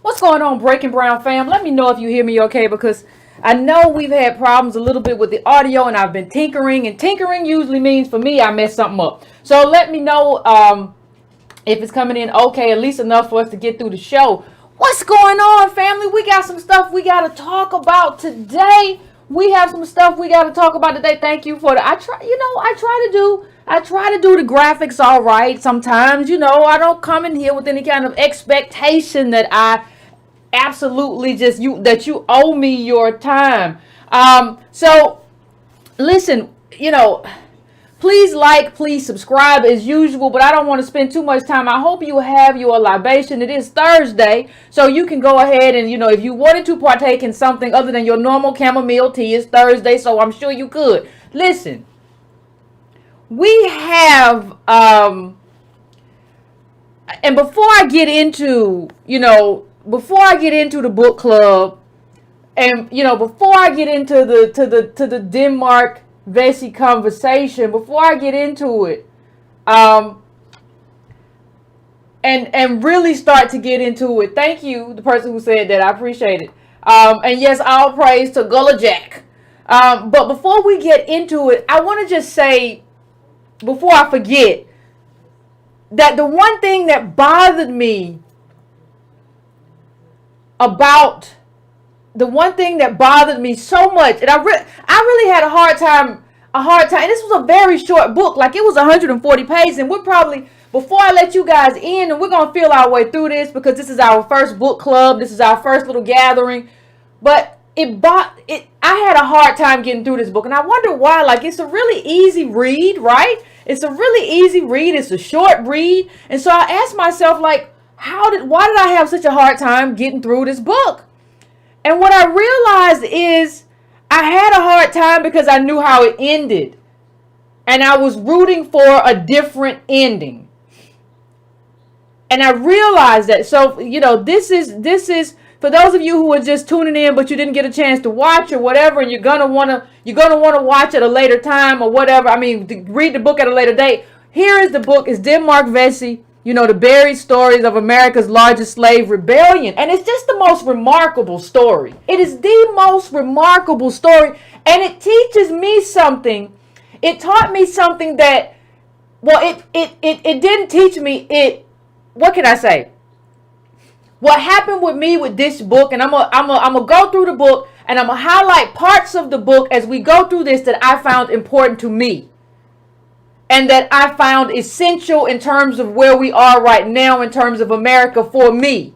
What's going on, Breaking Brown fam? Let me know if you hear me okay, because I know we've had problems a little bit with the audio, and I've been tinkering, and tinkering usually means for me I mess something up. So let me know if it's coming in okay, at least enough for us to get through the show. What's going on, family? We got some stuff we got to talk about today. We have some stuff we got to talk about today. Thank you for the I try to do the graphics all right sometimes. I don't come in here with any kind of expectation that I absolutely that you owe me your time. So listen, please subscribe as usual, but I don't want to spend too much time. I hope you have your libation. It is Thursday, so you can go ahead and, if you wanted to partake in something other than your normal chamomile tea, it's Thursday, so I'm sure you could. Listen, we have, and before I get into the book club, and, before I get into the Denmark Vesey conversation, before I get into it, and really start to get into it, thank you, the person who said that, I appreciate it. And yes, all praise to Gullah Jack. But before we get into it, I want to just say, before I forget, that the one thing that bothered me so much, and I really had a hard time, and this was a very short book, like it was 140 pages, and we're probably, before I let you guys in, and we're going to feel our way through this, because this is our first book club, this is our first little gathering, but I had a hard time getting through this book, and I wonder why. Like, it's a really easy read, right? It's a really easy read, it's a short read, and so I asked myself, like, why did I have such a hard time getting through this book? And what I realized is I had a hard time because I knew how it ended. And I was rooting for a different ending. And I realized that. So, this is for those of you who are just tuning in, but you didn't get a chance to watch or whatever, and you're gonna wanna watch at a later time or whatever. I mean, read the book at a later date. Here is the book. It's Denmark Vesey. The buried stories of America's largest slave rebellion. And it's just the most remarkable story. It is the most remarkable story. And it teaches me something. It taught me something that, well, it didn't teach me. What can I say? What happened with me with this book, and I'm gonna go through the book, and I'm gonna highlight parts of the book as we go through this that I found important to me. And that I found essential in terms of where we are right now in terms of America for me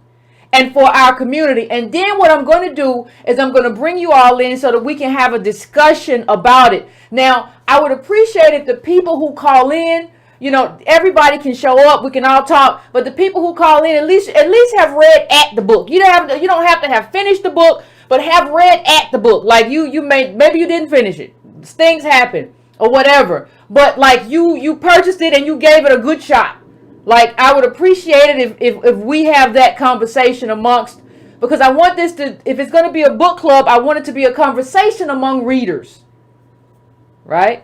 and for our community. And then what I'm going to do is I'm going to bring you all in so that we can have a discussion about it. Now, I would appreciate if the people who call in, everybody can show up. We can all talk. But the people who call in at least have read at the book. You don't have to have finished the book, but have read at the book. Like maybe you didn't finish it. Things happen or whatever. But like you purchased it and you gave it a good shot. Like, I would appreciate it if we have that conversation amongst, because I want this to, if it's going to be a book club, I want it to be a conversation among readers. Right?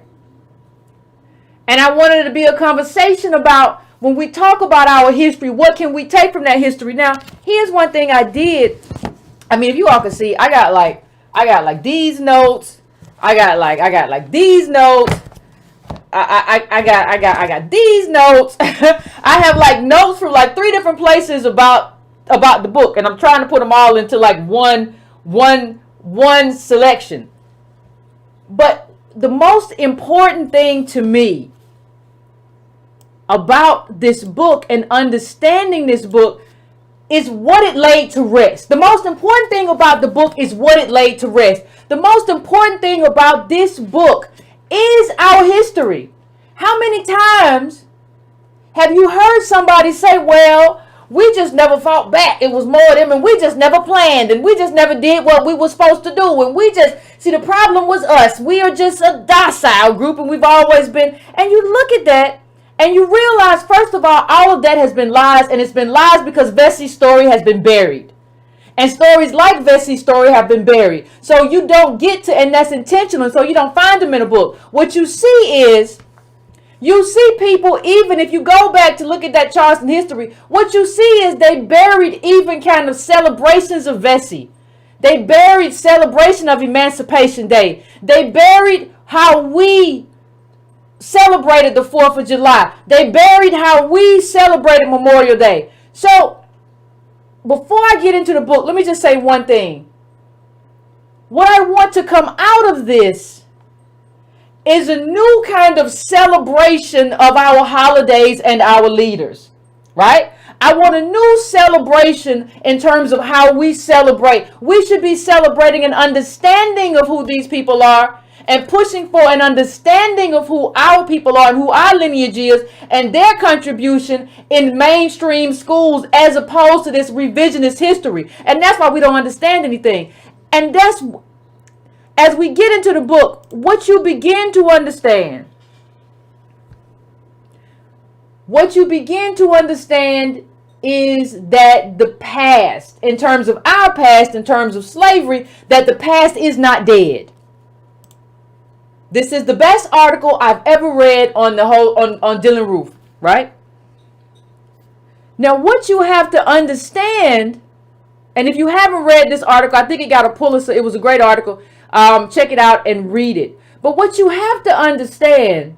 And I wanted it to be a conversation about, when we talk about our history, what can we take from that history? Now, here's one thing I did. I mean, if you all can see, I got like these notes. I got these notes. I got these notes. I have like notes from like 3 different places about the book, and I'm trying to put them all into like one selection. But the most important thing to me about this book and understanding this book is what it laid to rest. The most important thing about the book is what it laid to rest. The most important thing about this book is our history. How many times have you heard somebody say, well, we just never fought back. It was more of them, and we just never planned, and we just never did what we were supposed to do. And we just, see, the problem was us. We are just a docile group, and we've always been. And you look at that, and you realize, first of all of that has been lies, and it's been lies because Vesey's story has been buried. And stories like Vesey's story have been buried. So you don't get to, and that's intentional, so you don't find them in a book. What you see is You see people, even if you go back to look at that Charleston history, what you see is they buried even kind of celebrations of Vesey. They buried celebration of Emancipation Day. They buried how we celebrated the 4th of July. They buried how we celebrated Memorial Day. So, before I get into the book, let me just say one thing. What I want to come out of this is a new kind of celebration of our holidays and our leaders, right? I want a new celebration in terms of how we celebrate. We should be celebrating an understanding of who these people are and pushing for an understanding of who our people are and who our lineage is and their contribution in mainstream schools as opposed to this revisionist history. And that's why we don't understand anything. And that's, as we get into the book, what you begin to understand. What you begin to understand is that the past, in terms of our past, in terms of slavery, that the past is not dead. This is the best article I've ever read on the whole on Dylan Roof, right? Now, what you have to understand, and if you haven't read this article, I think it got a Pulitzer. It was a great article. Check it out and read it. But what you have to understand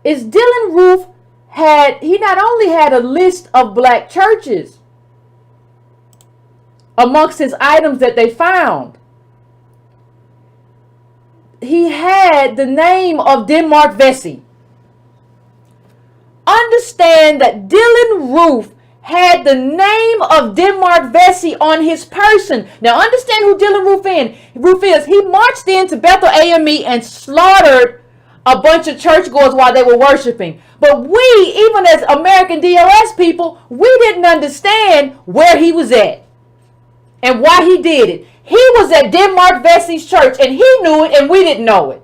is Dylan Roof he not only had a list of black churches amongst his items that they found, he had the name of Denmark Vesey. Understand that Dylan Roof had the name of Denmark Vesey on his person. Now understand who Dylan Roof is. He marched into Bethel AME and slaughtered a bunch of churchgoers while they were worshiping. But we, even as American DLS people, we didn't understand where he was at and why he did it. He was at Denmark Vesey's church and he knew it and we didn't know it.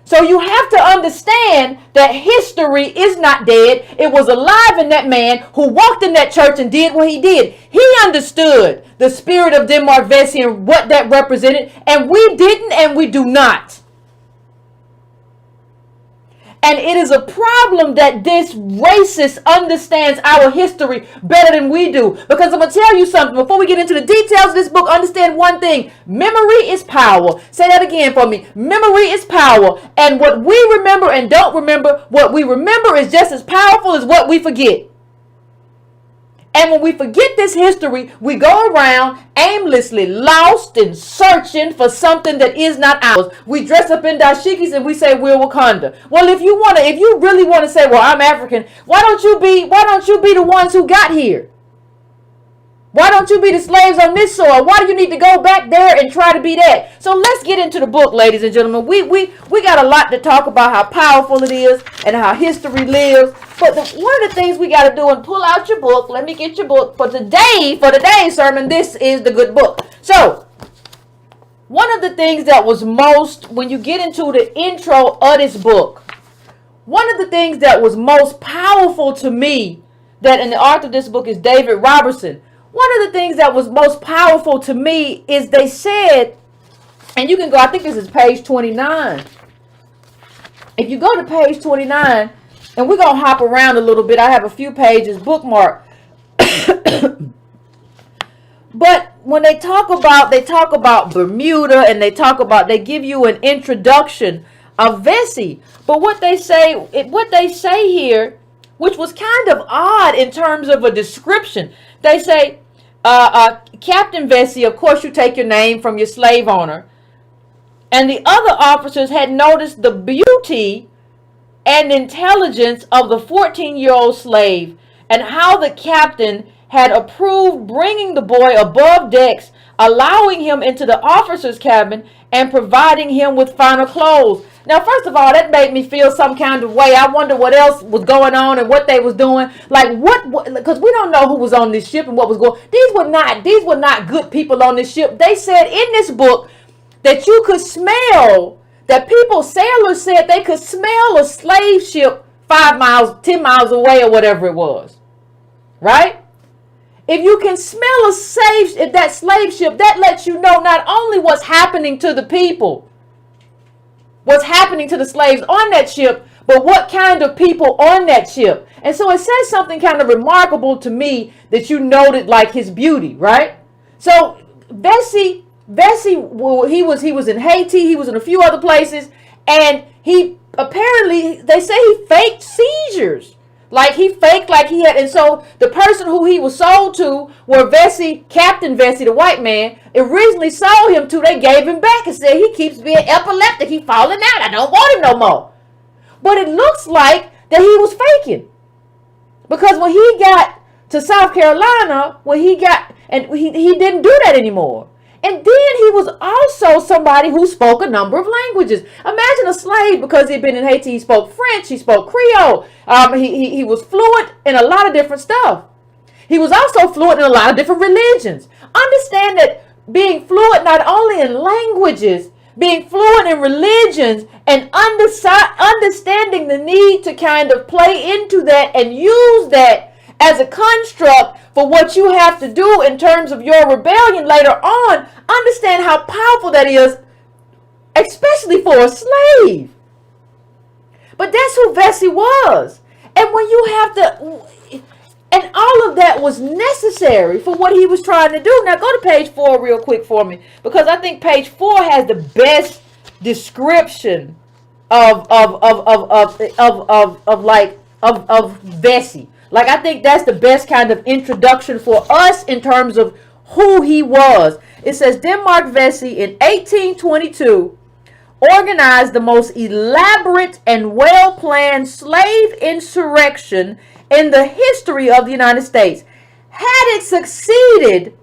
So you have to understand that history is not dead. It was alive in that man who walked in that church and did what he did. He understood the spirit of Denmark Vesey and what that represented, and we didn't and we do not. And it is a problem that this racist understands our history better than we do. Because I'm going to tell you something. Before we get into the details of this book, understand one thing. Memory is power. Say that again for me. Memory is power. And what we remember and don't remember, what we remember is just as powerful as what we forget. And when we forget this history, we go around aimlessly, lost and searching for something that is not ours. We dress up in dashikis and we say we're Wakanda. Well, if you really want to say, well, I'm African, why don't you be the ones who got here? Why don't you be the slaves on this soil? Why do you need to go back there and try to be that? So let's get into the book, ladies and gentlemen. We got a lot to talk about, how powerful it is and how history lives. But one of the things we got to do, and pull out your book. Let me get your book for today's sermon. This is the good book. So one of the things that was most, when you get into the intro of this book, one of the things that was most powerful to me, that in the author of this book is David Robertson. One of the things that was most powerful to me is they said, and you can go, I think this is page 29. If you go to page 29, and we're going to hop around a little bit. I have a few pages bookmarked. But when they talk about Bermuda, and they give you an introduction of Vesey. But what they say here, which was kind of odd in terms of a description, they say, Captain Vesey, of course you take your name from your slave owner, and the other officers had noticed the beauty and intelligence of the 14-year-old slave, and how the captain had approved bringing the boy above decks, allowing him into the officer's cabin, and providing him with finer clothes. Now, first of all, that made me feel some kind of way. I wonder what else was going on and what they was doing. Like what because we don't know who was on this ship and what was going. These were not good people on this ship. They said in this book that you could smell, that sailors said they could smell a slave ship 5 miles, 10 miles away or whatever it was. Right? If you can smell that slave ship, that lets you know not only what's happening to the people, what's happening to the slaves on that ship, but what kind of people on that ship. And so it says something kind of remarkable to me that you noted, like his beauty, right? So Vesey, he was in Haiti, he was in a few other places, and he apparently, they say he faked seizures. Like he faked like he had, and so the person who he was sold to, where Vesey, Captain Vesey, the white man, originally sold him to, they gave him back and said he keeps being epileptic, he falling out, I don't want him no more. But it looks like that he was faking, because when he got to South Carolina, he didn't do that anymore. And then he was also somebody who spoke a number of languages. Imagine a slave, because he'd been in Haiti, he spoke French, he spoke Creole. He was fluent in a lot of different stuff. He was also fluent in a lot of different religions. Understand that being fluent not only in languages, being fluent in religions, and understanding the need to kind of play into that and use that as a construct for what you have to do in terms of your rebellion later on. Understand how powerful that is, especially for a slave. But that's who Vesey was. And when you have to, and all of that was necessary for what he was trying to do. Now go to page 4 real quick for me, because I think page 4 has the best description of Vesey. Like, I think that's the best kind of introduction for us in terms of who he was. It says Denmark Vesey in 1822 organized the most elaborate and well-planned slave insurrection in the history of the United States. Had it succeeded,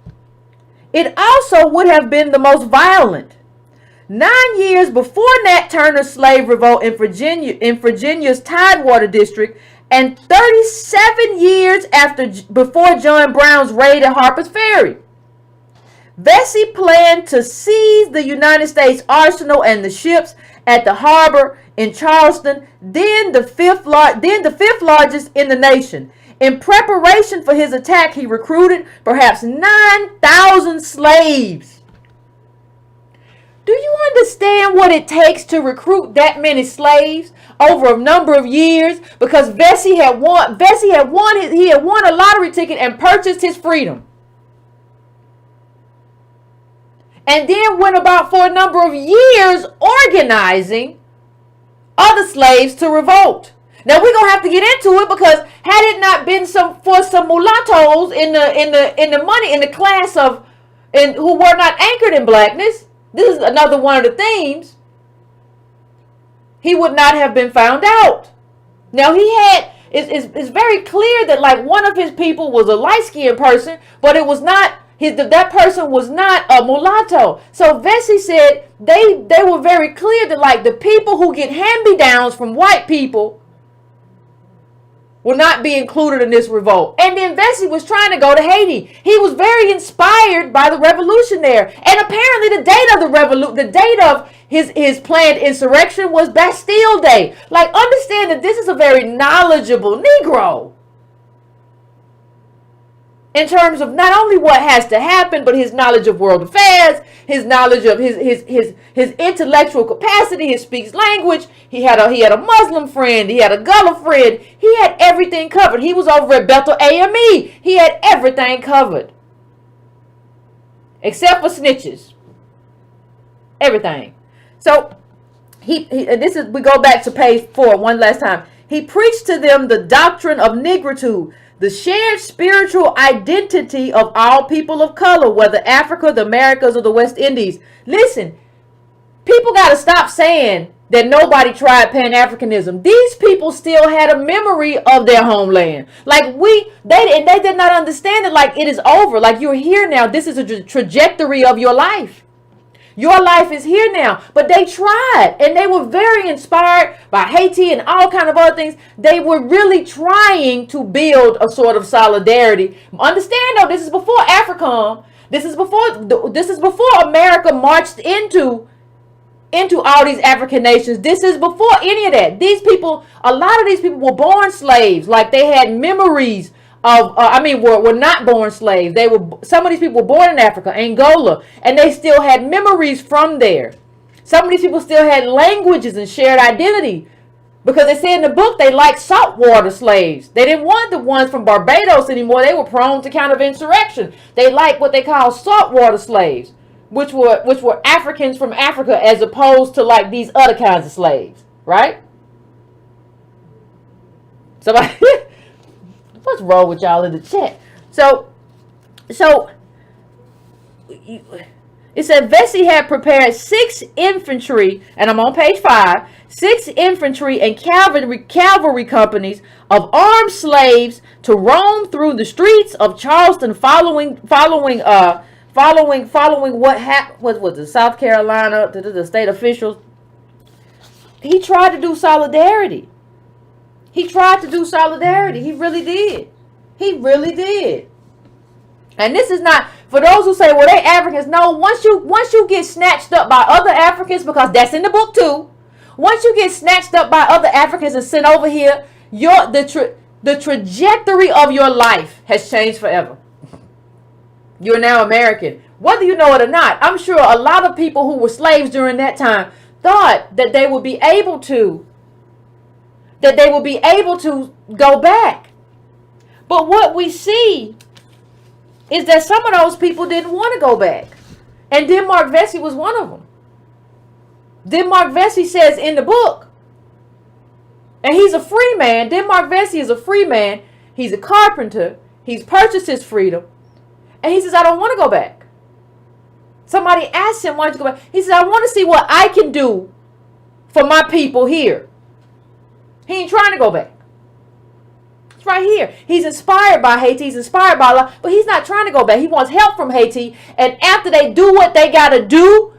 it also would have been the most violent. 9 years before Nat Turner's slave revolt in Virginia's Tidewater district, and 37 years before John Brown's raid at Harper's Ferry, Vesey planned to seize the United States arsenal and the ships at the harbor in Charleston, then the fifth largest in the nation. In preparation for his attack, he recruited perhaps 9,000 slaves. Do you understand what it takes to recruit that many slaves over a number of years? Because Vesey had won a lottery ticket and purchased his freedom. And then went about for a number of years organizing other slaves to revolt. Now we're gonna have to get into it, because had it not been for some mulattoes in the class who were not anchored in blackness, this is another one of the themes, he would not have been found out. Now it's very clear that, like, one of his people was a light-skinned person, but it was not that person was not a mulatto. So Vesey said they were very clear that, like, the people who get hand-me-downs from white people will not be included in this revolt. And then Vesey was trying to go to Haiti. He was very inspired by the revolution there. And apparently the date of his planned insurrection was Bastille Day. Like, understand that this is a very knowledgeable Negro in terms of not only what has to happen, but his knowledge of world affairs, his knowledge of his intellectual capacity. He speaks language. He had a Muslim friend. He had a Gullah friend. He had everything covered. He was over at Bethel AME. He had everything covered, except for snitches. Everything. So we go back to page 4 one last time. He preached to them the doctrine of negritude, the shared spiritual identity of all people of color, whether Africa, the Americas, or the West Indies. Listen, people got to stop saying that nobody tried Pan-Africanism. These people still had a memory of their homeland. Like they did not understand it like it is over. Like, you're here now. This is a trajectory of your life. Your life is here now. But they tried, and they were very inspired by Haiti and all kind of other things. They were really trying to build a sort of solidarity. Understand, though, this is before AFRICOM. This is before America marched into all these African nations. This is before any of that. A lot of these people were born slaves. Like, they had memories of, were not born slaves. Some of these people were born in Africa, Angola, and they still had memories from there. Some of these people still had languages and shared identity. Because they said in the book they liked saltwater slaves. They didn't want the ones from Barbados anymore. They were prone to kind of insurrection. They liked what they call saltwater slaves, which were Africans from Africa, as opposed to like these other kinds of slaves, right? Somebody, what's wrong with y'all in the chat? So it said Vesey had prepared 6 infantry, and I'm on page 5. 6 infantry and cavalry companies of armed slaves to roam through the streets of Charleston, following what happened. What was it? South Carolina, the state officials. He tried to do solidarity. He really did. He really did. And this is not for those who say, well, they Africans. No, once you get snatched up by other Africans, because that's in the book too. Once you get snatched up by other Africans and sent over here, the trajectory of your life has changed forever. You're now American. Whether you know it or not, I'm sure a lot of people who were slaves during that time thought that they would be able to go back. But what we see is that some of those people didn't want to go back. And Denmark Vesey was one of them. Denmark Vesey says in the book, and he's a free man. Denmark Vesey is a free man. He's a carpenter. He's purchased his freedom. And he says, I don't want to go back. Somebody asked him, why don't you go back? He says, I want to see what I can do for my people here. He ain't trying to go back. It's right here. He's inspired by Haiti. He's inspired by Allah. But he's not trying to go back. He wants help from Haiti. And after they do what they got to do,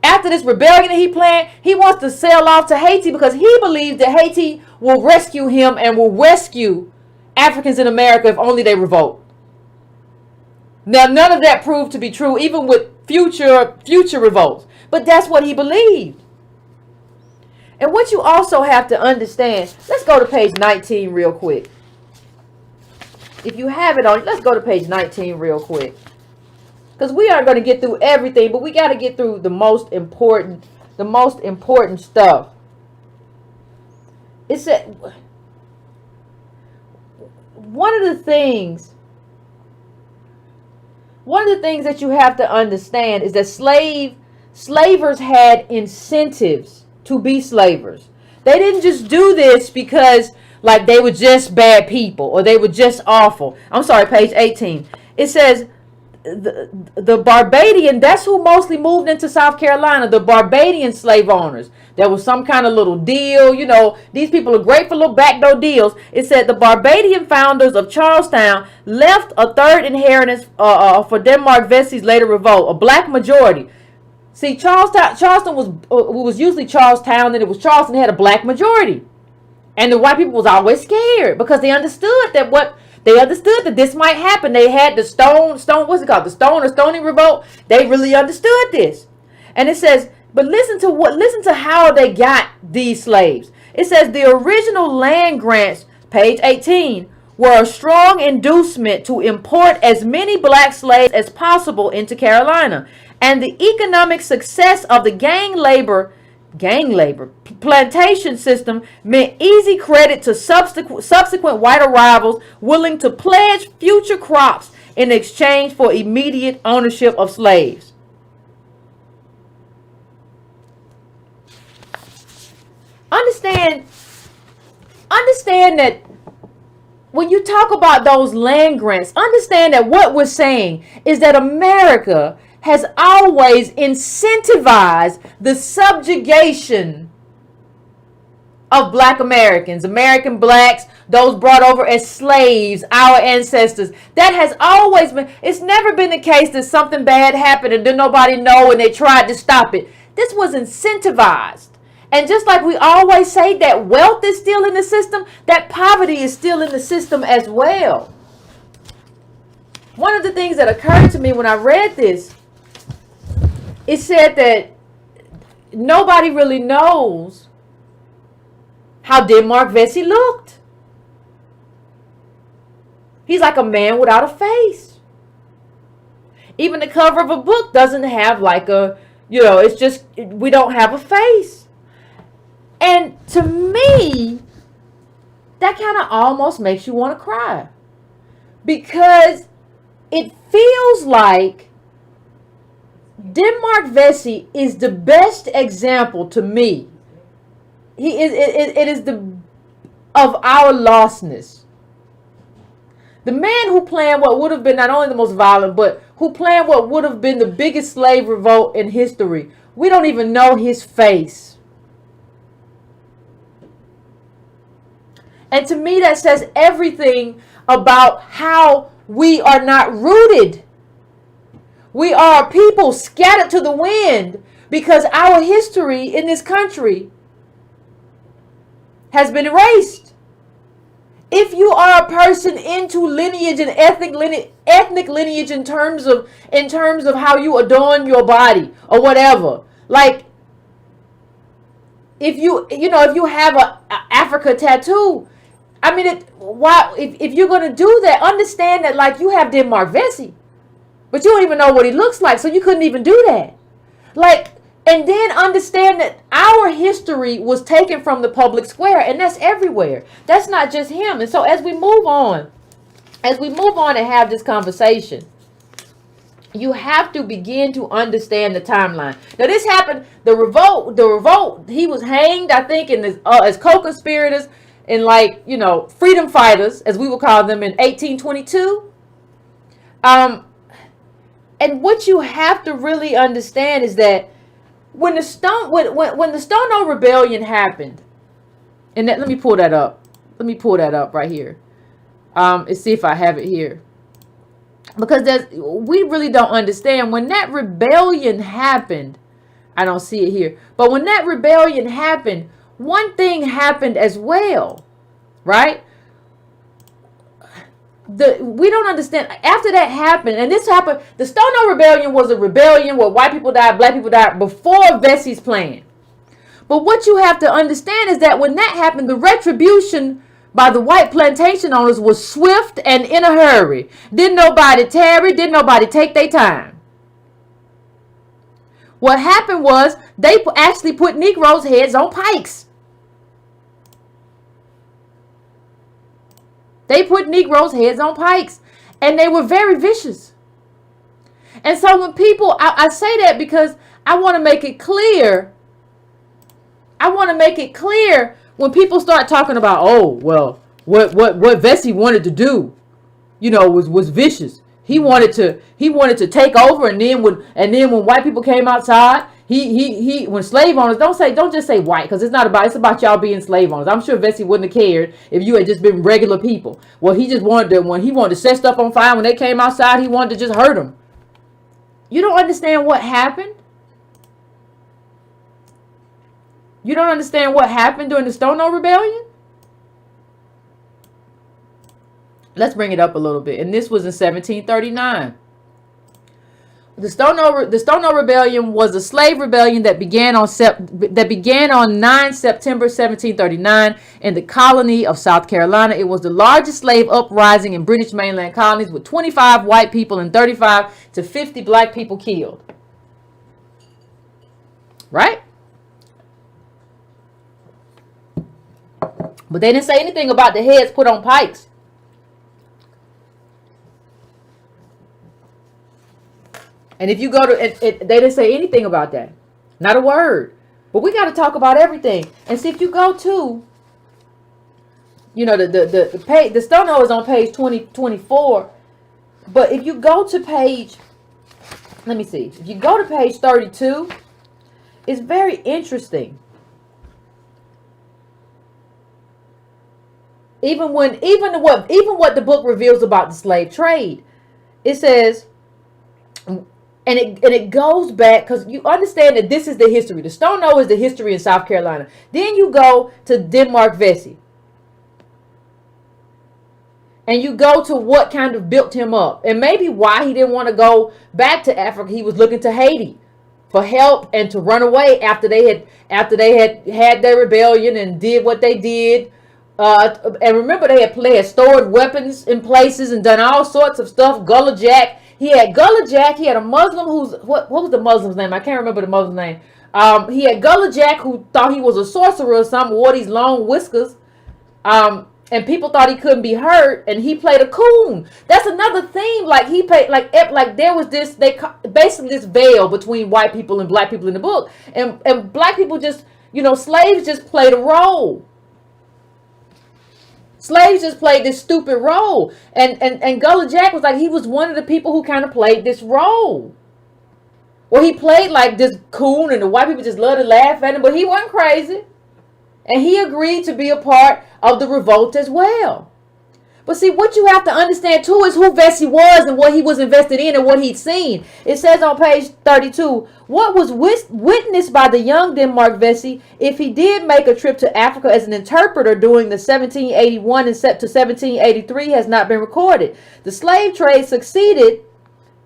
after this rebellion that he planned, he wants to sail off to Haiti because he believes that Haiti will rescue him and will rescue Africans in America if only they revolt. Now, none of that proved to be true, even with future revolts. But that's what he believed. And what you also have to understand, let's go to page 19 real quick. If you have it on, let's go to page 19 real quick. Because we aren't going to get through everything, but we got to get through the most important stuff. It said, one of the things that you have to understand is that slavers had incentives to be slavers. They didn't just do this because like they were just bad people or they were just awful. I'm sorry, page 18. It says, the Barbadian, that's who mostly moved into South Carolina, the Barbadian slave owners. There was some kind of little deal, you know, these people are great for little backdoor deals. It said the Barbadian founders of Charlestown left a third inheritance for Denmark Vesey's later revolt, a black majority. See, Charleston was usually Charlestown, and it was Charleston had a black majority. And the white people was always scared because they understood that this might happen. They had the stone, what's it called? The stone or stony revolt. They really understood this. And it says, but listen to how they got these slaves. It says the original land grants, page 18, were a strong inducement to import as many black slaves as possible into Carolina. And the economic success of the gang labor plantation system meant easy credit to subsequent white arrivals willing to pledge future crops in exchange for immediate ownership of slaves. Understand that when you talk about those land grants, understand that what we're saying is that America has always incentivized the subjugation of black Americans, American blacks, those brought over as slaves, our ancestors. That has always been, it's never been the case that something bad happened and didn't nobody know and they tried to stop it. This was incentivized. And just like we always say that wealth is still in the system, that poverty is still in the system as well. One of the things that occurred to me when I read this, it said that nobody really knows how Denmark Vesey looked. He's like a man without a face. Even the cover of a book doesn't have like a You know, it's just, we don't have a face. And to me, that kind of almost makes you want to cry. Because it feels like Denmark Vesey is the best example to me. It is the of our lostness. The man who planned what would have been not only the most violent, but who planned what would have been the biggest slave revolt in history. We don't even know his face. And to me, that says everything about how we are not rooted. We are a people scattered to the wind because our history in this country has been erased. If you are a person into lineage and ethnic lineage in terms of how you adorn your body or whatever, like if you have a Africa tattoo, I mean, if you're gonna do that, understand that, like, you have Denmark Vesey, but you don't even know what he looks like, so you couldn't even do that. Like, and then understand that our history was taken from the public square, and that's everywhere. That's not just him. And so as we move on and have this conversation, you have to begin to understand the timeline. Now, this happened, the revolt, he was hanged, I think, as co-conspirators and, like, you know, freedom fighters, as we will call them, in 1822. And what you have to really understand is that when the Stono Rebellion happened, and let me pull that up. Let me pull that up right here. And see if I have it here. Because we really don't understand. When that rebellion happened, I don't see it here. But when that rebellion happened, one thing happened as well, right? We don't understand. After that happened, and this happened, the Stono Rebellion was a rebellion where white people died, black people died before Vesey's plan. But what you have to understand is that when that happened, the retribution by the white plantation owners was swift and in a hurry. Didn't nobody tarry, didn't nobody take their time. What happened was they actually put Negroes' heads on pikes. They put Negroes' heads on pikes, and they were very vicious. And so when people, I say that because I want to make it clear. I want to make it clear when people start talking about, oh, well, what Vesey wanted to do, you know, was vicious. He wanted to take over, and then when white people came outside, when slave owners, don't just say white, because it's about y'all being slave owners. I'm sure Vesey wouldn't have cared if you had just been regular people. Well, he just when he wanted to set stuff on fire, when they came outside, he wanted to just hurt them. You don't understand what happened? You don't understand what happened during the Stono Rebellion? Let's bring it up a little bit. And this was in 1739. The Stono Rebellion was a slave rebellion that began on 9 September 1739 in the colony of South Carolina. It was the largest slave uprising in British mainland colonies, with 25 white people and 35 to 50 black people killed. Right? But they didn't say anything about the heads put on pikes. And if you go to they didn't say anything about that. Not a word. But we got to talk about everything. And see, if you go to, you know, the page, the Stono is on page 24. But if you go to page, let me see. If you go to page 32, it's very interesting. Even what the book reveals about the slave trade, it says, and it goes back, because you understand that this is the history. The Stono is the history in South Carolina. Then you go to Denmark Vesey, and you go to what kind of built him up, and maybe why he didn't want to go back to Africa. He was looking to Haiti for help and to run away after they had their rebellion and did what they did. And remember, they had stored weapons in places and done all sorts of stuff. Gullah Jack, He had Gullah Jack. He had a Muslim who's what was the Muslim's name? I can't remember the Muslim's name. He had Gullah Jack who thought he was a sorcerer or something, wore these long whiskers. And people thought he couldn't be hurt, and he played a coon. That's another theme. Like he played, like there was this, basically this veil between white people and black people in the book, and black people just, slaves just played a role. Slaves just played this stupid role, and Gullah Jack was like, he was one of the people who kind of played this role. Well, he played like this coon, and the white people just loved to laugh at him, but he wasn't crazy. And he agreed to be a part of the revolt as well. But see, what you have to understand too is who Vesey was and what he was invested in and what he'd seen. It says on page 32, what was witnessed by the young Denmark Vesey, if he did make a trip to Africa as an interpreter during the 1781 and to 1783, has not been recorded. The slave trade succeeded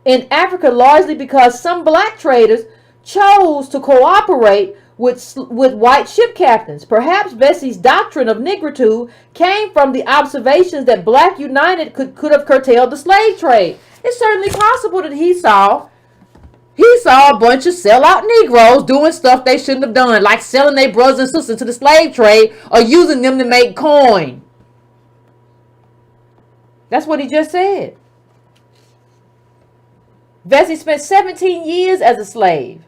in Africa largely because some black traders chose to cooperate with white ship captains. Perhaps Vesey's doctrine of negritude came from the observations that black united could have curtailed the slave trade. It's certainly possible that he saw a bunch of sellout Negroes doing stuff they shouldn't have done, like selling their brothers and sisters to the slave trade or using them to make coin. That's what he just said. Vesey spent 17 years as a slave.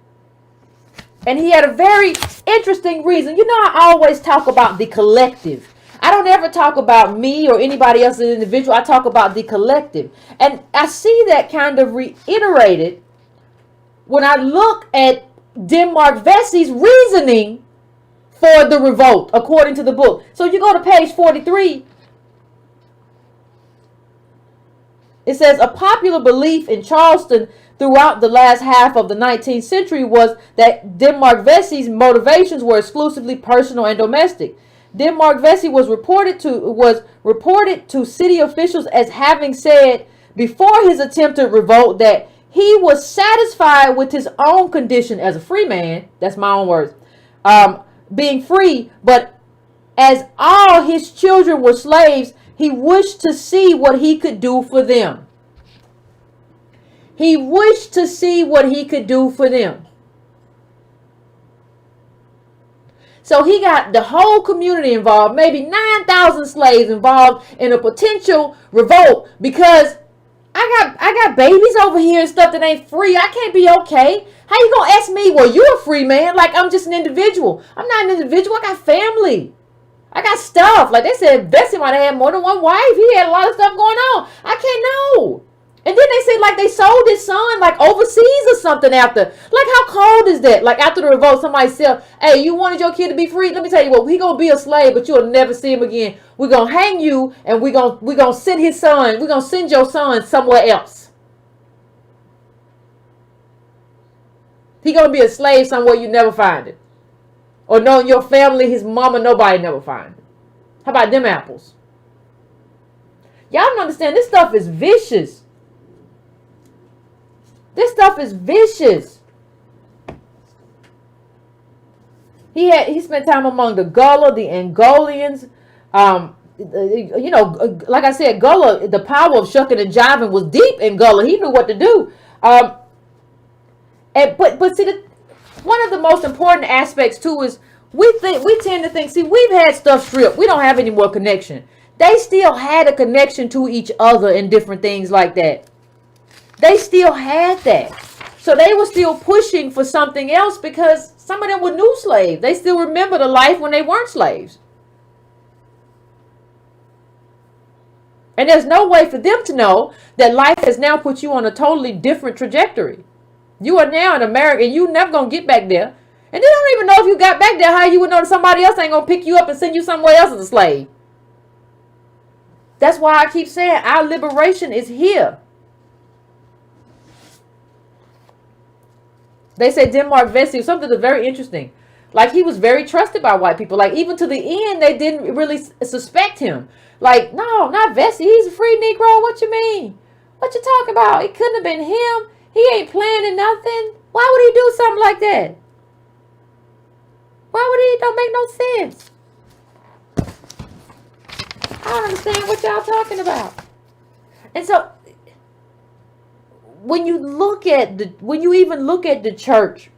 And he had a very interesting reason. I always talk about the collective. I don't ever talk about me or anybody else as an individual. I talk about the collective. And I see that kind of reiterated when I look at Denmark Vesey's reasoning for the revolt, according to the book. So you go to page 43. It says, a popular belief in Charleston throughout the last half of the 19th century was that Denmark Vesey's motivations were exclusively personal and domestic. Denmark Vesey was reported to city officials as having said before his attempted revolt that he was satisfied with his own condition as a free man. That's my own words. Being free, but as all his children were slaves, he wished to see what he could do for them. He wished to see what he could do for them. So he got the whole community involved, maybe 9,000 slaves involved in a potential revolt because I got babies over here and stuff that ain't free. I can't be okay. How you gonna ask me, well, you a free man? Like I'm just an individual. I'm not an individual. I got family. I got stuff. Like they said, Vesey might have had more than one wife. He had a lot of stuff going on. I can't know. And then they say like they sold his son like overseas or something after. Like how cold is that? Like after the revolt, somebody said, hey, you wanted your kid to be free? Let me tell you what, he gonna be a slave, but you'll never see him again. We're gonna hang you and we're gonna send his son, we're gonna send your son somewhere else. He gonna be a slave somewhere you never find it. Or no, your family, his mama, nobody never find it. How about them apples? Y'all don't understand, this stuff is vicious. This stuff is vicious. He spent time among the Gullah, the Angolians. Like I said, Gullah, the power of shucking and jiving was deep in Gullah. He knew what to do. But see, one of the most important aspects too is we tend to think, see, we've had stuff stripped. We don't have any more connection. They still had a connection to each other and different things like that. They still had that. So they were still pushing for something else because some of them were new slaves. They still remember the life when they weren't slaves. And there's no way for them to know that life has now put you on a totally different trajectory. You are now in America and you're never going to get back there. And they don't even know if you got back there how you would know that somebody else ain't going to pick you up and send you somewhere else as a slave. That's why I keep saying our liberation is here. They say Denmark Vesey was something that's very interesting. Like he was very trusted by white people. Like even to the end, they didn't really suspect him. Like, no, not Vesey. He's a free Negro. What you mean? What you talking about? It couldn't have been him. He ain't planning nothing. Why would he do something like that? Why would he? It don't make no sense. I don't understand what y'all talking about. And so when you look at when you even look at the church,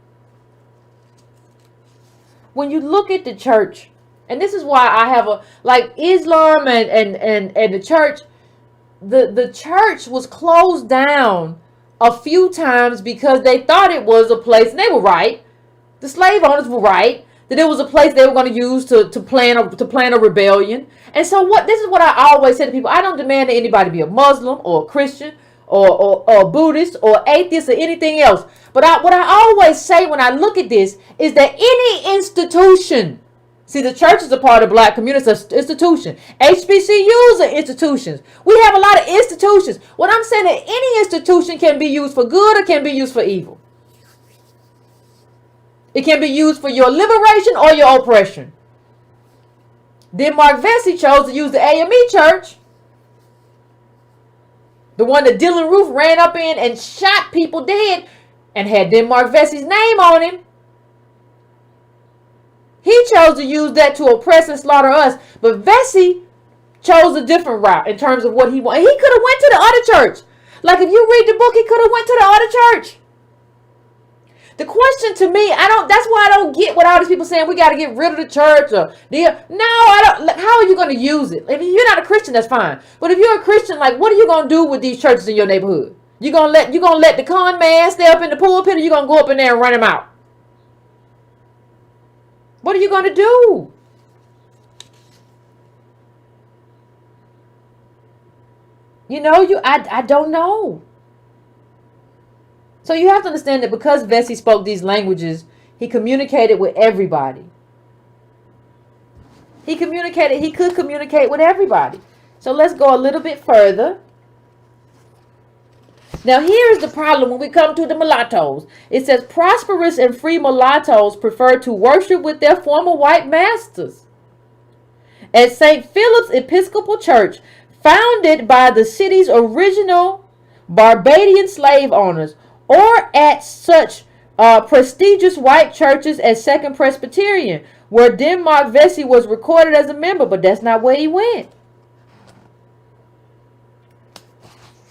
when you look at the church, and this is why I have a, like, Islam and the church, the church was closed down a few times because they thought it was a place, and they were right. The slave owners were right that it was a place they were going to use to plan a rebellion. And so this is what I always say to people. I don't demand that anybody be a Muslim or a Christian or Buddhist or atheist or anything else. But what I always say when I look at this is that any institution, see, the church is a part of black community, it's an institution. HBCUs are institutions. We have a lot of institutions. What I'm saying is that any institution can be used for good or can be used for evil. It can be used for your liberation or your oppression. Then Mark Vesey chose to use the AME church, the one that Dylan Roof ran up in and shot people dead, and had Mark Vesey's name on him. He chose to use that to oppress and slaughter us. But Vesey chose a different route in terms of what he wanted. He could have went to the other church. Like, if you read the book, he could have went to the other church. The question to me, that's why I don't get what all these people saying we got to get rid of the church. No, I don't. How are you going to use it? If you're not a Christian, that's fine. But if you're a Christian, like, what are you going to do with these churches in your neighborhood? You gonna let the con man stay up in the pulpit, or you gonna go up in there and run him out? What are you gonna do? I don't know. So you have to understand that because Vesey spoke these languages, he communicated with everybody. He could communicate with everybody. So let's go a little bit further. Now here's the problem when we come to the mulattoes. It says prosperous and free mulattoes prefer to worship with their former white masters. At St. Philip's Episcopal Church, founded by the city's original Barbadian slave owners, or at such prestigious white churches as Second Presbyterian, where Denmark Vesey was recorded as a member, but that's not where he went.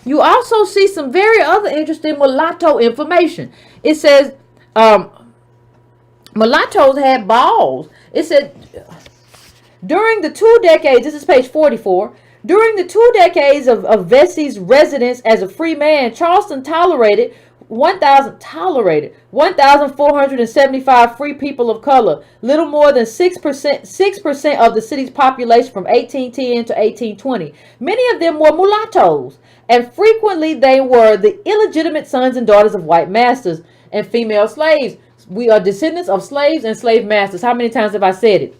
You also see some very other interesting mulatto information. It says mulattoes had balls. It said during the 2 decades, this is page 44, during the 2 decades of Vesey's residence as a free man, Charleston tolerated 1,475 free people of color, little more than 6% of the city's population from 1810 to 1820. Many of them were mulattoes, and frequently they were the illegitimate sons and daughters of white masters and female slaves. We are descendants of slaves and slave masters. How many times have I said it?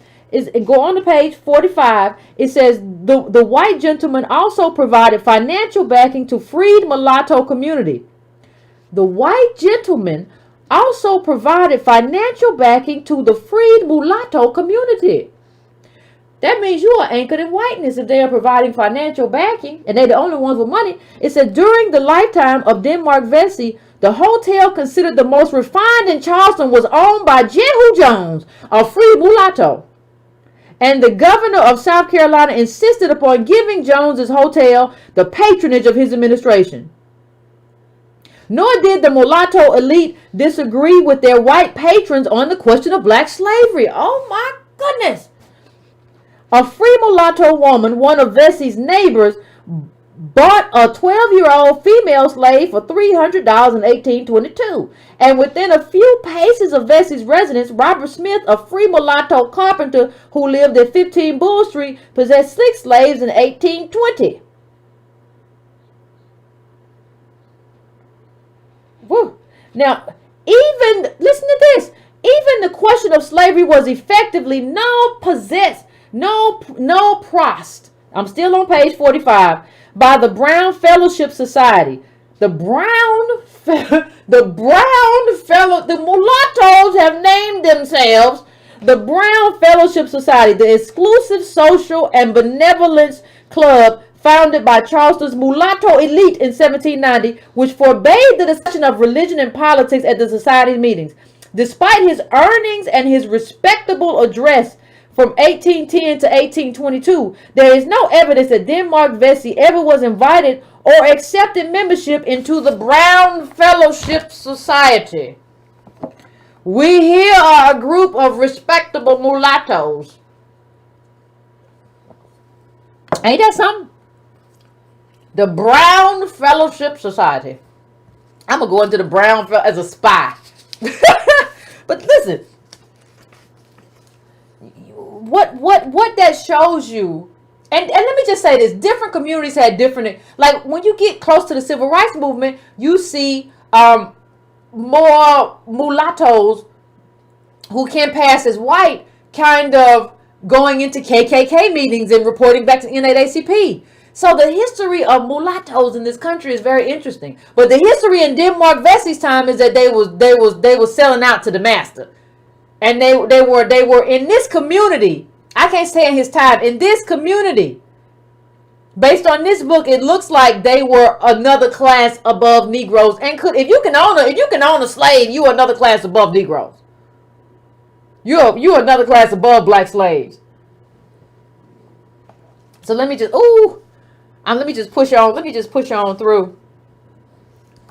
Go on to page 45. It says the white gentleman also provided financial backing to freed mulatto community. The white gentleman also provided financial backing to the freed mulatto community. That means you are anchored in whiteness if they are providing financial backing, and they're the only ones with money. It said during the lifetime of Denmark Vesey, the hotel considered the most refined in Charleston was owned by Jehu Jones, a free mulatto. And the governor of South Carolina insisted upon giving Jones's hotel the patronage of his administration. Nor did the mulatto elite disagree with their white patrons on the question of black slavery. Oh my goodness. A free mulatto woman, one of Vesey's neighbors, bought a 12-year-old female slave for $300 in 1822. And within a few paces of Vesey's residence, Robert Smith, a free mulatto carpenter who lived at 15 Bull Street, possessed 6 slaves in 1820. Woo. Now, listen to this, even the question of slavery was effectively prost. I'm still on page 45. By the Brown Fellowship Society. The mulattoes have named themselves the Brown Fellowship Society, the exclusive social and benevolence club founded by Charleston's mulatto elite in 1790, which forbade the discussion of religion and politics at the society's meetings. Despite his earnings and his respectable address from 1810 to 1822, there is no evidence that Denmark Vesey ever was invited or accepted membership into the Brown Fellowship Society. We here are a group of respectable mulattoes. Ain't that something? The Brown Fellowship Society. I'm going to go into the Brown as a spy. But listen, what that shows you, and let me just say this, different communities had different, like when you get close to the civil rights movement, you see more mulattoes who can pass as white kind of going into KKK meetings and reporting back to NAACP. So the history of mulattoes in this country is very interesting. But the history in Denmark Vesey's time is that they was selling out to the master. And they were in this community. I can't say in his time, in this community. Based on this book, it looks like they were another class above Negroes. And if you can own a slave, you are another class above Negroes. You're another class above black slaves. So let me just push on. Let me just push on through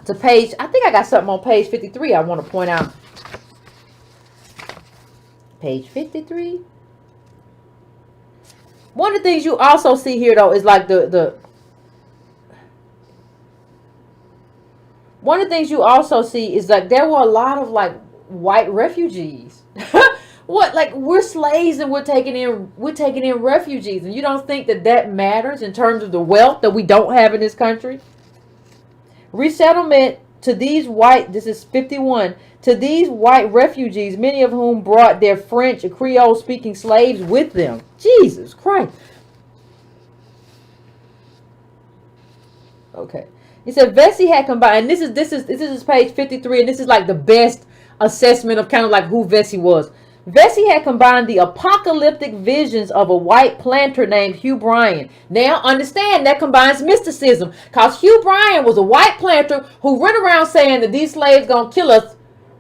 to page. I think I got something on page 53 I want to point out. Page 53. One of the things you also see here, though, is like one of the things you also see is like there were a lot of like white refugees. What, like we're slaves and we're taking in refugees, and you don't think that matters in terms of the wealth that we don't have in this country? Resettlement to these white, this is 51, to these white refugees, many of whom brought their French or Creole speaking slaves with them. Jesus Christ. Okay. He said Vesey had combined, this is page 53, and this is like the best assessment of kind of like who Vesey was. Vesey had combined the apocalyptic visions of a white planter named Hugh Bryan. Now, understand that combines mysticism, because Hugh Bryan was a white planter who went around saying that these slaves going to kill us.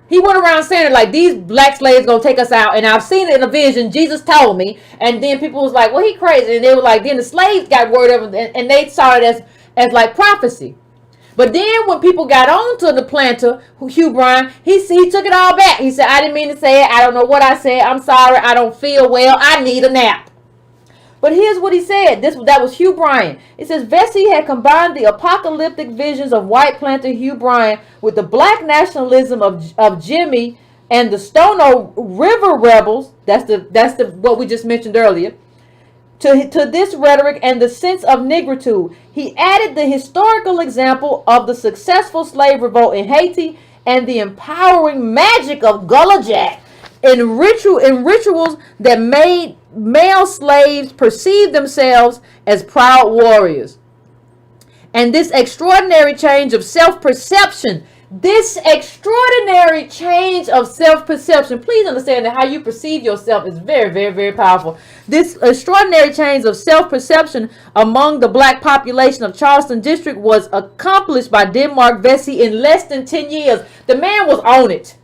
He went around saying it like, these black slaves going to take us out, and I've seen it in a vision. Jesus told me. And then people was like, well, he crazy. And they were like, then the slaves got word of it, and they saw it as like prophecy. But then when people got on to the planter, Hugh Bryan, he took it all back. He said, I didn't mean to say it. I don't know what I said. I'm sorry. I don't feel well. I need a nap. But here's what he said. That was Hugh Bryan. It says, Vesey had combined the apocalyptic visions of white planter Hugh Bryan with the black nationalism of Jimmy and the Stono River rebels. That's the what we just mentioned earlier. To this rhetoric and the sense of negritude, he added the historical example of the successful slave revolt in Haiti and the empowering magic of Gullah Jack in rituals that made male slaves perceive themselves as proud warriors. And this extraordinary change of self-perception, please understand that how you perceive yourself is very, very, very powerful. This extraordinary change of self-perception among the black population of Charleston District was accomplished by Denmark Vesey in less than 10 years. The man was on it.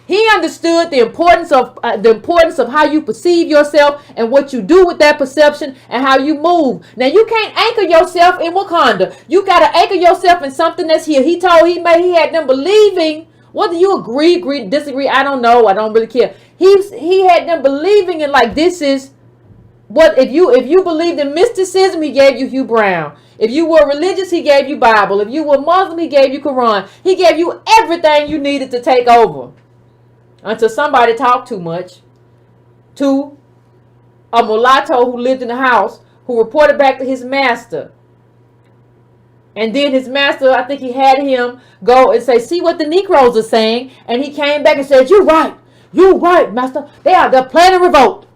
He understood the importance of how you perceive yourself and what you do with that perception and how you move. Now you can't anchor yourself in Wakanda. You got to anchor yourself in something that's here. He had them believing, whether you agree, disagree, I don't know. I don't really care. He had them believing in like this is what if you believed in mysticism, he gave you Hugh Brown. If you were religious, he gave you Bible. If you were Muslim, he gave you Quran. He gave you everything you needed to take over. Until somebody talked too much to a mulatto who lived in the house, who reported back to his master. And then his master, I think he had him go and say, see what the Negroes are saying. And he came back and said, you're right, master. They're planning revolt.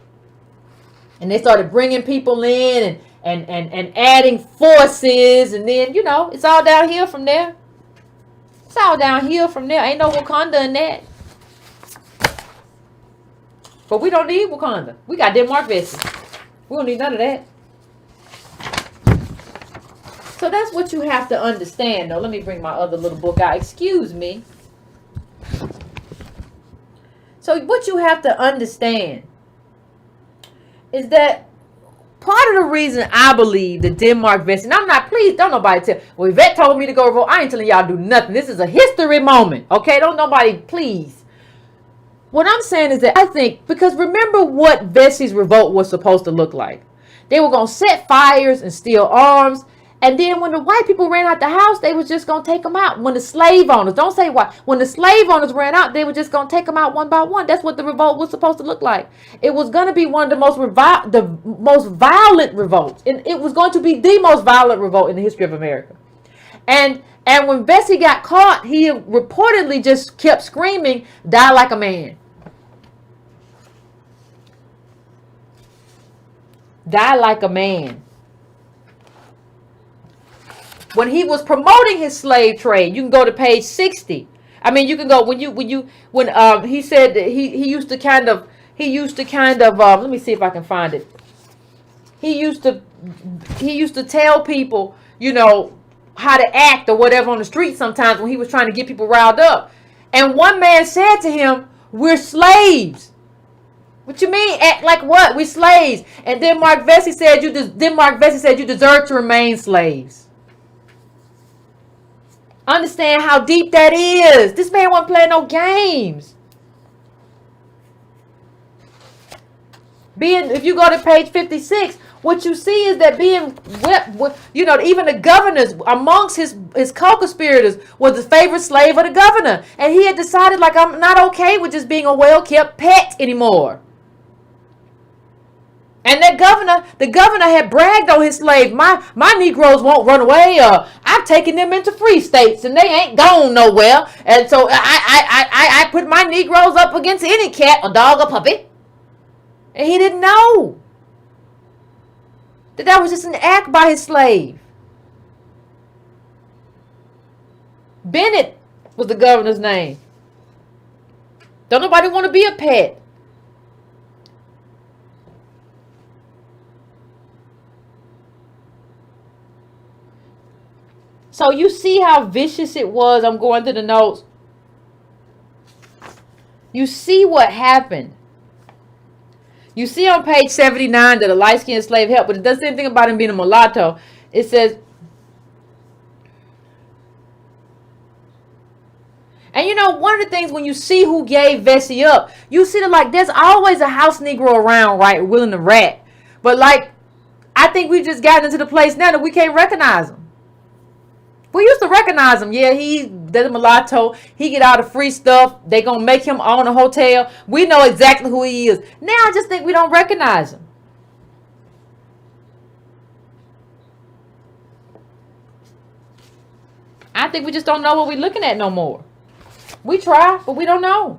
And they started bringing people in and adding forces. And then, it's all downhill from there. Ain't no Wakanda in that. But we don't need Wakanda. We got Denmark Vesey. We don't need none of that. So that's what you have to understand, though. Let me bring my other little book out. Excuse me. So what you have to understand is that part of the reason I believe the Denmark Vesey, and I'm not, please don't nobody tell, well, Yvette told me to go vote. I ain't telling y'all do nothing. This is a history moment, okay? Don't nobody, please. What I'm saying is that I think, because remember what Vesey's revolt was supposed to look like. They were going to set fires and steal arms. And then when the white people ran out the house, they was just going to take them out. When the slave owners, don't say why, when the slave owners ran out, they were just going to take them out one by one. That's what the revolt was supposed to look like. It was going to be one of the most violent revolts. And it was going to be the most violent revolt in the history of America. And when Vesey got caught, he reportedly just kept screaming, "Die like a man. Die like a man." When he was promoting his slave trade, you can go to page 60. I mean, you can go when he said that he used to kind of let me see if I can find it. He used to tell people, you know, how to act or whatever on the street sometimes when he was trying to get people riled up. And one man said to him, "We're slaves." "What you mean? Act like what? We're slaves." And then Denmark Vesey said you deserve to remain slaves. Understand how deep that is. This man wasn't playing no games. If you go to page 56, what you see is that being whipped, you know, even the governors amongst his co-conspirators was the favorite slave of the governor. And he had decided, like, I'm not okay with just being a well-kept pet anymore. And the governor had bragged on his slaves. My Negroes won't run away. I've taken them into free states and they ain't gone nowhere. And so I put my Negroes up against any cat, a dog, a puppy. And he didn't know that was just an act by his slave. Bennett was the governor's name. Don't nobody want to be a pet. So you see how vicious it was. I'm going to the notes. You see what happened. You see on page 79 that a light-skinned slave helped, but it doesn't say anything about him being a mulatto. It says, and you know, one of the things when you see who gave Vesey up, you see that, like, there's always a house Negro around, right, willing to rat. But, like, I think we've just gotten into the place now that we can't recognize him. We used to recognize him. Yeah, there's a mulatto. He get all the free stuff. They gonna make him own a hotel. We know exactly who he is. Now I just think we don't recognize him. I think we just don't know what we're looking at no more. We try, but we don't know.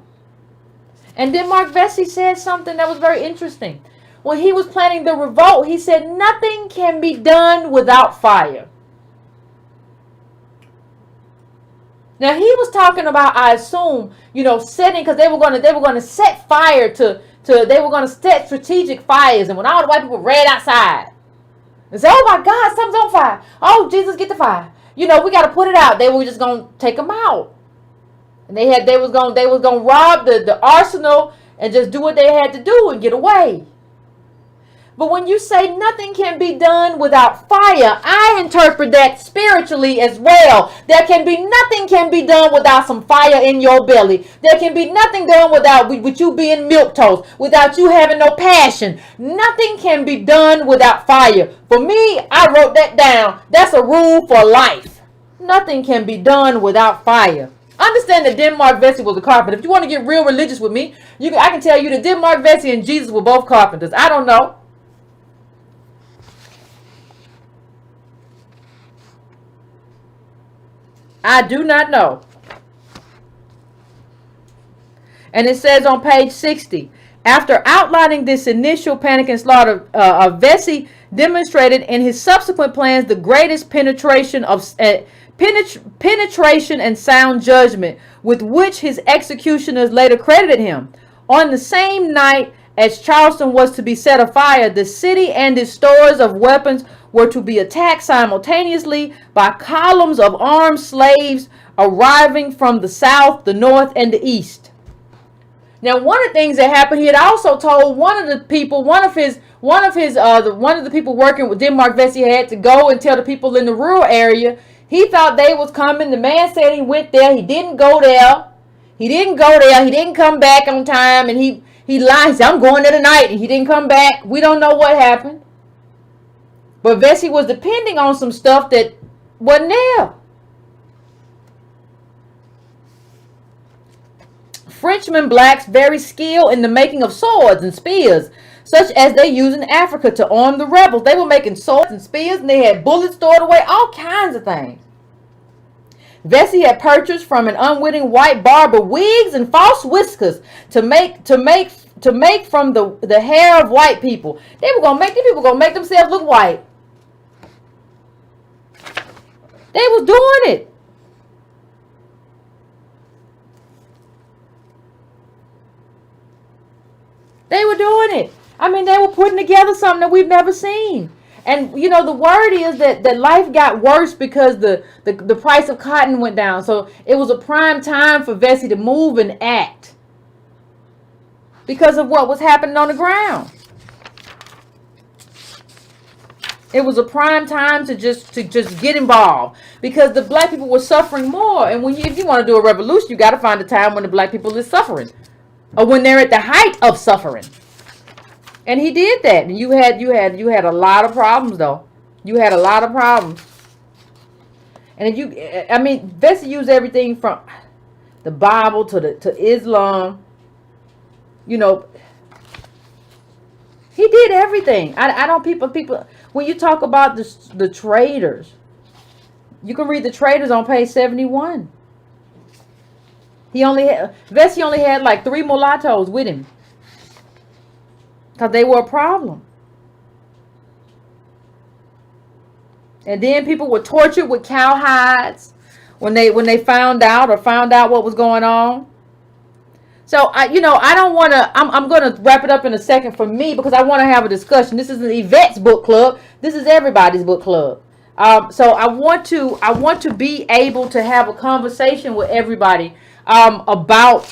And then Denmark Vesey said something that was very interesting. When he was planning the revolt, he said, "Nothing can be done without fire." Now he was talking about, I assume, you know, setting, because they were going to set fire they were going to set strategic fires, and when all the white people ran outside and said, "Oh my God, something's on fire! Oh Jesus, get the fire! You know, we got to put it out." They were just going to take them out, and they was going to rob the arsenal and just do what they had to do and get away. But when you say nothing can be done without fire, I interpret that spiritually as well. Nothing can be done without some fire in your belly. There can be nothing done with you being milquetoast, without you having no passion. Nothing can be done without fire. For me, I wrote that down. That's a rule for life. Nothing can be done without fire. Understand that Denmark Vesey was a carpenter. If you want to get real religious with me, I can tell you that Denmark Vesey and Jesus were both carpenters. I don't know. I do not know. And it says on page 60, after outlining this initial panic and slaughter, Vesey demonstrated in his subsequent plans the greatest penetration and sound judgment with which his executioners later credited him. On the same night as Charleston was to be set afire, the city and its stores of weapons were to be attacked simultaneously by columns of armed slaves arriving from the south, the north, and the east. Now, one of the things that happened, he had also told one of the people, one of his one of the people working with Denmark Vesey had to go and tell the people in the rural area. He thought they was coming. The man said he went there. He didn't go there. He didn't come back on time, and he lied. He said, I'm going there tonight, and he didn't come back. We don't know what happened. But Vesey was depending on some stuff that wasn't there. Frenchmen blacks very skilled in the making of swords and spears, such as they use in Africa to arm the rebels. They were making swords and spears, and they had bullets stored away, all kinds of things. Vesey had purchased from an unwitting white barber wigs and false whiskers to make from the hair of white people. These people gonna make themselves look white. They was doing it. They were doing it. I mean, they were putting together something that we've never seen. And, you know, the word is that life got worse because the price of cotton went down. So it was a prime time for Vesey to move and act because of what was happening on the ground. It was a prime time to just get involved because the black people were suffering more. And if you want to do a revolution, you got to find a time when the black people is suffering, or when they're at the height of suffering. And he did that. And you had a lot of problems, though. You had a lot of problems. And Vesey used everything from the Bible to Islam. You know, he did everything. I don't people when you talk about the traders, you can read the traders on page 71. Vesey only had like 3 mulattoes with him because they were a problem. And then people were tortured with cowhides when they found out what was going on. So I don't want to. I'm going to wrap it up in a second for me because I want to have a discussion. This isn't Yvette's book club. This is everybody's book club. So I want to be able to have a conversation with everybody about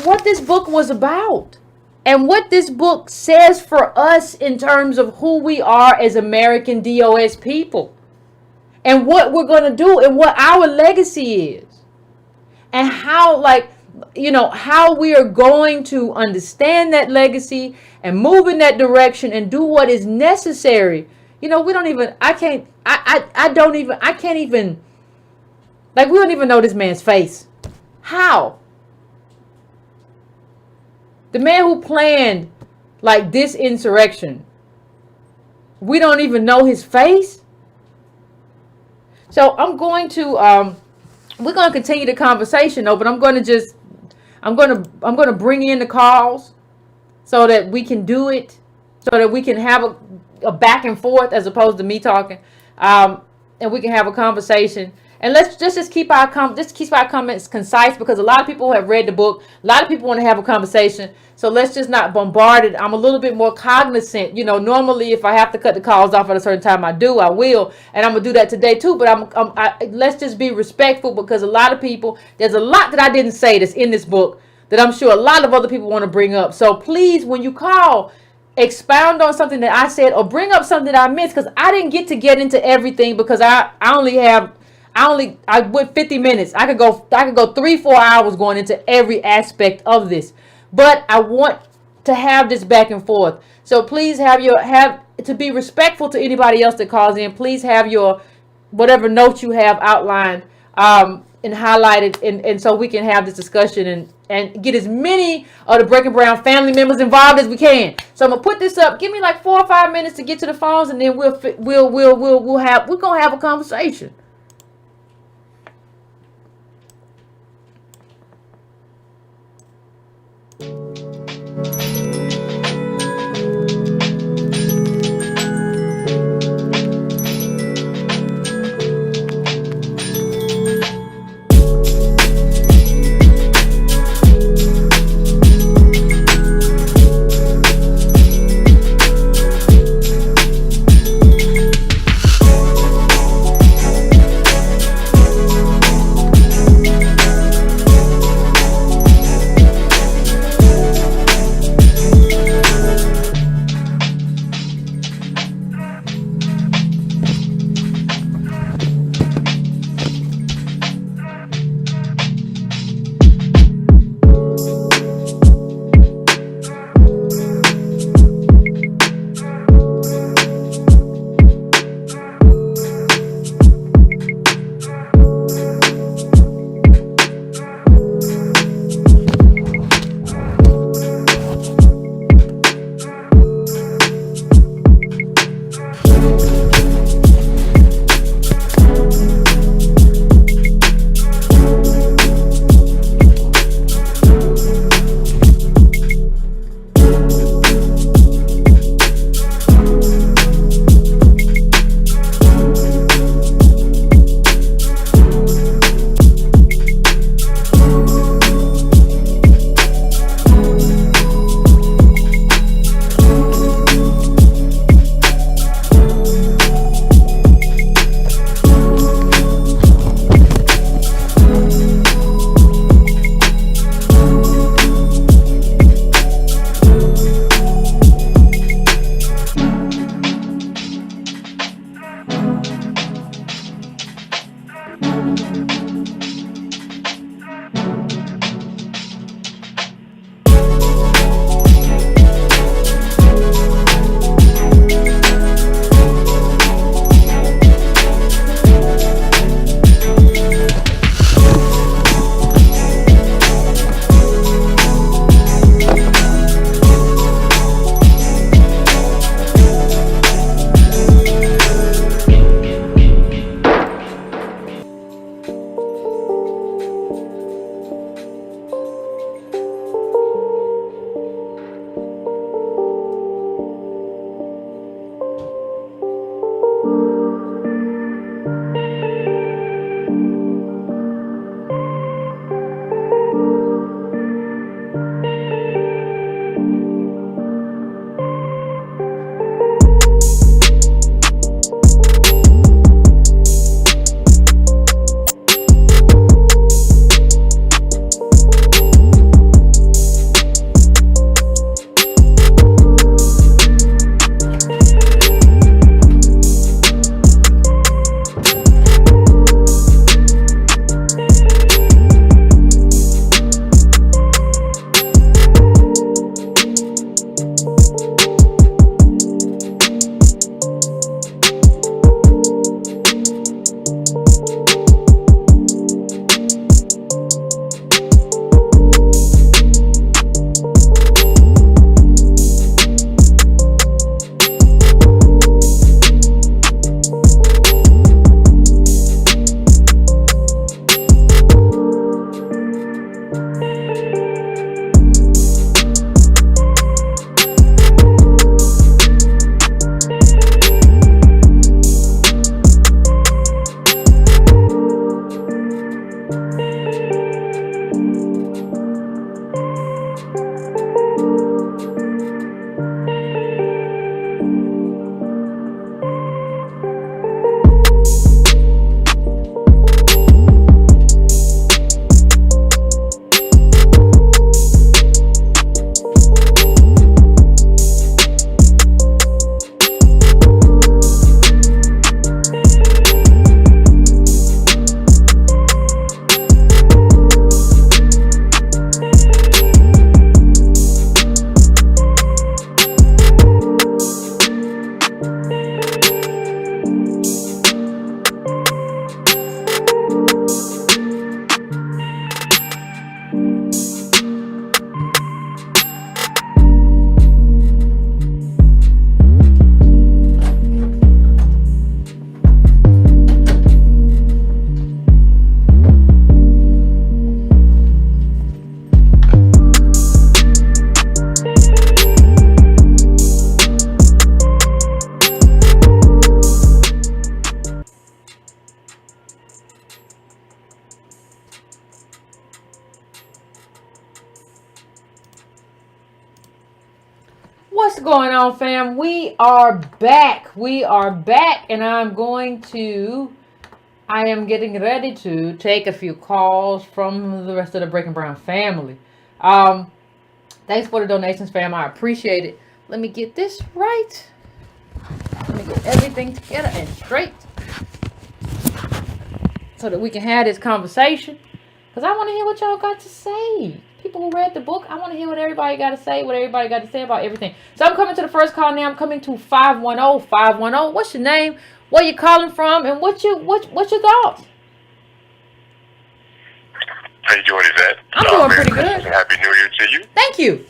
what this book was about and what this book says for us in terms of who we are as American DOS people and what we're going to do and what our legacy is and how how we are going to understand that legacy and move in that direction and do what is necessary. We don't even know this man's face. How? The man who planned like this insurrection, we don't even know his face. So we're going to continue the conversation though, but I'm going to bring in the calls so that we can do it, so that we can have a back and forth as opposed to me talking, and we can have a conversation. And let's just keep our comments concise because a lot of people have read the book. A lot of people want to have a conversation. So let's just not bombard it. I'm a little bit more cognizant. Normally if I have to cut the calls off at a certain time, I will. And I'm going to do that today too. But let's just be respectful because a lot of people, there's a lot that I didn't say that's in this book that I'm sure a lot of other people want to bring up. So please, when you call, expound on something that I said or bring up something that I missed because I didn't get into everything because I went 50 minutes. I could go 3-4 hours going into every aspect of this. But I want to have this back and forth. So please have to be respectful to anybody else that calls in. Please have your whatever notes you have outlined and highlighted and so we can have this discussion and get as many of the Breaking Brown family members involved as we can. So I'm gonna put this up. Give me like 4 or 5 minutes to get to the phones and then we're gonna have a conversation. What's going on, fam? We are back. And I am getting ready to take a few calls from the rest of the Breaking Brown family. Thanks for the donations, fam. I appreciate it. Let me get this right. Let me get everything together and straight so that we can have this conversation. Because I want to hear what y'all got to say. People who read the book, I want to hear what everybody got to say, about everything. So I'm coming to the first call now. I'm coming to 510. What's your name? Where you calling from? And what's your thoughts? How you doing, Yvette? I'm doing pretty good. Happy New Year to you. Thank you.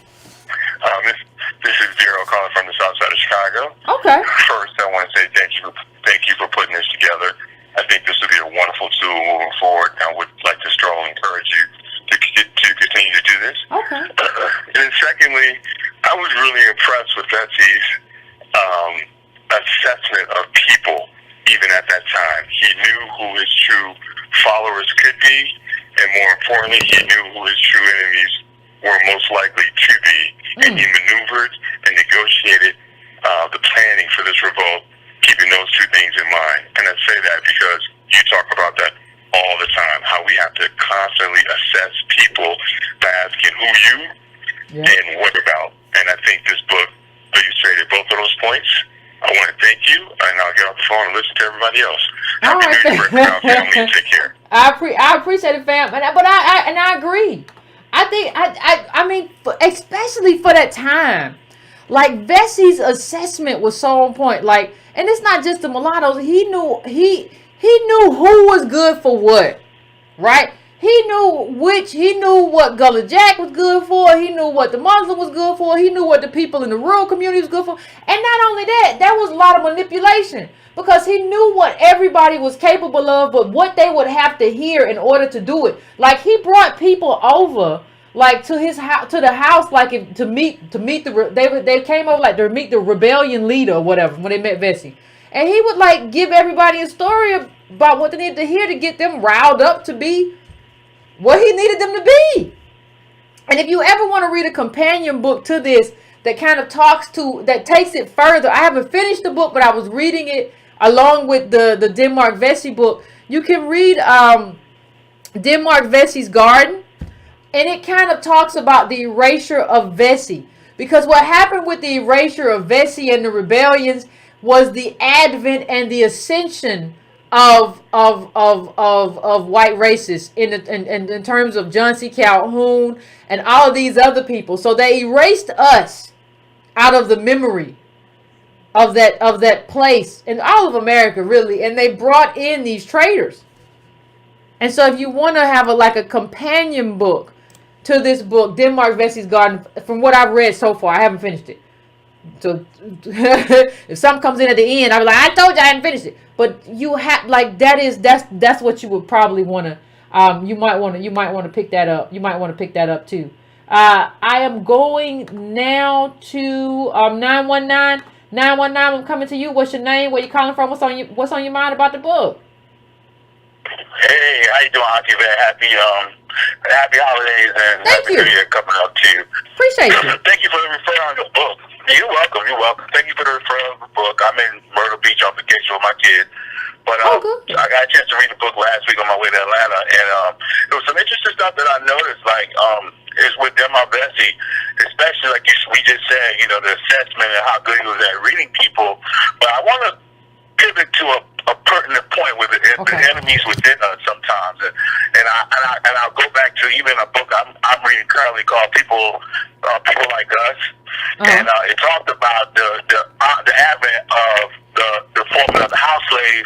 This is Vero calling from the south side of Chicago. Okay. First, I want to say thank you for putting this together. I think this will be a wonderful tool moving forward. I would like to strongly encourage you to continue to do this. Okay. And then secondly, I was really impressed with Vesey's assessment of people, even at that time. He knew who his true followers could be, and more importantly, he knew who his true enemies were most likely to be. And he maneuvered and negotiated the planning for this revolt, keeping those two things in mind. And I say that because you talk about that all the time, how we have to constantly assess people by asking who you and what about. And I think this book illustrated both of those points. I want to thank you, and I'll get off the phone and listen to everybody else. Happy New Year, family. Take care. I appreciate it, fam. But I agree. I mean, especially for that time. Like, Vesey's assessment was so on point. Like, and it's not just the mulattoes. He knew who was good for what, right? He knew what Gullah Jack was good for. He knew what the Muslim was good for. He knew what the people in the rural community was good for. And not only that, there was a lot of manipulation because he knew what everybody was capable of, but what they would have to hear in order to do it. Like, he brought people over, like, to his house, to the house, like, to meet they came over like to meet the rebellion leader or whatever when they met Vesey. And he would, like, give everybody a story about what they needed to hear to get them riled up to be what he needed them to be. And if you ever want to read a companion book to this that kind of that takes it further, I haven't finished the book, but I was reading it along with the Denmark Vesey book. You can read Denmark Vesey's Garden, and it kind of talks about the erasure of Vesey. Because what happened with the erasure of Vesey and the rebellions was the advent and the ascension of white racists in terms of John C. Calhoun and all of these other people. So they erased us out of the memory of that place in all of America, really, and they brought in these traitors. And so if you want to have a companion book to this book, Denmark Vesey's Garden, from what I've read so far, I haven't finished it. So if something comes in at the end, I'll be like, I told you I hadn't finished it. But you have, like, that's what you would probably want to you might want to pick that up. You might want to pick that up too. I am going now to 919. I'm coming to you. What's your name? Where you calling from? What's on your mind about the book? Hey, how you doing, Auntie Yvette? Happy holidays and happy New Year coming up to you. Appreciate you. Thank you for the referral on the book. You're welcome. Thank you for the referral of the book. I'm in Myrtle Beach on vacation with my kids. But I got a chance to read the book last week on my way to Atlanta, and there was some interesting stuff that I noticed, like, is with Denmark Vesey, especially like we just said, the assessment and how good he was at reading people. But I want to pivot to a pertinent point with the enemies within us sometimes, and I'll go back to even a book I'm reading currently called People Like Us, and it talked about the advent of the formula of the house slave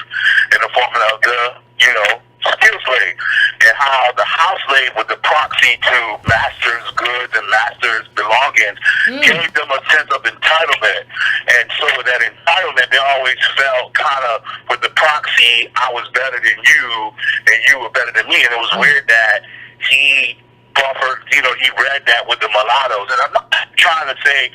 and the formula of the skill slave, and how the house slave was the proxy to masters' goods and masters' belongings, gave them a sense of entitlement, and so that entitlement they always felt kind of with the proxy, I was better than you and you were better than me, and it was weird that he buffered, he read that with the mulattoes, and I'm not trying to say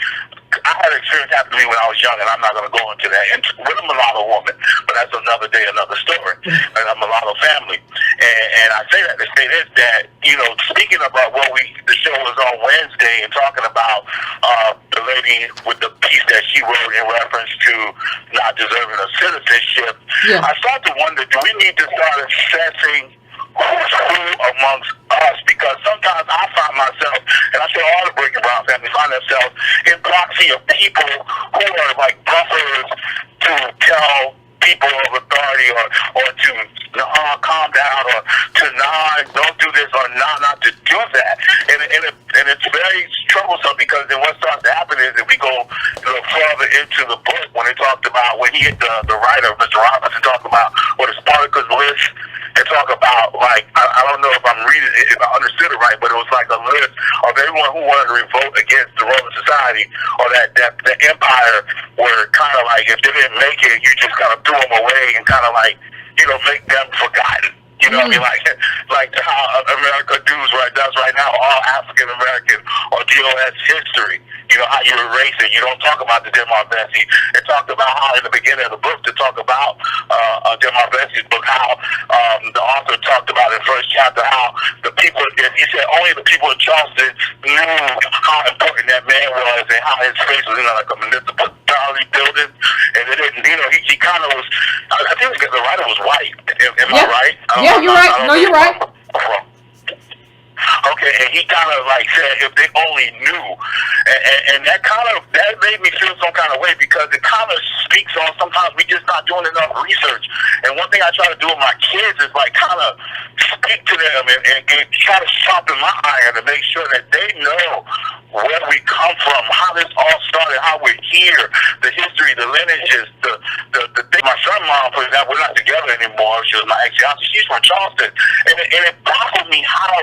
I had an experience happen to me when I was young, and I'm not going to go into that. And with a mulatto woman, but that's another day, another story. And a mulatto family. And I say that to say this, that, speaking about the show was on Wednesday and talking about the lady with the piece that she wrote in reference to not deserving of citizenship, I start to wonder, do we need to start assessing who's who amongst us? Because sometimes I find myself, and I say all the Breaking Brown family find themselves in proxy of people who are like buffers to tell people of authority or to calm down or to don't do this or not to do that. And it's very troublesome because then what starts to happen is if we go a little further into the book when it talked about, when the writer, Mr. Robinson, talked about what a Spartacus list and talk about, like, I don't know if I'm reading it, if I understood it right, but it was like a list of everyone who wanted to revolt against the Roman society or that the empire were kind of like, if they didn't make it, you just kind of threw them away and kind of like, make them forgotten. You know what I mean? Like how America does right now, all African American or DOS history. How you erase it. You don't talk about the Demar Vesey. It talked about how in the beginning of the book to talk about Demar Vesey's book, how the author talked about in first chapter how the people, he said only the people in Charleston knew how important that man was and how his face was like a municipality building. And it didn't, he kind of was, I think the writer was white. Am I right? You're right. No, you're right. Okay, and he kind of like said if they only knew, and that made me feel some kind of way because it kind of speaks on sometimes we just not doing enough research. And one thing I try to do with my kids is like kind of speak to them and try to sharpen my iron to make sure that they know where we come from, how this all started, how we're here, the history, the lineages, the thing. My son's mom, for example, we're not together anymore. She was my ex-fiance. She's from Charleston, and it baffled me how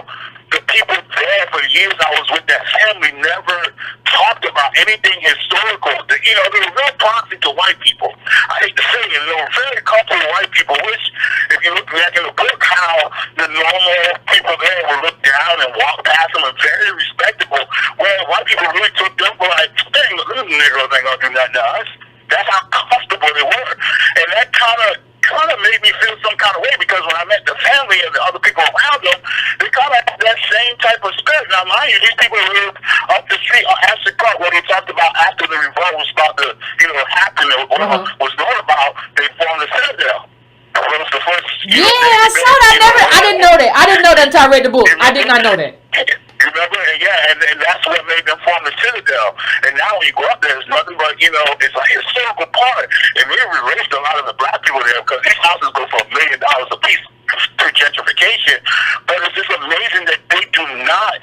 the people there for the years I was with that family never talked about anything historical. They were real toxic to white people. I hate to say it, they were very comfortable white people, which, if you look back in the book, how the normal people there would look down and walk past them and very respectable, where white people really took them for like, dang, look, these Negroes ain't gonna do nothing to us. That's how comfortable they were. And that kind of made me feel some kind of way because when I met the family and the other people around them, they kind of had that same type of spirit. Now, mind you, these people live up the street on Ashley Park, where they talked about after the revolt was about to, happen or whatever was known about, they formed the Citadel. It was the first. I saw that. I didn't know that. I didn't know that until I read the book. I did not know that. You remember? And that's what made them form the Citadel. And now when you go up there, it's nothing but, it's a historical part. And we erased a lot of the black people there because these houses go for $1 million a piece through gentrification. But it's just amazing that they do not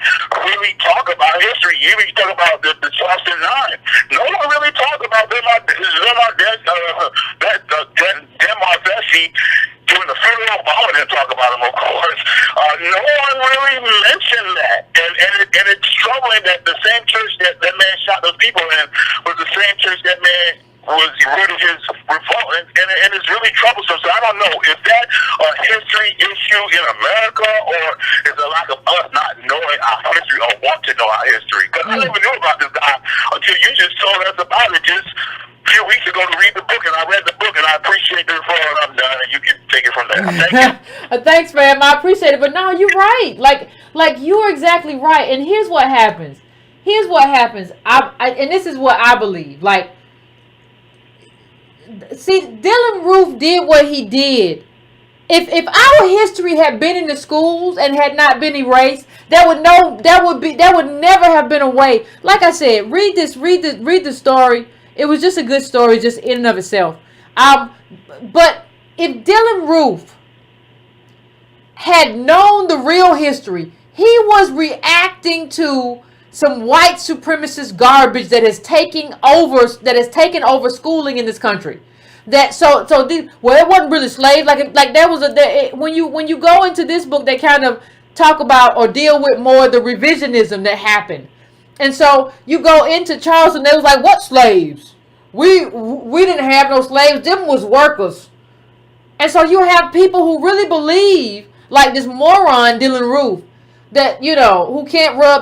really talk about history. You even talk about the Charleston Nine. No one really talks about Demar Vesey during the funeral. Obama didn't talk about him, of course. No one really mentioned that. And it's troubling that the same church that man shot those people in was the same church that man was rooted his revolt. And it's really troublesome. So I don't know, is that a history issue in America, or is it a lack of us not knowing our history or want to know our history? Because I never knew about this guy until you just told us about it just a few weeks ago to read the book, and I read the book, and I appreciate the referral, and I'm done, and you can take it from there. Thank you. Thanks, man. I appreciate it. But no, you're right. Like you're exactly right. And here's what happens. And this is what I believe. Like, see, Dylan Roof did what he did. If our history had been in the schools and had not been erased, there would never have been a way. Like I said, read the story. It was just a good story, just in and of itself. But if Dylan Roof had known the real history, he was reacting to some white supremacist garbage that has taken over schooling in this country. It wasn't really slaves. Like there was when you go into this book, they kind of talk about or deal with more the revisionism that happened. And so you go into Charleston, they was like, what slaves? We didn't have no slaves. Them was workers. And so you have people who really believe, like this moron Dylan Roof, that,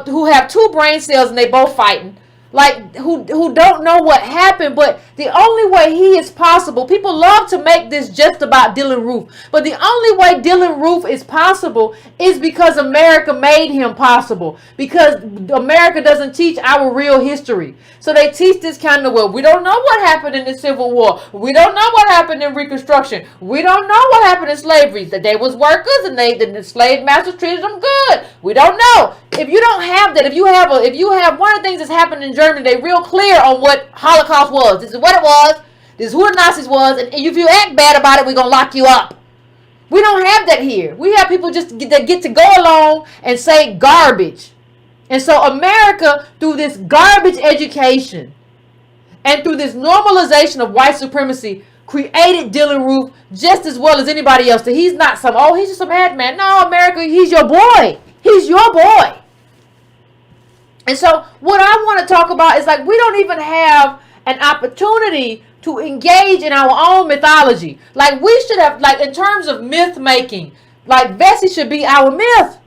who have two brain cells and they both fighting. like who don't know what happened, but the only way he is possible, people love to make this just about Dylan Roof, but the only way Dylan Roof is possible is because America made him possible, because America doesn't teach our real history. So they teach this kind of, well, we don't know what happened in the Civil War, we don't know what happened in Reconstruction, we don't know what happened in slavery, that they was workers and the slave masters treated them good, we don't know. If you don't have that, if you have one of the things that's happened in Germany, they real clear on what Holocaust was. This is what it was. This is who the Nazis was. And if you act bad about it, we're going to lock you up. We don't have that here. We have people just that get to go along and say garbage. And so America, through this garbage education and through this normalization of white supremacy, created Dylan Roof just as well as anybody else. So he's not he's just some ad man. No, America, he's your boy. He's your boy. And so what I want to talk about is, like, we don't even have an opportunity to engage in our own mythology. Like, we should have, like, in terms of myth making, like, Vesey should be our myth.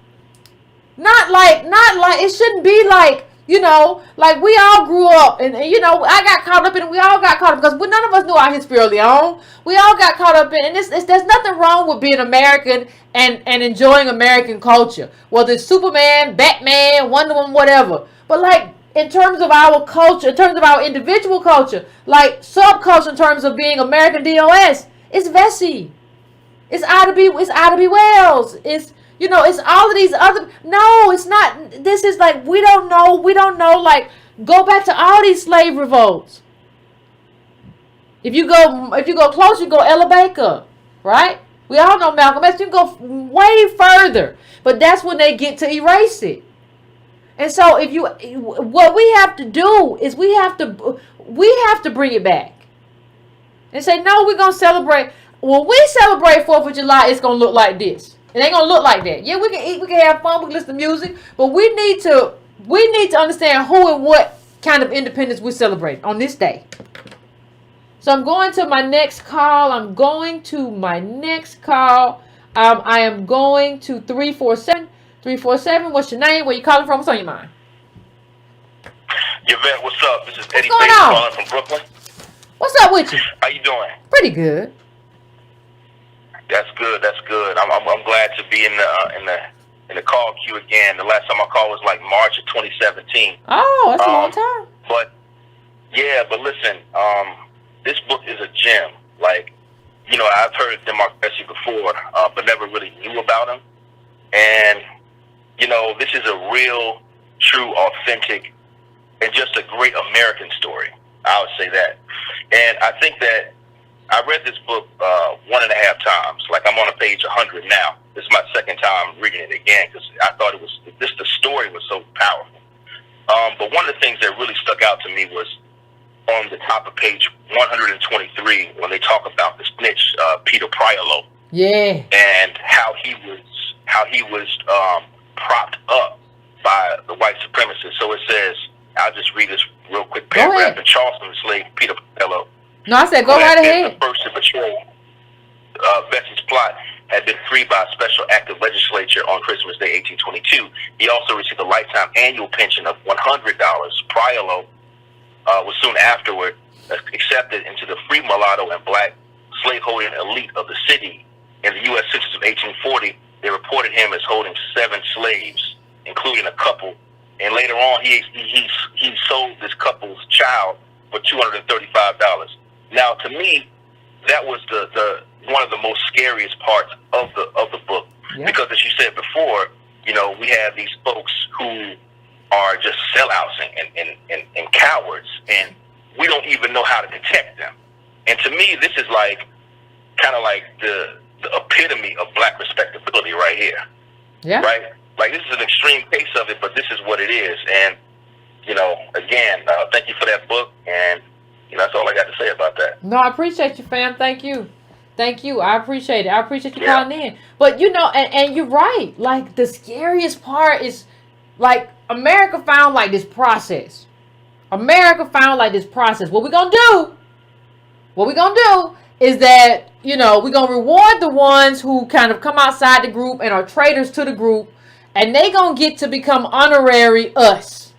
Not like, it shouldn't be like, you know, like we all grew up and you know, I got caught up in it. We all got caught up because none of us knew our history early on. We all got caught up in, and there's nothing wrong with being American and enjoying American culture. Whether it's Superman, Batman, Wonder Woman, whatever. But like, in terms of our culture, in terms of our individual culture, like subculture in terms of being American DOS, it's Vesey. It's Ida B. Wells. It's, you know, it's all of these other. No, it's not. This is like, we don't know. Like, go back to all these slave revolts. If you go close, you go Ella Baker, right? We all know Malcolm X. You can go way further, but that's when they get to erase it. And so, what we have to do is we have to bring it back and say, no, we're gonna celebrate. When we celebrate 4th of July, it's gonna look like this. It ain't gonna look like that. Yeah, we can eat, we can have fun, we can listen to music, but we need to understand who and what kind of independence we celebrate on this day. So I'm going to my next call. I am going to 347. 347. What's your name? Where you calling from? What's on your mind? Yvette, what's up? This is Eddie going Bates on? calling from Brooklyn. What's up with you? How you doing? Pretty good. That's good. That's good. I'm glad to be in the call queue again. The last time I called was like March of 2017. Oh, that's a long time. But listen, this book is a gem. Like, you know, I've heard DeMarc Vesey before, but never really knew about him. And you know, this is a real, true, authentic, and just a great American story. I would say that. And I think that I read this book 1.5 times. Like, I'm on page 100 now. This is my second time reading it again because I thought the story was so powerful. But one of the things that really stuck out to me was on the top of page 123 when they talk about the snitch, Peter Priolo. Yeah. And how he was propped up by the white supremacists. So it says, I'll just read this real quick paragraph. In Charleston, the slave Peter Priolo, no, I said go right ahead. The first to betray Vesey's plot had been freed by a special act of legislature on Christmas Day, 1822. He also received a lifetime annual pension of $100. Priolo was soon afterward accepted into the free mulatto and black slaveholding elite of the city. In the U.S. Census of 1840, they reported him as holding 7 slaves, including a couple. And later on, he sold this couple's child for $235. Now, to me, that was the one of the most scariest parts of the book, because as you said before, you know, we have these folks who are just sellouts and cowards, and we don't even know how to detect them. And to me, this is like kind of like the epitome of black respectability right here. Yeah. Right? Like, this is an extreme case of it, but this is what it is. And, you know, again, thank you for that book, and you know, that's all I got to say about that. No, I appreciate you, fam. Thank you. I appreciate it. I appreciate you calling in. But, you know, and you're right. Like, the scariest part is, like, America found, like, this process. What we gonna do is that, you know, we're gonna reward the ones who kind of come outside the group and are traitors to the group, and they gonna get to become honorary us.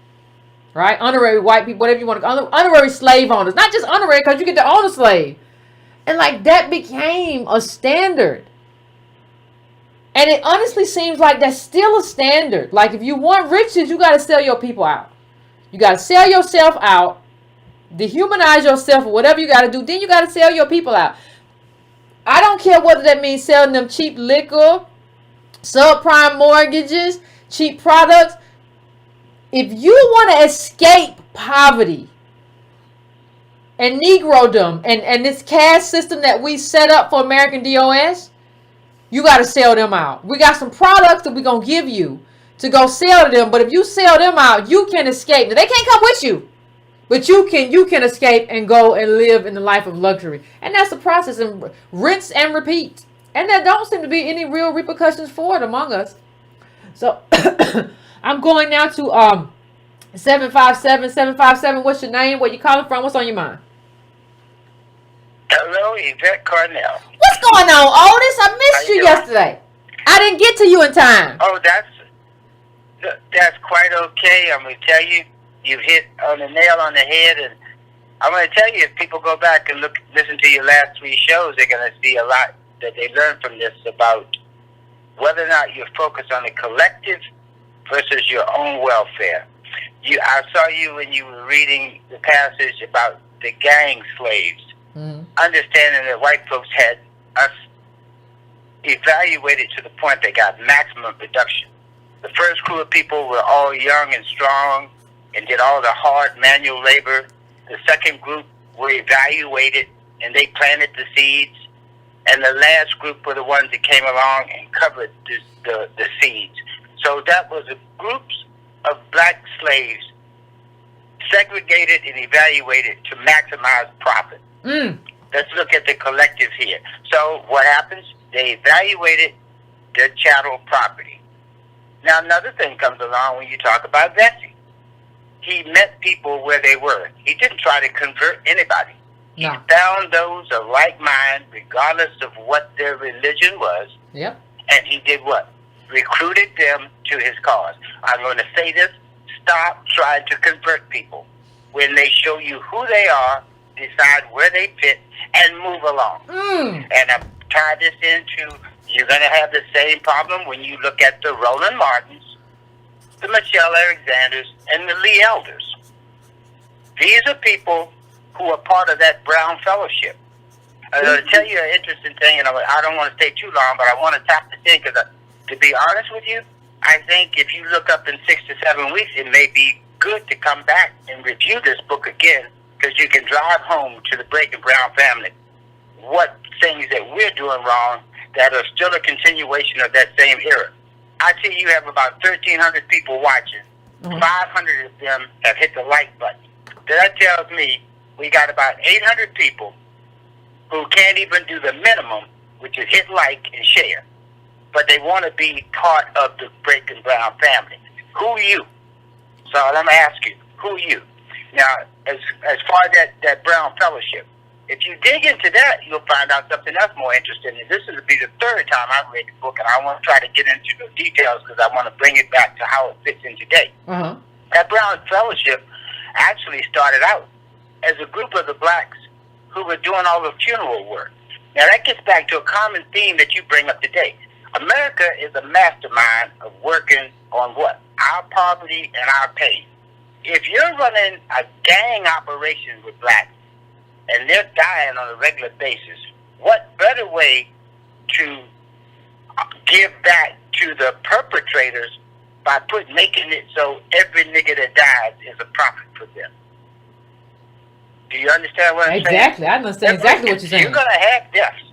right? Honorary white people, whatever you want to call them, honorary slave owners. Not just honorary because you get to own a slave. And like that became a standard. And it honestly seems like that's still a standard. Like if you want riches, you got to sell your people out. You got to sell yourself out, dehumanize yourself or whatever you got to do. Then you got to sell your people out. I don't care whether that means selling them cheap liquor, subprime mortgages, cheap products. If you want to escape poverty and Negrodom and this caste system that we set up for American DOS, you got to sell them out. We got some products that we're going to give you to go sell to them. But if you sell them out, you can escape. Now, they can't come with you. But you can escape and go and live in the life of luxury. And that's the process. And rinse and repeat. And there don't seem to be any real repercussions for it among us. So I'm going now to 757. What's your name? Where you calling from? What's on your mind? Hello, Yvette Cornell. What's going on, Otis? I missed you yesterday. I didn't get to you in time. Oh, that's quite okay. I'm going to tell you, you've hit on the nail on the head, and I'm going to tell you, if people go back and listen to your last 3 shows, they're going to see a lot that they learned from this about whether or not you're focused on the collective versus your own welfare. I saw you when you were reading the passage about the gang slaves. Understanding that white folks had us evaluated to the point they got maximum production. The first crew of people were all young and strong and did all the hard manual labor. The second group were evaluated and they planted the seeds. And the last group were the ones that came along and covered the seeds. So that was a groups of black slaves segregated and evaluated to maximize profit. Let's look at the collective here. So what happens? They evaluated their chattel property. Now another thing comes along when you talk about Vesey. He met people where they were. He didn't try to convert anybody. No. He found those of like mind, regardless of what their religion was. Yep. And he did what? Recruited them to his cause. I'm going to say this. Stop trying to convert people. When they show you who they are, decide where they fit, and move along. And I've tied this into, you're going to have the same problem when you look at the Roland Martins, the Michelle Alexanders, and the Lee Elders. These are people who are part of that Brown Fellowship. I'm going to tell you an interesting thing, and I don't want to stay too long, but I want to tap this in because, to be honest with you, I think if you look up in 6 to 7 weeks, it may be good to come back and review this book again, because you can drive home to the Breaking Brown family what things that we're doing wrong that are still a continuation of that same era. I see you have about 1,300 people watching. 500 of them have hit the like button. That tells me we got about 800 people who can't even do the minimum, which is hit like and share. But they want to be part of the Breaking Brown family. Who are you? So let me ask you, who are you? Now, as far as that Brown Fellowship, if you dig into that, you'll find out something else more interesting. And this will be the 3rd time I've read the book, and I want to try to get into the details because I want to bring it back to how it fits in today. That Brown Fellowship actually started out as a group of the blacks who were doing all the funeral work. Now, that gets back to a common theme that you bring up today. America is a mastermind of working on what? Our poverty and our pain. If you're running a gang operation with blacks and they're dying on a regular basis, what better way to give back to the perpetrators by making it so every nigga that dies is a profit for them? Do you understand what I'm saying? Exactly. I understand exactly what you're saying. You're going to have deaths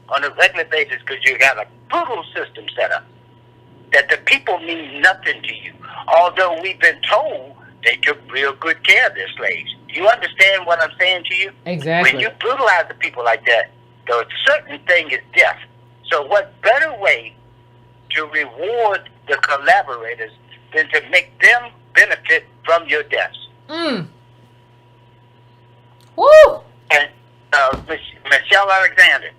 on a regular basis because you got a brutal system set up that the people mean nothing to you. Although we've been told they took real good care of their slaves. You understand what I'm saying to you? Exactly. When you brutalize the people like that, the certain thing is death. So what better way to reward the collaborators than to make them benefit from your deaths? Woo! And Michelle Alexander,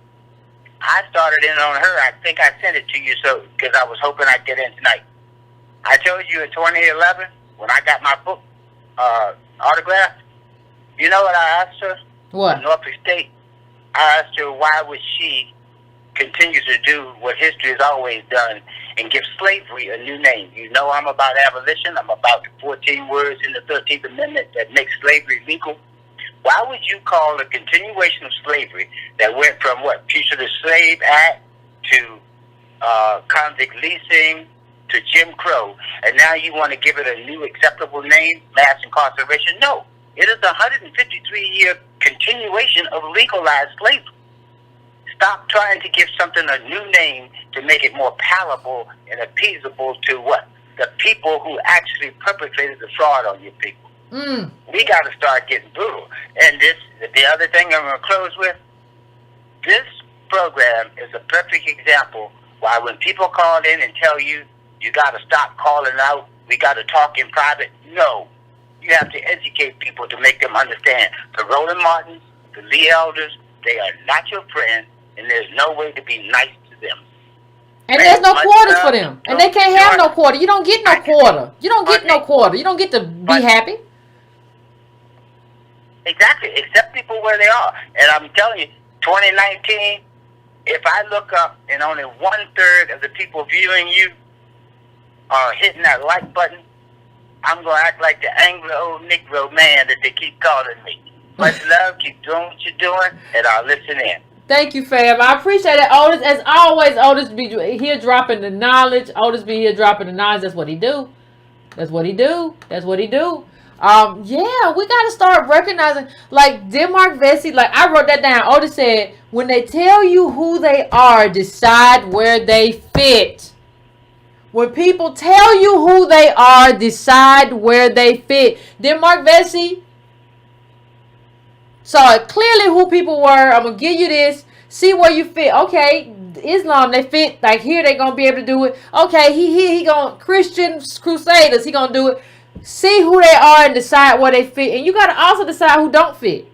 I started in on her. I think I sent it to you because I was hoping I'd get in tonight. I told you in 2011, when I got my book autograph. You know what I asked her? What? Norfolk State. I asked her why would she continue to do what history has always done and give slavery a new name. You know I'm about abolition. I'm about the 14 words in the 13th Amendment that make slavery legal. Why would you call a continuation of slavery that went from what, Fugitive Slave Act to convict leasing to Jim Crow, and now you want to give it a new acceptable name, mass incarceration? No. It is a 153-year continuation of legalized slavery. Stop trying to give something a new name to make it more palatable and appeasable to what? The people who actually perpetrated the fraud on your people. We got to start getting brutal. And the other thing I'm going to close with, this program is a perfect example why when people call in and tell you, you got to stop calling out, we got to talk in private. No. You have to educate people to make them understand. The Roland Martins, the Lee Elders, they are not your friends, and there's no way to be nice to them. And there's no quarters for them. And they can't have no quarter. You don't get no quarter. You don't get no quarter. You don't get to be happy. Exactly. Accept people where they are. And I'm telling you, 2019, if I look up and only 1/3 of the people viewing you are hitting that like button, I'm going to act like the Anglo Negro man that they keep calling me. Much love. Keep doing what you're doing, and I'll listen in. Thank you, fam. I appreciate it, Otis. As always, Otis be here dropping the knowledge. Otis be here dropping the knowledge. That's what he do. That's what he do. That's what he do. Yeah, we got to start recognizing, like Denmark Vesey, like I wrote that down. Otis said, when they tell you who they are, decide where they fit. When people tell you who they are, decide where they fit. Denmark Vesey saw it clearly who people were. I'm going to give you this. See where you fit. Okay, Islam, they fit. Like here, they going to be able to do it. Okay, he going to Christian Crusaders. He going to do it. See who they are and decide where they fit. And you got to also decide who don't fit.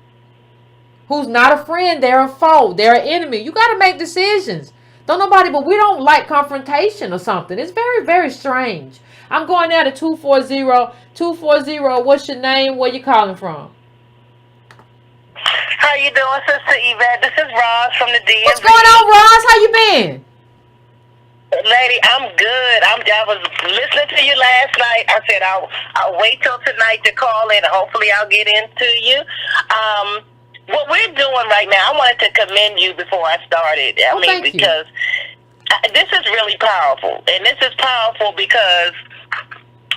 Who's not a friend, they're a foe. They're an enemy. You got to make decisions. Don't nobody, but we don't like confrontation or something. It's very, very strange. I'm going now to 240. 240, what's your name? Where you calling from? How you doing, Sister Yvette? This is Roz from the DMV. What's going on, Roz? How you been? Lady, I'm good. I was listening to you last night. I said I'll wait till tonight to call in. Hopefully I'll get into you. What we're doing right now, I wanted to commend you before I started. Because this is really powerful. And this is powerful because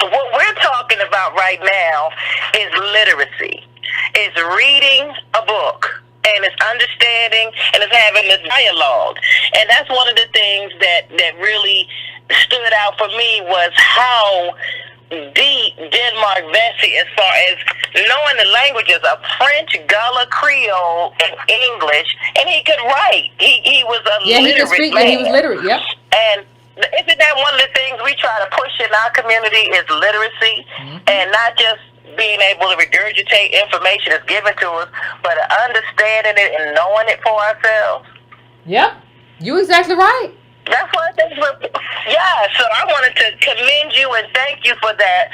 what we're talking about right now is literacy. It's reading a book. And it's understanding and it's having this dialogue. And that's one of the things that really stood out for me was how deep Denmark Vesey, as far as knowing the languages of French, Gullah, Creole, and English, and he could write. He was a literate man. He was literate, yep. And isn't that one of the things we try to push in our community is literacy, and not just being able to regurgitate information that's given to us, but understanding it and knowing it for ourselves. Yep, you exactly right. That's one of the things. Yeah, so I wanted to commend you and thank you for that.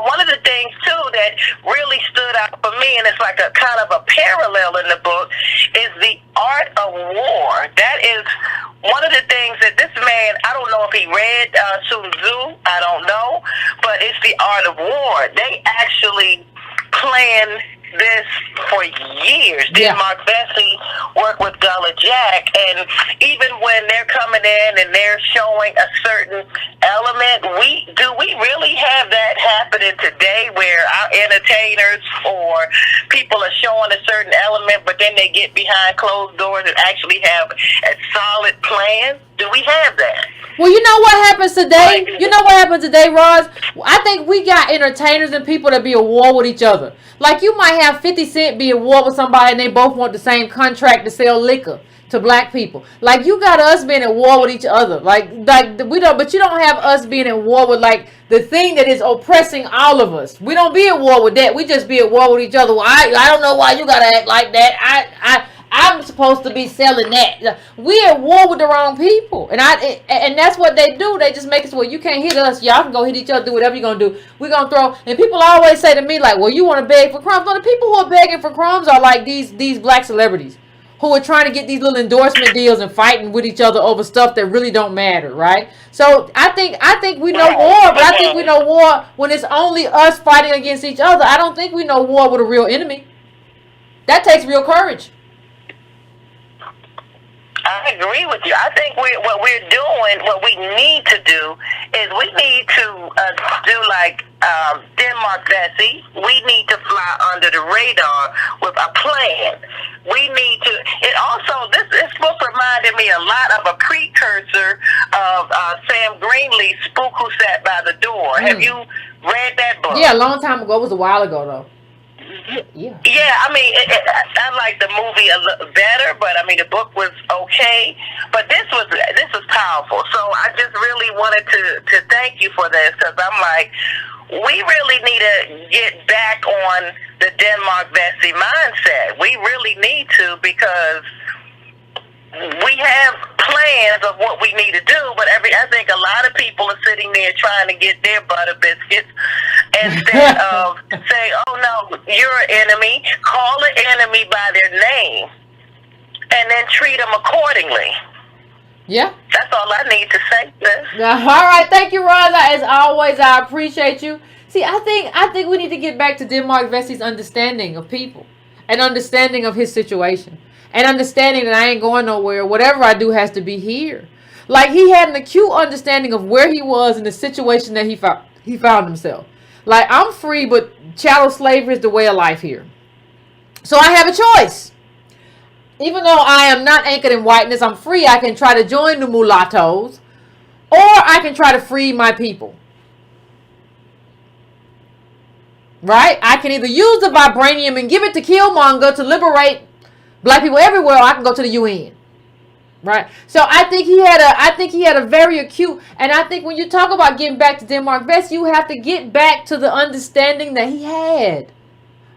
One of the things too that really stood out for me, and it's like a kind of a parallel in the book, is the art of war. That is one of the things that this man, I don't know if he read Sun Tzu, I don't know, but it's the art of war. They actually planned this for years. Denmark Vesey worked with Gullah Jack, and even when they're coming in and they're showing a certain element, do we really have that happening today where our entertainers or people are showing a certain element, but then they get behind closed doors and actually have a solid plan? Do we have that? Well, you know what happens today? You know what happens today, Roz? I think we got entertainers and people that be at war with each other. Like you might have 50 Cent be at war with somebody and they both want the same contract to sell liquor to black people. Like you got us being at war with each other. Like we don't, but you don't have us being at war with like the thing that is oppressing all of us. We don't be at war with that. We just be at war with each other. Well, I don't know why you gotta act like that. I'm supposed to be selling that. We're at war with the wrong people. And that's what they do. They just make it so, well, you can't hit us. Y'all can go hit each other, do whatever you're going to do. We're going to throw. And people always say to me, like, well, you want to beg for crumbs. No, the people who are begging for crumbs are like these black celebrities who are trying to get these little endorsement deals and fighting with each other over stuff that really don't matter, right? So I think we know war, but I think we know war when it's only us fighting against each other. I don't think we know war with a real enemy. That takes real courage. I agree with you. I think what we need to do is we need to do like Denmark Vesey. We need to fly under the radar with a plan. We need to. It also, this book reminded me a lot of a precursor of Sam Greenleaf's Spook Who Sat by the Door. Have you read that book? Yeah, a long time ago. It was a while ago, though. Yeah. Yeah, I mean, I like the movie a little better, but I mean, the book was okay. But this was powerful. So I just really wanted to thank you for this, because I'm like, we really need to get back on the Denmark Vesey mindset. We really need to, because we have plans of what we need to do, but I think a lot of people are sitting there trying to get their butter biscuits instead of saying, oh no, you're an enemy, call an enemy by their name, and then treat them accordingly. Yeah. That's all I need to say, sis. All right, thank you, Rosa. As always, I appreciate you. See, I think we need to get back to Denmark Vesey's understanding of people and understanding of his situation. And understanding that I ain't going nowhere. Whatever I do has to be here. Like, he had an acute understanding of where he was in the situation that he found himself. Like, I'm free, but chattel slavery is the way of life here. So I have a choice. Even though I am not anchored in whiteness, I'm free. I can try to join the mulattoes, or I can try to free my people. Right? I can either use the vibranium and give it to Killmonger to liberate black people everywhere, or I can go to the UN. Right? So I think he had a very acute, and I think when you talk about getting back to Denmark Vesey, you have to get back to the understanding that he had.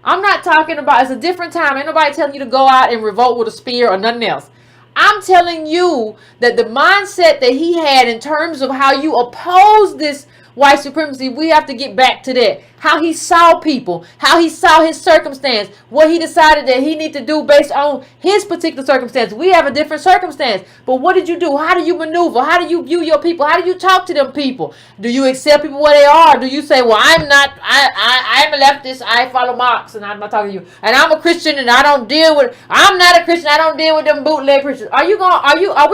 I'm not talking about, it's a different time. Ain't nobody telling you to go out and revolt with a spear or nothing else. I'm telling you that the mindset that he had in terms of how you oppose this white supremacy, we have to get back to that. How he saw people, how he saw his circumstance, what he decided that he needed to do based on his particular circumstance. We have a different circumstance. But what did you do? How do you maneuver? How do you view your people? How do you talk to them people? Do you accept people where they are? Do you say, well, I'm a leftist, I follow Marx, and I'm not talking to you. And I'm a Christian, and I'm not a Christian, I don't deal with them bootleg Christians. Are we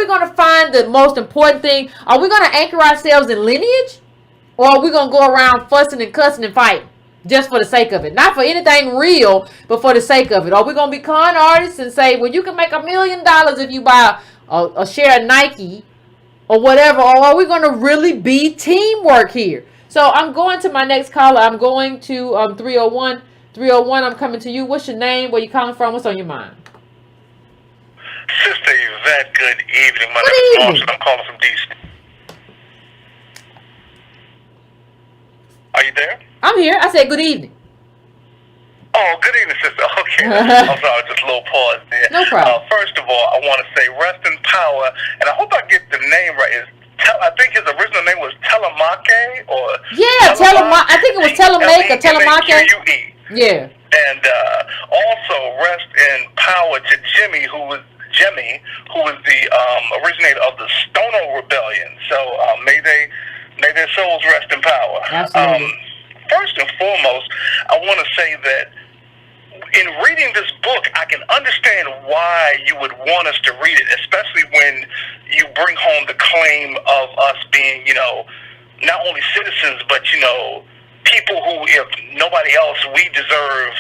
going to find the most important thing? Are we going to anchor ourselves in lineage? Or are we going to go around fussing and cussing and fighting just for the sake of it? Not for anything real, but for the sake of it. Are we going to be con artists and say, well, you can make $1 million if you buy a share of Nike or whatever? Or are we going to really be teamwork here? So I'm going to my next caller. I'm going to 301. 301, I'm coming to you. What's your name? Where you calling from? What's on your mind? Sister Yvette, good evening. My name is Marshall. I'm calling from D.C. Are you there? I'm here. I said good evening. Oh, good evening, sister. Okay. I'm sorry, just a little pause there. No problem. First of all, I want to say rest in power, and I hope I get the name right. I think his original name was Telemake, or... Yeah, I think it was Telemake or Telemake. Yeah. And also rest in power to Jimmy, who was the originator of the Stono Rebellion. So may their souls rest in power. Absolutely. First and foremost, I want to say that in reading this book, I can understand why you would want us to read it, especially when you bring home the claim of us being, not only citizens, but, people who, if nobody else, we deserve,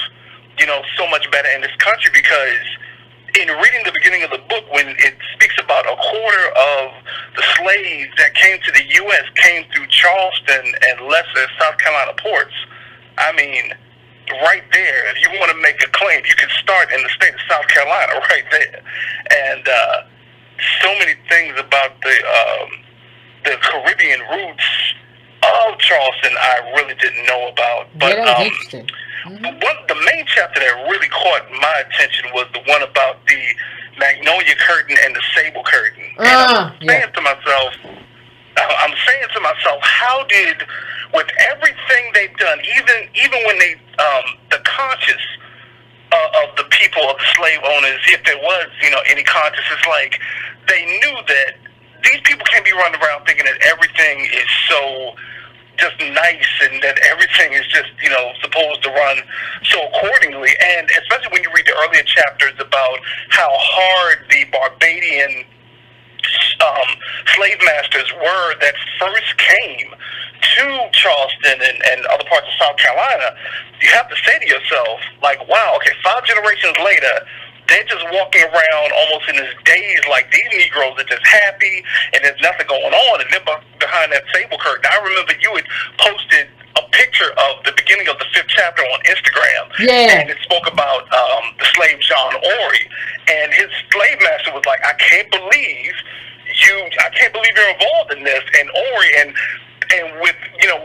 so much better in this country, because in reading the beginning of the book, when it speaks about a quarter of the slaves that came to the U.S. came through Charleston and lesser South Carolina ports, I mean, right there, if you want to make a claim, you can start in the state of South Carolina right there. And so many things about the Caribbean roots of Charleston I really didn't know about. But yeah, that was interesting. The main chapter that really caught my attention was the one about the magnolia curtain and the sable curtain. And I'm saying to myself, how did, with everything they've done, even when they, the conscience of the people, of the slave owners, if there was, any conscience, it's like they knew that these people can't be running around thinking that everything is so just nice and that everything is just, supposed to run so accordingly. And especially when you read the earlier chapters about how hard the Barbadian slave masters were that first came to Charleston and other parts of South Carolina, you have to say to yourself, like, wow, okay, 5 generations later, they're just walking around almost in this daze like these Negroes are just happy and there's nothing going on. And then behind that sable curtain, I remember you had posted a picture of the beginning of the 5th chapter on Instagram. Yeah. And it spoke about the slave John Ori. And his slave master was like, I can't believe you're involved in this. And Ori, and with,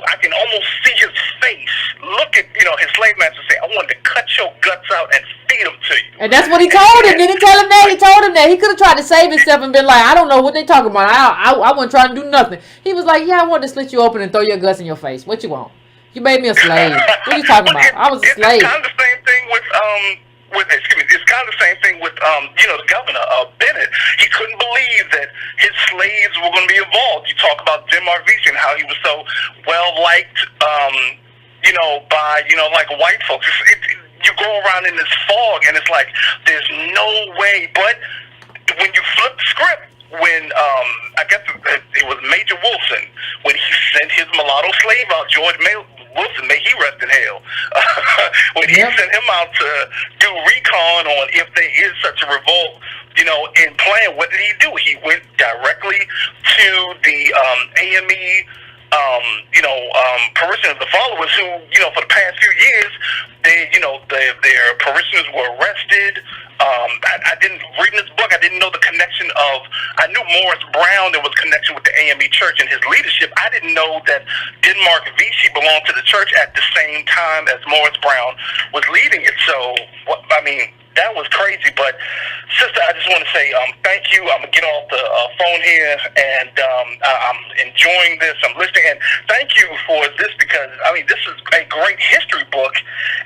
I can almost see his face look at, his slave master say, I wanted to cut your guts out and feed them to you. And that's what he told him. Didn't he tell him that? He told him that. He could have tried to save himself and been like, I don't know what they talking about. I wasn't trying to do nothing. He was like, yeah, I wanted to slit you open and throw your guts in your face. What you want? You made me a slave. What are you talking about? I was a slave. It's kind of the same thing it's kind of the same thing with the governor Bennett. He couldn't believe that his slaves were going to be involved. You talk about Denmark Vesey and how he was so well liked, by like white folks. You go around in this fog, and it's like there's no way. But when you flip the script, when I guess it was Major Wilson, when he sent his mulatto slave out, George Wilson, may he rest in hell, when he sent him out to do recon on if there is such a revolt, in plan, what did he do? He went directly to the AME, parishioners, the followers who, for the past few years, their parishioners were arrested. I didn't read in this book. I didn't know the connection I knew Morris Brown, there was connection with the AME church and his leadership. I didn't know that Denmark Vesey belonged to the church at the same time as Morris Brown was leading it. So, that was crazy. But, sister, I just want to say thank you. I'm going to get off the phone here, and I'm enjoying this. I'm listening, and thank you for this because, this is a great history book,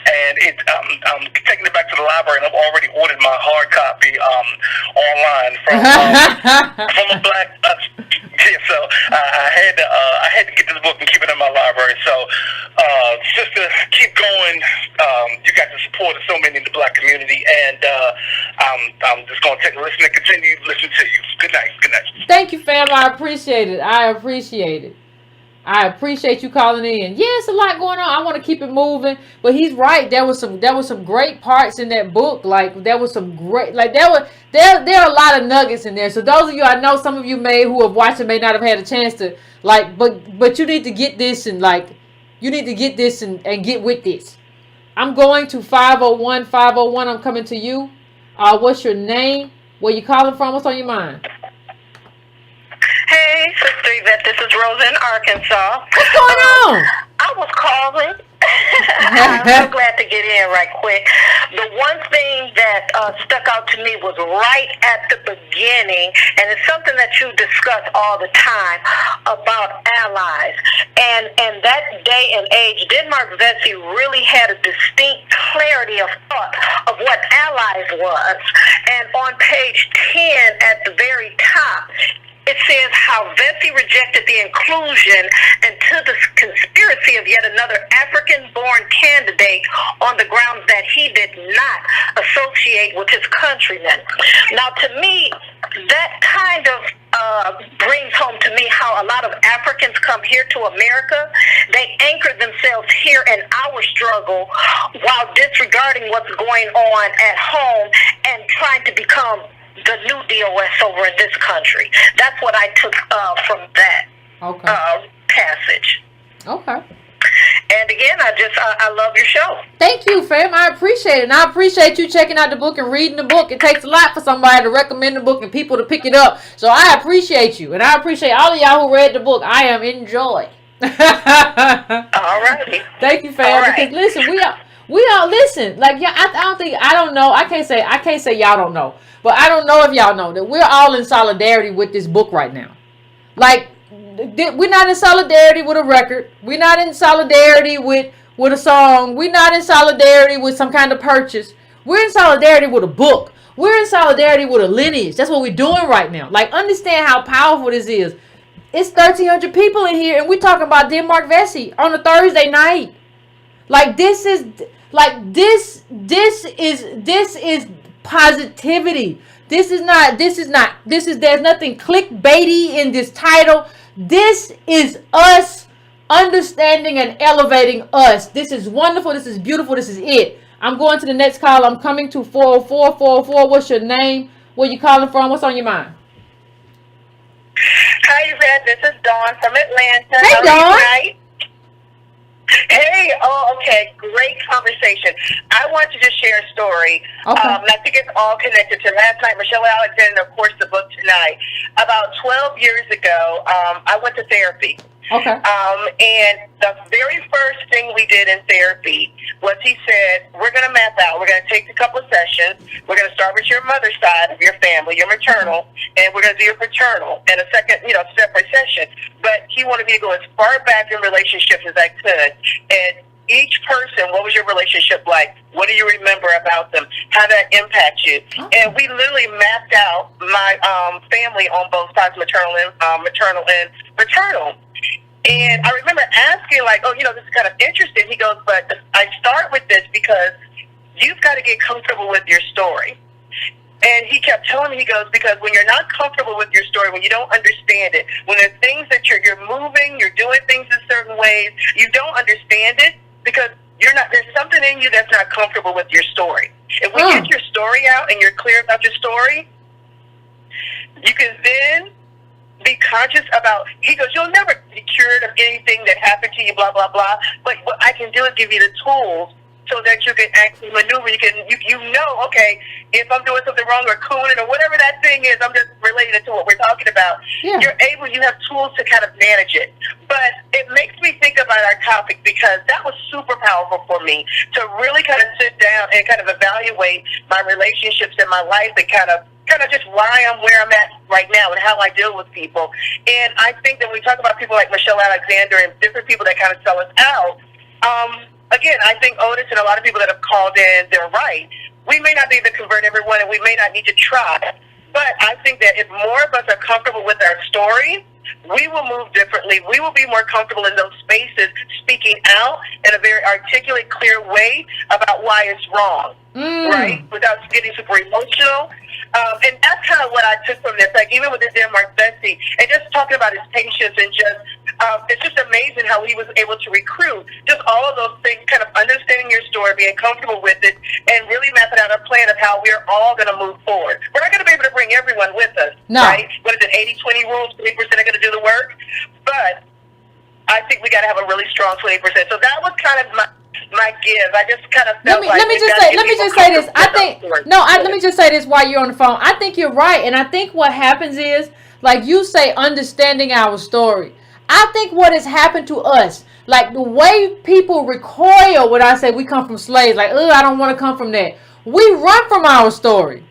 and I'm taking it back to the library, and I've already ordered my hard copy online from a black... so I had to get this book and keep it in my library. So, sister, keep going. You got the support of so many in the black community, and I'm just going to take a listen and continue to listen to you. Good night. Good night. Thank you, fam. I appreciate it. I appreciate you calling in. Yeah, it's a lot going on. I want to keep it moving, but he's right. There was some great parts in that book. Like there was some great, there are a lot of nuggets in there. So those of you, I know some of you who have watched it may not have had a chance to but you need to get this and get with this. I'm going to 501. I'm coming to you. What's your name? Where you calling from? What's on your mind? Hey, Sister Yvette, this is Rosa in Arkansas. What's going on? I was calling. I'm so glad to get in right quick. The one thing that stuck out to me was right at the beginning, and it's something that you discuss all the time about allies. And that day and age, Denmark Vesey really had a distinct clarity of thought of what allies was. And on page 10 at the very top, it says how Vesey rejected the inclusion into the conspiracy of yet another African-born candidate on the grounds that he did not associate with his countrymen. Now, to me, that kind of brings home to me how a lot of Africans come here to America. They anchor themselves here in our struggle while disregarding what's going on at home and trying to become the new DOS over in this country. That's what I took from that passage. Okay. And again, I love your show. Thank you, fam. I appreciate it. And I appreciate you checking out the book and reading the book. It takes a lot for somebody to recommend the book and people to pick it up. So I appreciate you. And I appreciate all of y'all who read the book. I am in joy. All righty. Thank you, fam. Right. Because listen, We all listen. Like, yeah, I don't think, I don't know. I can't say y'all don't know, but I don't know if y'all know that we're all in solidarity with this book right now. Like, we're not in solidarity with a record. We're not in solidarity with a song. We're not in solidarity with some kind of purchase. We're in solidarity with a book. We're in solidarity with a lineage. That's what we're doing right now. Like, understand how powerful this is. It's 1,300 people in here, and we're talking about Denmark Vesey on a Thursday night. Like, this is positivity. There's nothing clickbaity in this title. This is us understanding and elevating us. This is wonderful. This is beautiful. This is it. I'm going to the next call. I'm coming to 404. What's your name? Where you calling from? What's on your mind? Hi, Yvette. This is Dawn from Atlanta. Hey, Dawn. Hey, okay. Great conversation. I want to just share a story. Okay. I think it's all connected to last night, Michelle Alexander, of course, the book tonight. About 12 years ago, I went to therapy. Okay. And the very first thing we did in therapy was he said, we're going to map out. We're going to take a couple of sessions. We're going to start with your mother's side of your family, your maternal, and we're going to do your paternal in a second, separate session. But he wanted me to go as far back in relationships as I could. And each person, what was your relationship like? What do you remember about them? How did that impact you? Okay. And we literally mapped out my family on both sides, maternal and paternal. And I remember asking, this is kind of interesting. He goes, but I start with this because you've got to get comfortable with your story. And he kept telling me, he goes, because when you're not comfortable with your story, when you don't understand it, when there's things that you're moving, you're doing things in certain ways, you don't understand it because there's something in you that's not comfortable with your story. If we get your story out and you're clear about your story, you can then be conscious about, he goes, you'll never be cured of anything that happened to you, blah, blah, blah. But what I can do is give you the tools so that you can actually maneuver. Okay, if I'm doing something wrong or cooning or whatever that thing is, I'm just relating it to what we're talking about. Yeah. You have tools to kind of manage it. But it makes me think about our topic because that was super powerful for me to really kind of sit down and kind of evaluate my relationships in my life and kind of just why I'm where I'm at right now and how I deal with people. And I think that when we talk about people like Michelle Alexander and different people that kind of sell us out, again, I think Otis and a lot of people that have called in, they're right. We may not be able to convert everyone and we may not need to try, but I think that if more of us are comfortable with our story, we will move differently. We will be more comfortable in those spaces, speaking out in a very articulate, clear way about why it's wrong, right? Without getting super emotional. And that's kind of what I took from this. Like, even with the Denmark Vesey, and just talking about his patience and just, it's just amazing how he was able to recruit just all of those things, kind of understanding your story, being comfortable with it, and really mapping out a plan of how we're all going to move forward. We're not going to be able to bring everyone with us, right? What is it, 80-20 rules, 20% are going to do the work? But I think we got to have a really strong 20%. So that was kind of my give. I just kind of felt let me just say this. Let me just say this while you're on the phone. I think you're right. And I think what happens is, like you say, understanding our story. I think what has happened to us, like the way people recoil when I say we come from slaves, like, I don't want to come from that. We run from our story.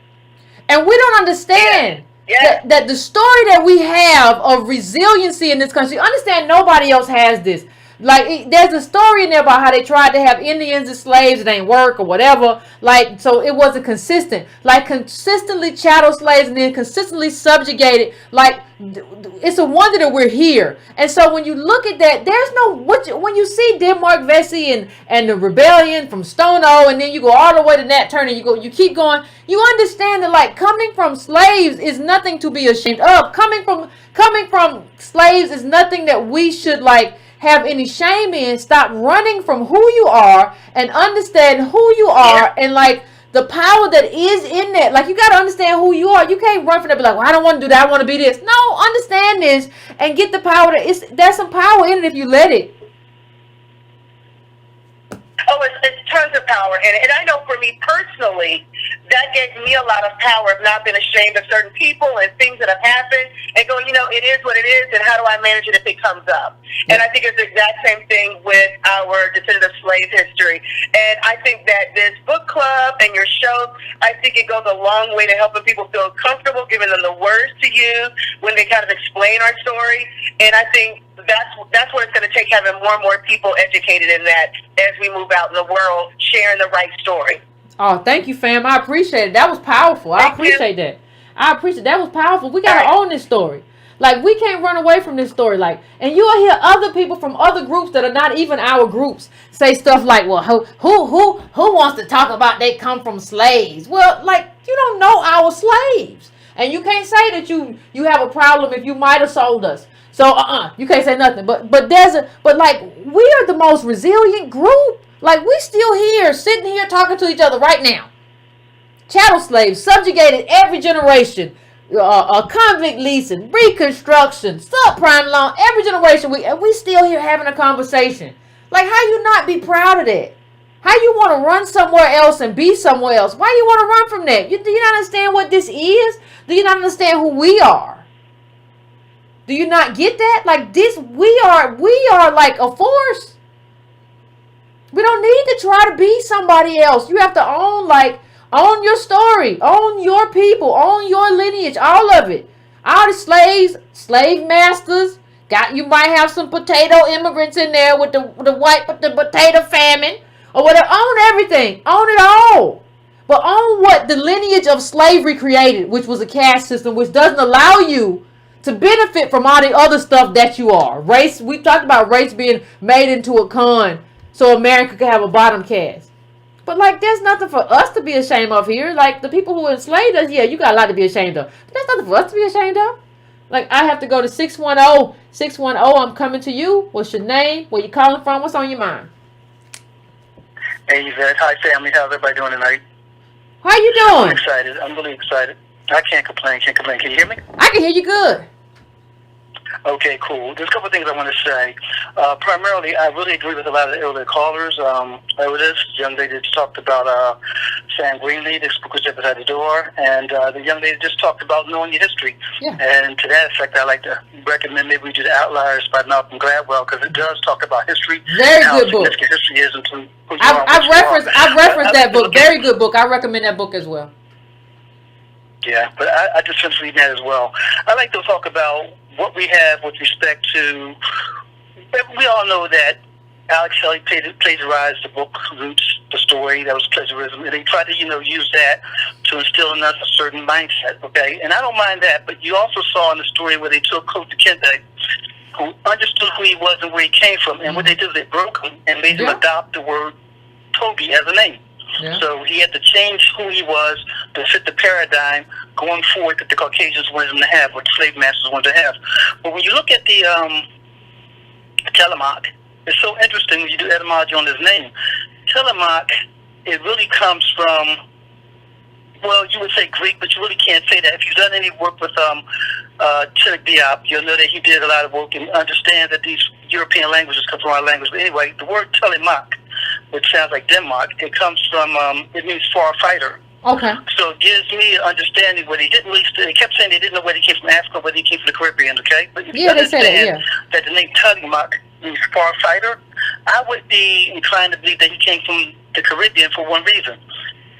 And we don't understand that the story that we have of resiliency in this country, understand nobody else has this. Like, there's a story in there about how they tried to have Indians as slaves, it ain't work or whatever. Like, so it wasn't consistent. Like, consistently chattel slaves and then consistently subjugated. Like, it's a wonder that we're here. And so when you look at that, when you see Denmark Vesey and the rebellion from Stono, and then you go all the way to Nat Turner, you keep going, you understand that, like, coming from slaves is nothing to be ashamed of. Coming from slaves is nothing that we should, like, have any shame in. Stop running from who you are and understand who you are and, like, the power that is in that. Like, you got to understand who you are. You can't run from that, be like, well, I don't want to do that, I want to be this. No, understand this and get the power. There's some power in it if you let it. Oh, it's tons of power in it. And I know for me personally, that gave me a lot of power of not being ashamed of certain people and things that have happened and going, it is what it is, and how do I manage it if it comes up? And I think it's the exact same thing with our descendant of slave history. And I think that this book club and your shows, I think it goes a long way to helping people feel comfortable, giving them the words to use when they kind of explain our story. And I think that's what it's going to take, having more and more people educated in that as we move out in the world, sharing the right story. Oh, thank you, fam. I appreciate it. That was powerful. I appreciate that. That was powerful. We got to own this story. Like, we can't run away from this story. Like, and you'll hear other people from other groups that are not even our groups say stuff like, well, who wants to talk about they come from slaves? Well, like, you don't know our slaves. And you can't say that you have a problem if you might have sold us. So, you can't say nothing. But like, we are the most resilient group. Like, we still here, sitting here talking to each other right now. Chattel slaves subjugated every generation. Convict leasing, reconstruction, subprime loan, every generation. We still here having a conversation. Like, how you not be proud of that? How you want to run somewhere else and be somewhere else? Why you want to run from that? Do you not understand what this is? Do you not understand who we are? Do you not get that? Like, this, we are like a force. We don't need to try to be somebody else. You have to own your story, own your people, own your lineage, all of it. All the slaves, slave masters, you might have some potato immigrants in there with the potato famine or whatever. Own everything. Own it all. But own what the lineage of slavery created, which was a caste system, which doesn't allow you to benefit from all the other stuff that you are. Race, we talked about race being made into a con so America could have a bottom caste. But, like, there's nothing for us to be ashamed of here. Like, the people who enslaved us, yeah, you got a lot to be ashamed of. But there's nothing for us to be ashamed of. Like, I have to go to 610. 610, I'm coming to you. What's your name? Where you calling from? What's on your mind? Hey, Yvette. Hi, family. How's everybody doing tonight? How you doing? I'm excited. I'm really excited. I can't complain. Can you hear me? I can hear you good. Okay, cool. There's a couple of things I want to say. Primarily, I really agree with a lot of the earlier callers. This young lady just talked about Sam Greenlee, the book was just beside the door, and the young lady just talked about knowing your history. Yeah. And to that effect, I like to recommend maybe we do the Outliers by Malcolm Gladwell, because it does talk about history. Very good book. History is into who you I've referenced that book. Very good book. I recommend that book as well. Yeah, but I just finished reading that as well. I like to talk about what we have with respect to, we all know that Alex Haley plagiarized the book Roots, the story, that was plagiarism, and they tried to, use that to instill in us a certain mindset, okay? And I don't mind that, but you also saw in the story where they took Kofi Kente, who understood who he was and where he came from, and what they did, they broke him and made him adopt the word Toby as a name. Yeah. So he had to change who he was to fit the paradigm going forward that the Caucasians wanted him to have, what the slave masters wanted to have. But when you look at the Tillamook, it's so interesting when you do etymology on his name. Tillamook, it really comes from, well, you would say Greek, but you really can't say that. If you've done any work with Chinik Diop, you'll know that he did a lot of work and understand that these European languages come from our language. But anyway, the word Tillamook, which sounds like Denmark, it comes from, it means far fighter. Okay. So it gives me an understanding where they didn't really, they kept saying they didn't know whether he came from Africa or whether he came from the Caribbean, okay? But if you understand that the name Tillamook means far fighter, I would be inclined to believe that he came from the Caribbean for one reason.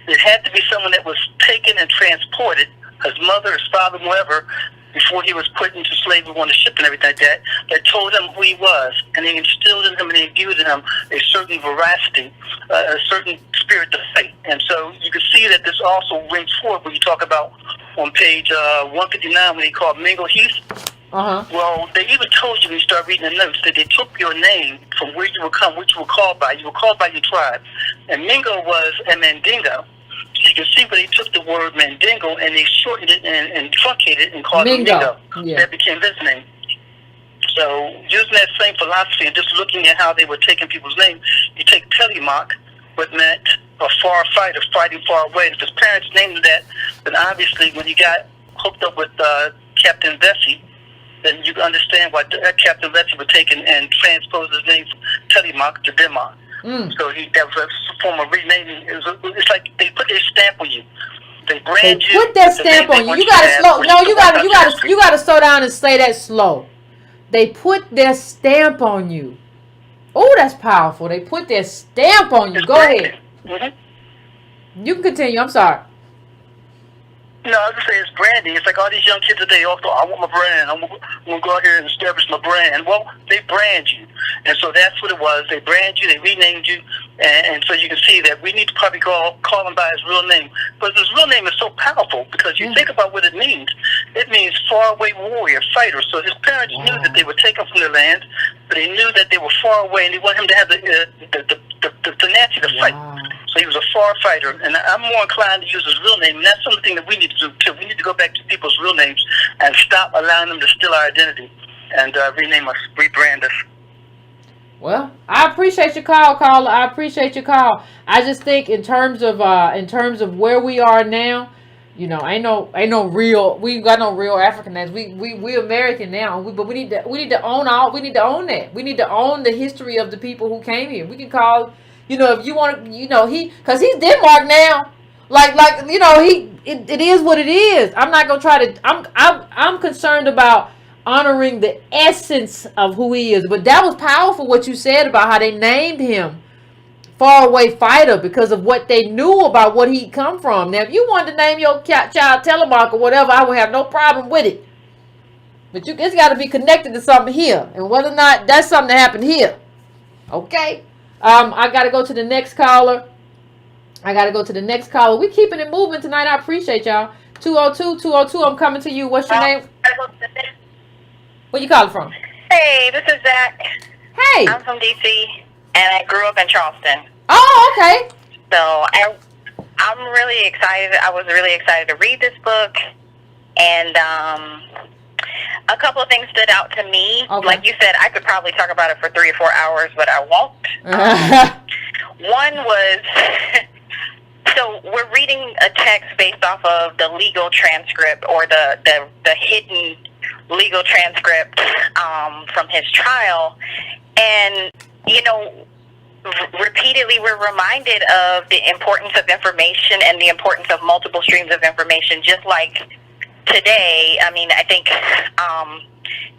It had to be someone that was taken and transported, his mother, his father, whoever, before he was put into slavery on the ship and everything like that, that told him who he was. And they instilled in him and they imbued in him a certain veracity, a certain spirit to fight. And so you can see that this also rings forward when you talk about on page 159 when they called Mingo Heath. Uh-huh. Well, they even told you when you start reading the notes that they took your name from where you would come, what you were called by. You were called by your tribe. And Mingo was a Mandingo. So you can see where they took the word Mandingo and they shortened it and truncated it and called it Mingo. Yeah. That became his name. So using that same philosophy and just looking at how they were taking people's names, you take Tillamook, what meant a far fighter, fighting far away. If his parents named him that, then obviously when he got hooked up with Captain Vesey, then you can understand why Captain Vesey was taken and transposed his name from Tillamook to Denmark. So that was a form of renaming. It's like they put their stamp on you. They brand you. Put that stamp on you. You gotta slow. No, you gotta slow down and say that slow. They put their stamp on you. Oh, that's powerful. They put their stamp on you. Go ahead. Mm-hmm. You can continue. I'm sorry. No, I was just saying it's branding. It's like all these young kids today, I want my brand. I'm going to go out here and establish my brand. Well, they brand you. And so that's what it was. They brand you, they renamed you. And so you can see that we need to probably call him by his real name. But his real name is so powerful because you think about what it means. It means faraway warrior, fighter. So his parents knew that they were taken from their land, but they knew that they were far away and they want him to have the tenacity to fight. So he was a far fighter, and I'm more inclined to use his real name, and that's something that we need to do too. We need to go back to people's real names and stop allowing them to steal our identity and rename us, rebrand us. Well, I appreciate your call, caller. I appreciate your call. I just think in terms of where we are now, you know, ain't no real. We got no real African names. We American now, but we need to own that. We need to own the history of the people who came here. We can call. You know, if you want to, you know, because he's Denmark now. Like, you know, it is what it is. I'm not gonna try to. I'm concerned about honoring the essence of who he is. But that was powerful what you said about how they named him Faraway Fighter because of what they knew about what he'd come from. Now, if you wanted to name your child Telemark or whatever, I would have no problem with it. But it's got to be connected to something here, and whether or not that's something that happened here. Okay. I got to go to the next caller. We keeping it moving tonight. I appreciate y'all. 202, I'm coming to you. What's your name? Where you calling from? Hey, this is Zach. Hey. I'm from D.C., and I grew up in Charleston. Oh, okay. So I'm really excited. I was really excited to read this book, and a couple of things stood out to me. Okay. Like you said, I could probably talk about it for 3 or 4 hours, but I won't. One was, so we're reading a text based off of the legal transcript or the hidden legal transcript from his trial. And, you know, repeatedly we're reminded of the importance of information and the importance of multiple streams of information, just like today. I mean, I think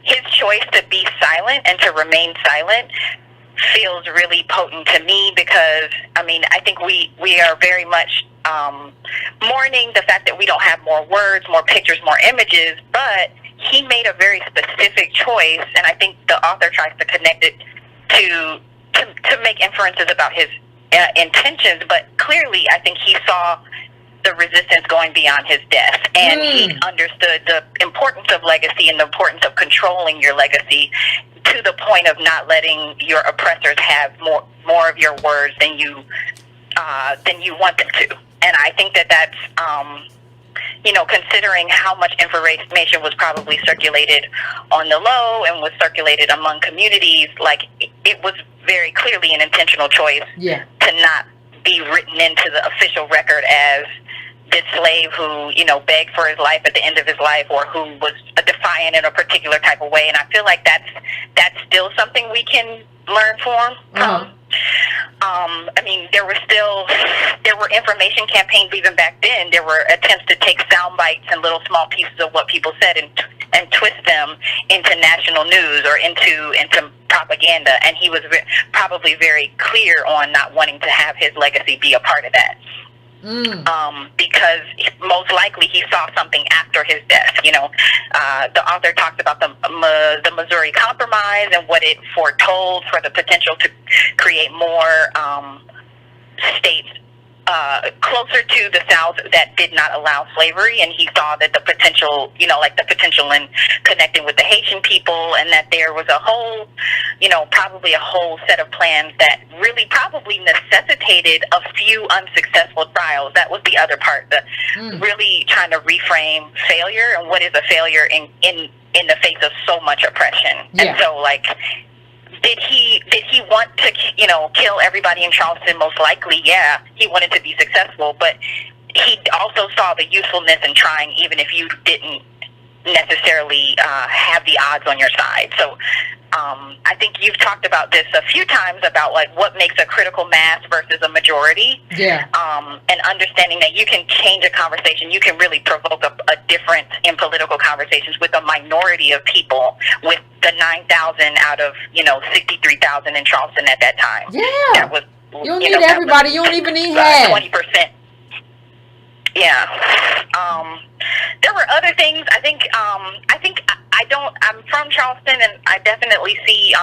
his choice to be silent and to remain silent feels really potent to me because, I mean, I think we are very much mourning the fact that we don't have more words, more pictures, more images, but he made a very specific choice, and I think the author tries to connect it to make inferences about his intentions, but clearly I think he saw the resistance going beyond his death, and he understood the importance of legacy and the importance of controlling your legacy to the point of not letting your oppressors have more of your words than you want them to. And I think that's you know, considering how much information was probably circulated on the low and was circulated among communities, like it was very clearly an intentional choice to not be written into the official record as this slave who, you know, begged for his life at the end of his life, or who was defiant in a particular type of way. And I feel like that's still something we can learn from. I mean, there were information campaigns even back then. There were attempts to take sound bites and little small pieces of what people said and twist them into national news or into propaganda. And he was probably very clear on not wanting to have his legacy be a part of that. Because most likely he saw something after his death. You know, the author talks about the Missouri Compromise and what it foretold for the potential to create more states closer to the South that did not allow slavery, and he saw that the potential, you know, like the potential in connecting with the Haitian people, and that there was a whole, you know, probably a whole set of plans that really probably necessitated a few unsuccessful trials. That was the other part, really trying to reframe failure and what is a failure in the face of so much oppression. And so, like, did he want to, you know, kill everybody in Charleston? Most likely, yeah. He wanted to be successful, but he also saw the usefulness in trying, even if you didn't necessarily have the odds on your side. So I think you've talked about this a few times about like what makes a critical mass versus a majority. Yeah. And understanding that you can change a conversation, you can really provoke a difference in political conversations with a minority of people, with the 9,000 out of 63,000 in Charleston at that time. Yeah. That was, you don't need everybody. You don't even need half. 20%. Yeah. There were other things. I'm from Charleston, and I definitely see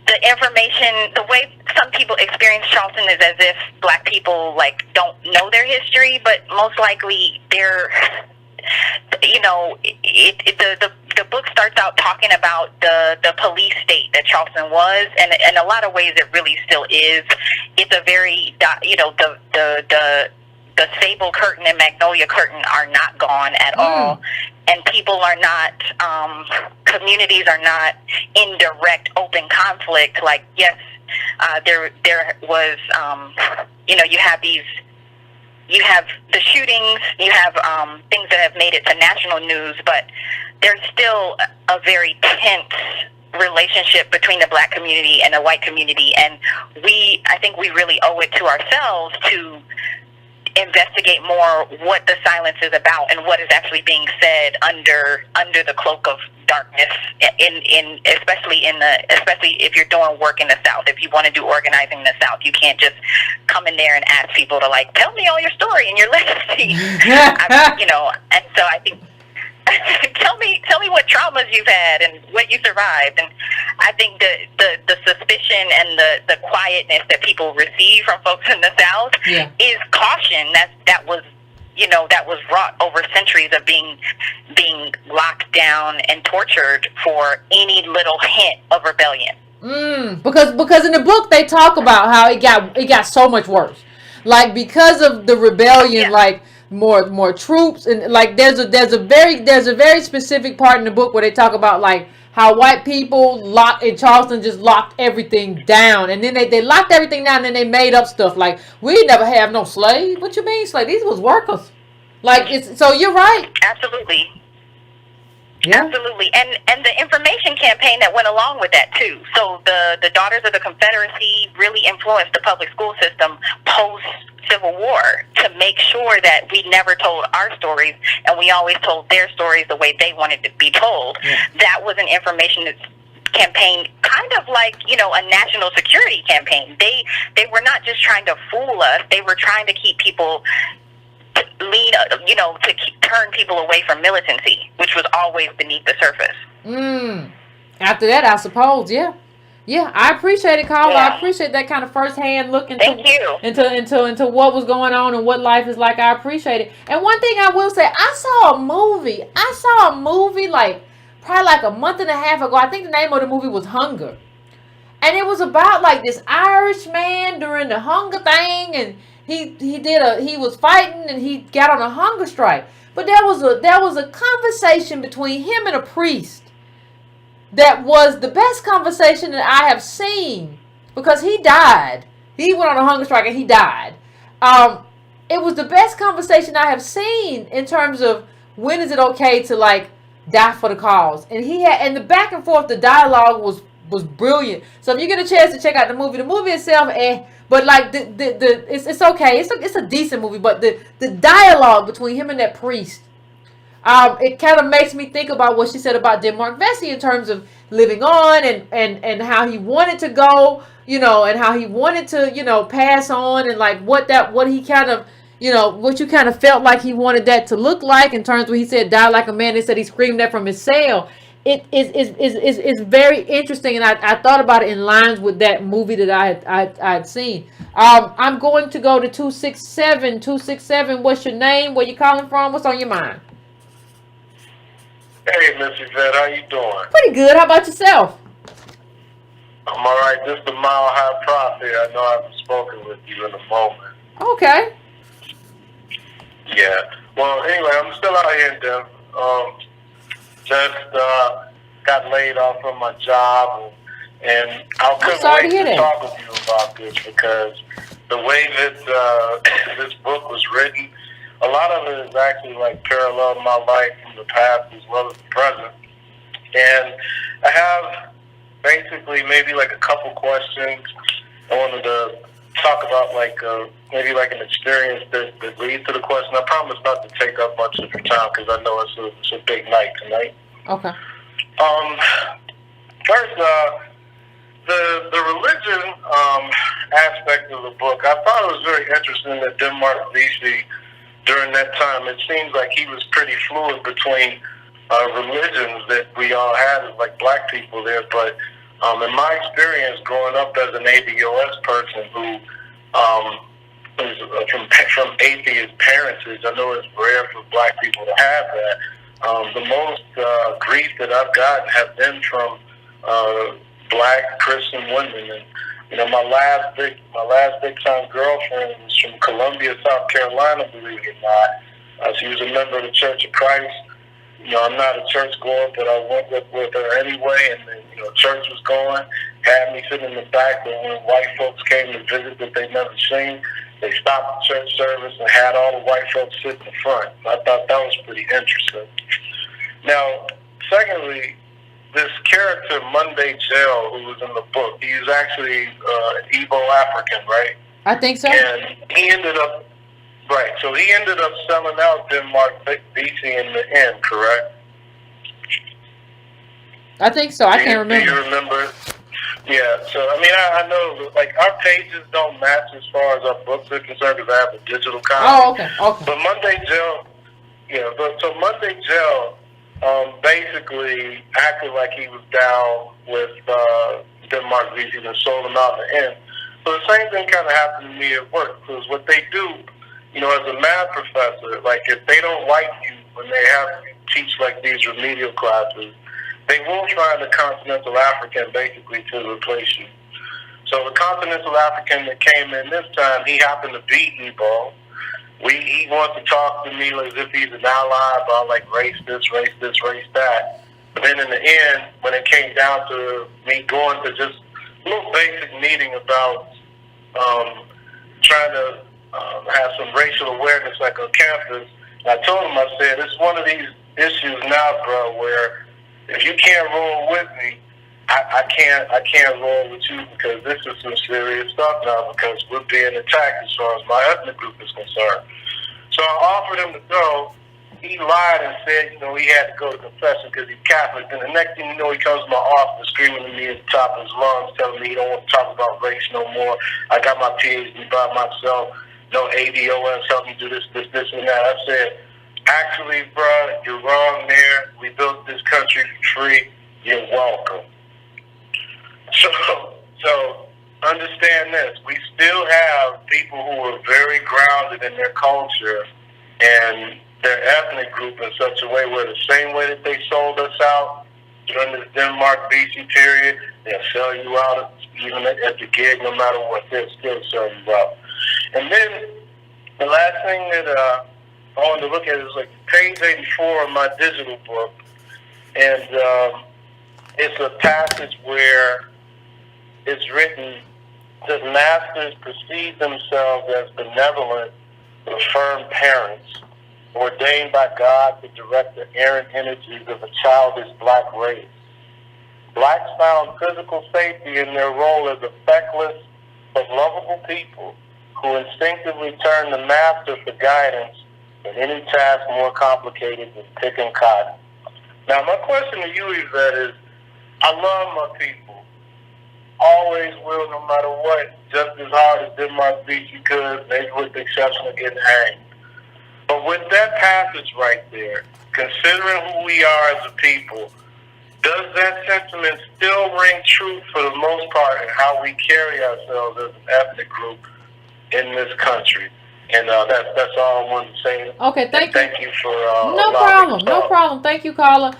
the information. The way some people experience Charleston is as if Black people like don't know their history, but most likely they're. The book starts out talking about the police state that Charleston was, and in a lot of ways it really still is. It's a very the Sable Curtain and Magnolia Curtain are not gone at all, and people are not, communities are not in direct open conflict. Like, yes, there was, you have the shootings, you have things that have made it to national news, but there's still a very tense relationship between the Black community and the white community, and I think we really owe it to ourselves to investigate more what the silence is about and what is actually being said under the cloak of darkness, especially if you're doing work in the South. If you want to do organizing in the South, you can't just come in there and ask people to like tell me all your story and your legacy. And so I think tell me what traumas you've had and what you survived. And I think the suspicion and the quietness that people receive from folks in the South is caution that was wrought over centuries of being locked down and tortured for any little hint of rebellion. Because in the book they talk about how it got so much worse, like because of the rebellion, like more troops, and like there's a very specific part in the book where they talk about like how white people in Charleston just locked everything down, and then they locked everything down, and then they made up stuff like we never have no slaves. What you mean slave? These was workers. Like so you're right. Absolutely. Yeah. Absolutely. And the information campaign that went along with that too. So the Daughters of the Confederacy really influenced the public school system post Civil War to make sure that we never told our stories, and we always told their stories the way they wanted to be told. Yeah. That was an information campaign, kind of like, a national security campaign. They were not just trying to fool us, they were trying to keep people turn people away from militancy, which was always beneath the surface. After that, I suppose, yeah, I appreciate it, Carla. I appreciate that kind of firsthand look into what was going on and what life is like. I appreciate it. And one thing I will say, I saw a movie like probably like a month and a half ago. I think the name of the movie was Hunger, and it was about like this Irish man during the hunger thing, and he was fighting and he got on a hunger strike. But there was a conversation between him and a priest that was the best conversation that I have seen, because he died. He went on a hunger strike and he died. It was the best conversation I have seen in terms of when is it okay to like die for the cause. And the back and forth, the dialogue was brilliant. So if you get a chance to check out the movie itself, but like it's okay. It's a decent movie, but the dialogue between him and that priest, it kind of makes me think about what she said about Denmark Vesey in terms of living on and how he wanted to go, and how he wanted to, pass on, and like what he kind of, what you kind of felt like he wanted that to look like in terms of when he said die like a man. They said he screamed that from his cell. It is very interesting, and I thought about it in lines with that movie that I had seen. I'm going to go to 267. 267, what's your name? Where you calling from? What's on your mind? Hey, Miss Yvette, how you doing? Pretty good. How about yourself? I'm all right. This is the Mile High Prophet. I know I haven't spoken with you in a moment. Okay. Yeah. Well, anyway, I'm still out here in Denver. Just got laid off from my job, and I couldn't wait to talk with you about this, because the way that this book was written, a lot of it is actually like parallel my life from the past as well as the present. And I have basically maybe like a couple questions I wanted to talk about, like maybe like an experience that leads to the question. I promise not to take up much of your time because I know it's a big night tonight. Okay. First, the religion aspect of the book, I thought it was very interesting that Denmark Vesey, during that time, it seems like he was pretty fluid between religions that we all had as like black people there. But in my experience, growing up as an ADOS person who is from atheist parentage, I know it's rare for black people to have that. The most grief that I've gotten have been from black Christian women, and you know, my last big time girlfriend was from Columbia, South Carolina. Believe it or not, she was a member of the Church of Christ. You know, I'm not a church goer, but I went with her anyway, and then, you know, church was going, had me sitting in the back, but when white folks came to visit that they'd never seen, they stopped the church service and had all the white folks sit in the front. I thought that was pretty interesting. Now, secondly, this character, Monday Jail, who was in the book, he's actually an Igbo African, right? I think so. And he ended up, right, so he ended up selling out Denmark Vesey in the end, correct? I think so. I can't remember. Do you remember? Yeah, so, I mean, I know, like, our pages don't match as far as our books are concerned because I have a digital copy. Oh, okay. But Monday Jail, so Monday Jail basically acted like he was down with Denmark Vesey and sold him out in the end. So the same thing kind of happened to me at work, because what they do, you know, as a math professor, like if they don't like you when they have you teach like these remedial classes, they will find a continental African basically to replace you. So the continental African that came in this time, he happened to be Igbo. He wants to talk to me as if he's an ally about like race this, race that. But then in the end, when it came down to me going to just a little basic meeting about trying to have some racial awareness like on campus, I told him, I said, it's one of these issues now, bro, where if you can't roll with me, I can't roll with you, because this is some serious stuff now, because we're being attacked as far as my ethnic group is concerned. So I offered him to go. He lied and said, you know, he had to go to confession because he's Catholic. Then the next thing you know, he comes to my office screaming at me at the top of his lungs, telling me he don't want to talk about race no more. I got my PhD by myself. No ADOS help me do this, and that. I said, actually, bro, you're wrong there. We built this country for free. You're welcome. So understand this. We still have people who are very grounded in their culture and their ethnic group in such a way where the same way that they sold us out during this Denmark Vesey period, they'll sell you out even at the gig, no matter what, they'll still sell you out. And then the last thing that I wanted to look at is like page 84 of my digital book, and it's a passage where it's written that masters perceive themselves as benevolent, firm parents, ordained by God to direct the errant energies of a childish black race. Blacks found physical safety in their role as a feckless but lovable people who instinctively turn to master for guidance in any task more complicated than picking cotton. Now, my question to you, Yvette, is I love my people. Always will, no matter what, just as hard as Denmark Vesey could, maybe with the exception of getting hanged. But with that passage right there, considering who we are as a people, does that sentiment still ring true for the most part in how we carry ourselves as an ethnic group in this country? And that's all I wanted to say. Okay, thank you for no problem. Thank you, caller.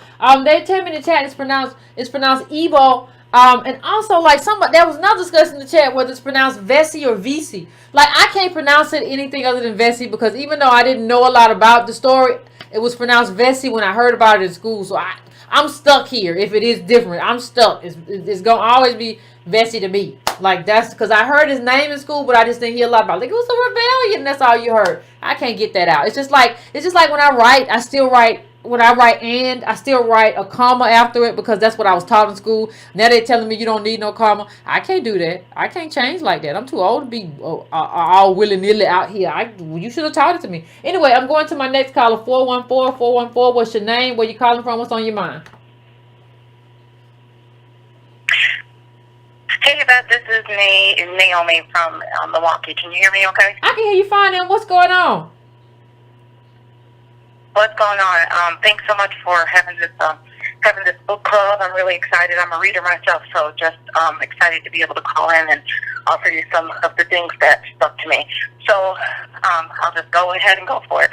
They tell me in the chat it's pronounced Igbo. And also, like, there was another discussion in the chat whether it's pronounced Vesey or Vesey. Like, I can't pronounce it anything other than Vesey, because even though I didn't know a lot about the story, it was pronounced Vesey when I heard about it in school. So I'm stuck here. If it is different, I'm stuck. It's gonna always be Vesey to me. Like, that's because I heard his name in school, but I just didn't hear a lot about it. Like, it was a rebellion. That's all you heard. I can't get that out. It's just like when I write, I still write. When I write and, I still write a comma after it because that's what I was taught in school. Now they're telling me you don't need no comma. I can't do that. I can't change like that. I'm too old to be all willy-nilly out here. You should have taught it to me. Anyway, I'm going to my next caller, 414-414. What's your name? Where you calling from? What's on your mind? Hey, Yvette, this is Naomi from Milwaukee. Can you hear me okay? I can hear you fine. And what's going on? What's going on? Thanks so much for having this book club. I'm really excited. I'm a reader myself, so just excited to be able to call in and offer you some of the things that stuck to me. So I'll just go ahead and go for it.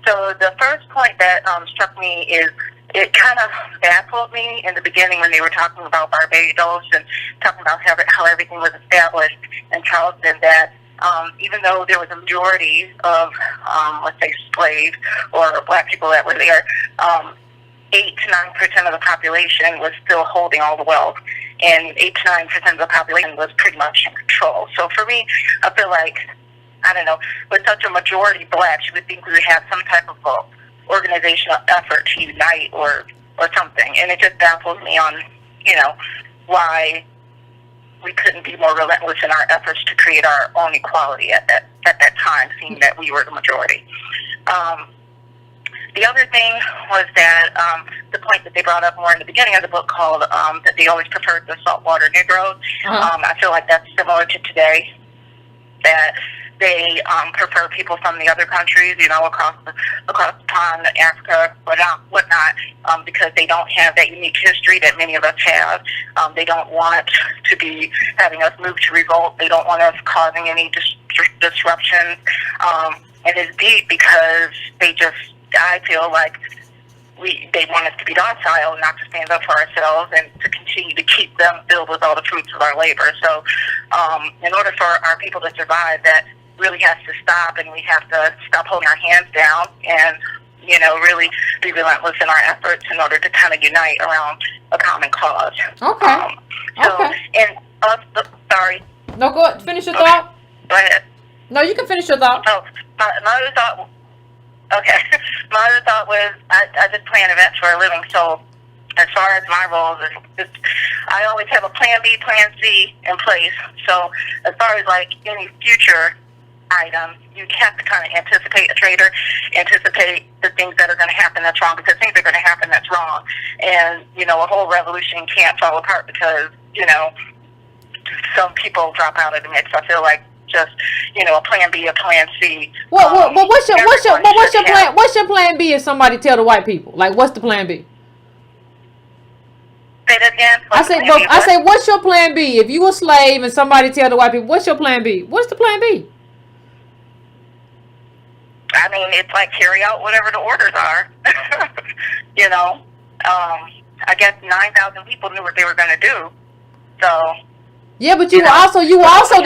So the first point that struck me is it kind of baffled me in the beginning when they were talking about Barbados and talking about how everything was established in Charleston, that even though there was a majority of, let's say, slaves or black people that were there, 8 to 9% of the population was still holding all the wealth, and 8 to 9% of the population was pretty much in control. So for me, I feel like, I don't know, with such a majority blacks, you would think we would have some type of organizational effort to unite or something, and it just baffles me on, why we couldn't be more relentless in our efforts to create our own equality at that time, seeing that we were the majority. The other thing was that the point that they brought up more in the beginning of the book called that they always preferred the saltwater Negroes. I feel like that's similar to today, that they prefer people from the other countries, across the pond, Africa, whatnot, because they don't have that unique history that many of us have. They don't want to be having us move to revolt. They don't want us causing any disruptions. And it's deep because I feel like they want us to be docile, not to stand up for ourselves, and to continue to keep them filled with all the fruits of our labor. So in order for our people to survive, that really has to stop, and we have to stop holding our hands down and, really be relentless in our efforts in order to kind of unite around a common cause. Okay. Sorry. No, go ahead. Finish your thought. Go ahead. No, you can finish your thought. Oh, my other thought. Okay. My other thought was I just plan events for a living, so as far as my roles, I always have a plan B, plan C in place. So as far as like any future items, you have to kind of anticipate a traitor, anticipate the things that are going to happen that's wrong, because things are going to happen that's wrong. And, a whole revolution can't fall apart because, some people drop out of the mix. I feel like just, a plan B, a plan C. What's your plan B if somebody tell the white people? Like, what's the plan B? Say that again. I say, what's your plan B? If you a slave and somebody tell the white people, what's your plan B? What's the plan B? I mean, it's like carry out whatever the orders are. I guess 9,000 people knew what they were going to do. So. Yeah, but you were also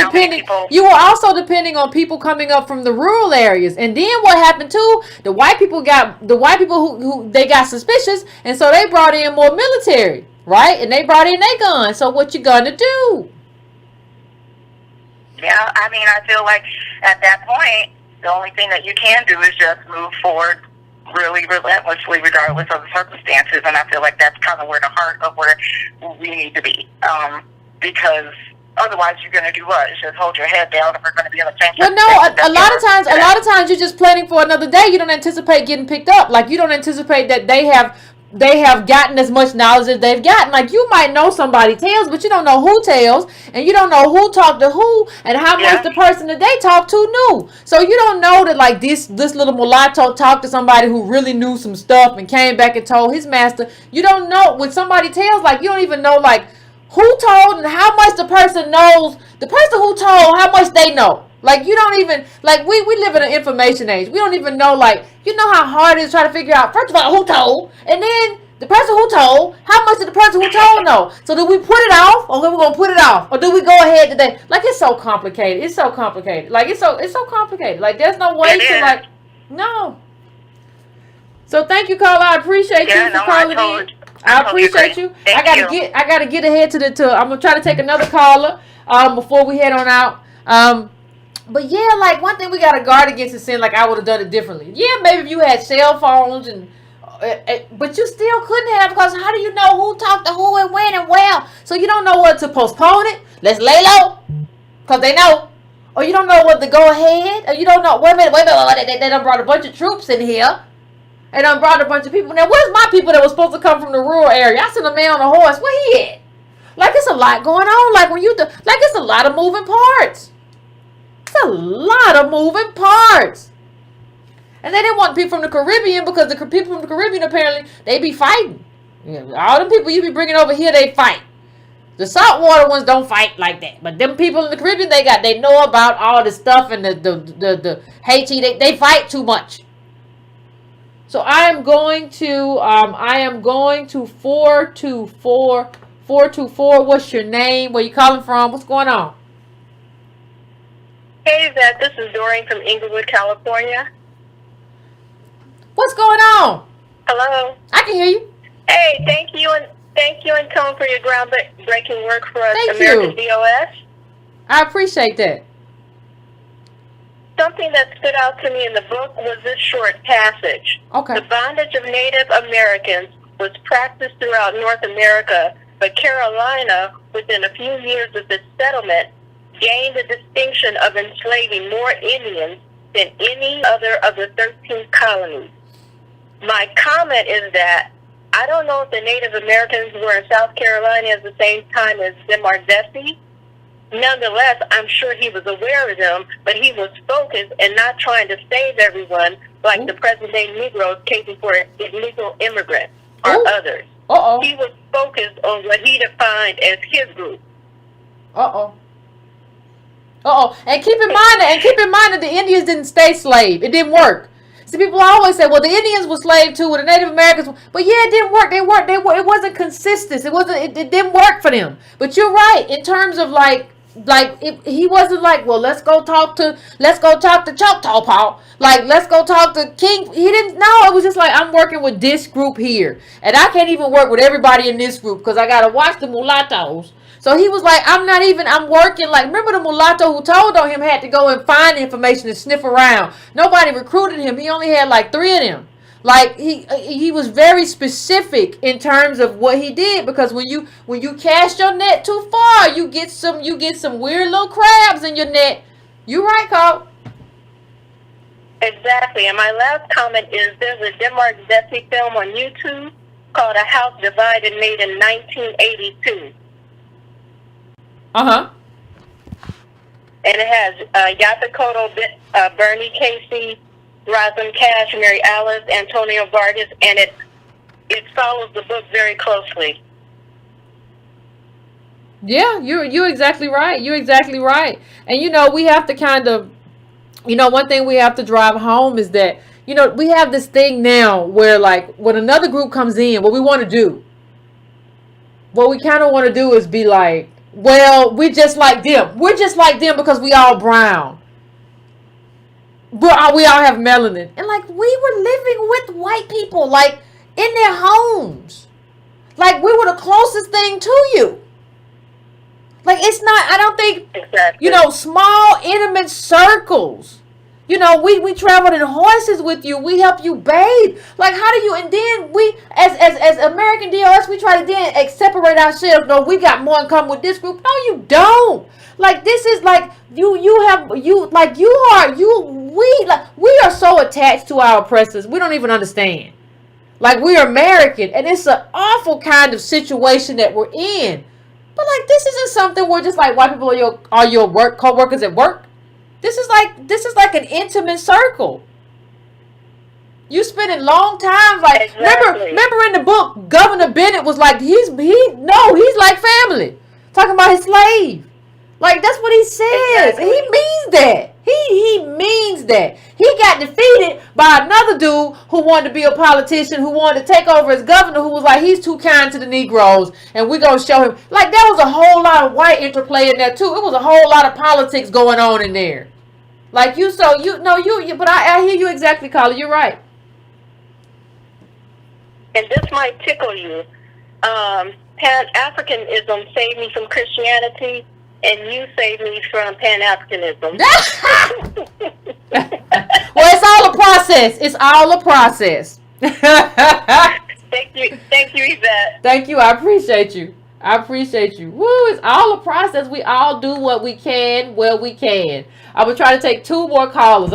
depending on people coming up from the rural areas. And then what happened too? The white people who they got suspicious, and so they brought in more military, right? And they brought in their guns. So what you gonna do? Yeah, I mean, I feel like at that point, the only thing that you can do is just move forward really relentlessly regardless of the circumstances, and I feel like that's kind of where the heart of where we need to be, because otherwise you're going to do what? It's just hold your head down if we're going to be in the same. Well, no, a lot of times you're just planning for another day. You don't anticipate getting picked up. Like, you don't anticipate that they have gotten as much knowledge as they've gotten. Like, you might know somebody tells, but you don't know who tells, and you don't know who talked to who, and how much the person that they talked to knew. So you don't know that, like, this little mulatto talked to somebody who really knew some stuff and came back and told his master. You don't know when somebody tells, like, you don't even know, like, who told and how much the person knows. The person who told, how much they know. Like, you don't even, like, we live in an information age. We don't even know, like, you know how hard it is to try to figure out, first of all, who told, and then the person who told, how much did the person who told know? So do we put it off, or we're going to put it off, or do we go ahead today? Like, it's so complicated. It's so complicated. Like, it's so complicated. Like, there's no way to, like, no. So thank you, Carla. I appreciate you for calling in. I appreciate you. I gotta get ahead I'm gonna try to take another caller before we head on out. But yeah, like one thing we gotta guard against is saying like I would have done it differently. Yeah, maybe if you had cell phones and but you still couldn't have, because how do you know who talked to who and when and where? So you don't know what to postpone it. Let's lay low, because they know. Or you don't know what to go ahead. Or you don't know, wait a minute. They done brought a bunch of troops in here. They done brought a bunch of people. Now, where's my people that was supposed to come from the rural area? I sent a man on a horse. Where he at? Like, it's a lot going on. Like, it's a lot of moving parts. It's a lot of moving parts. And they didn't want people from the Caribbean, because the people from the Caribbean, apparently, they be fighting. All the people you be bringing over here, they fight. The saltwater ones don't fight like that. But them people in the Caribbean, they know about all the stuff, and the Haiti, they fight too much. So I am going to 424. What's your name? Where you calling from? What's going on? Hey, Yvette, this is Doreen from Inglewood, California. What's going on? Hello. I can hear you. Hey, thank you and Tone for your groundbreaking work for us, Thank American you. DOS. I appreciate that. Something that stood out to me in the book was this short passage. Okay. The bondage of Native Americans was practiced throughout North America, but Carolina, within a few years of its settlement, gained the distinction of enslaving more Indians than any other of the 13 colonies. My comment is that I don't know if the Native Americans were in South Carolina at the same time as Vesey. Nonetheless, I'm sure he was aware of them, but he was focused and not trying to save everyone like the present-day Negroes caping for illegal immigrants or others. Uh-oh. He was focused on what he defined as his group. Uh-oh. And keep in mind that the Indians didn't stay slave. It didn't work. See, people always say, well, the Indians were slave too, and the Native Americans, but yeah, it didn't work. It wasn't consistent. It didn't work for them. But you're right, in terms of he wasn't like, well, let's go talk to Choctaw Paul. Like, let's go talk to King. He didn't know. It was just like, I'm working with this group here, and I can't even work with everybody in this group because I got to watch the mulattoes. So he was like, I'm working, like, remember the mulatto who told on him had to go and find information and sniff around. Nobody recruited him. He only had like 3 of them. Like, he was very specific in terms of what he did, because when you cast your net too far, you get some weird little crabs in your net. You right, Carl? Exactly. And my last comment is there's a Denmark Vesey film on YouTube called A House Divided, made in 1982. Uh-huh. And it has Yvette, Bernie Casey, Rosalind Cash, Mary Alice, Antonio Vargas, and it follows the book very closely. Yeah, you're exactly right. You're exactly right. And we have to kind of, one thing we have to drive home is that, we have this thing now where, like, when another group comes in, what we kind of want to do is be like, well, we're just like them. We're just like them because we all brown. But we all have melanin. And like, we were living with white people, like, in their homes. Like, we were the closest thing to you. Like, it's not, I don't think, exactly. Small, intimate circles. We traveled in horses with you. We help you bathe. Like, how do you, and then we, as American DOS, we try to then we got more in common with this group. No, you don't. Like, this is like, we are so attached to our oppressors. We don't even understand. Like, we're American, and it's an awful kind of situation that we're in. But like, this isn't something where just like white people are your co-workers at work. This is like an intimate circle. You spending long times, like, exactly. remember in the book, Governor Bennett was like, he's like family. Talking about his slave. Like, that's what he says. Exactly. He means that. He means that. He got defeated by another dude who wanted to be a politician, who wanted to take over as governor, who was like, he's too kind to the Negroes, and we're going to show him. Like, there was a whole lot of white interplay in there, too. It was a whole lot of politics going on in there. Like, but I hear you exactly, Carla. You're right. And this might tickle you, Pan-Africanism saved me from Christianity, and you saved me from Pan-Africanism. Well, it's all a process. It's all a process. Thank you, Yvette. Thank you. I appreciate you. Woo, it's all a process. We all do what we can, where we can. I'm going to try to take two more callers.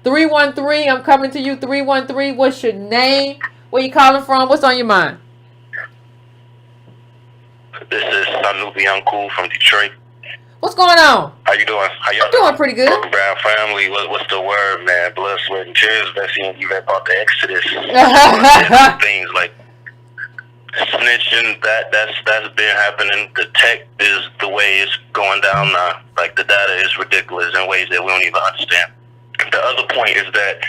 313, I'm coming to you. 313, what's your name? Where you calling from? What's on your mind? This is Sanubi Uncle from Detroit. What's going on? How you doing? How y'all doing? Pretty good. Brown family, what's the word, man? Blood, sweat, and tears. Vesey and Yvette about the Exodus. Things like snitching, that's been happening. The tech is the way it's going down now. Like, the data is ridiculous in ways that we don't even understand. The other point is that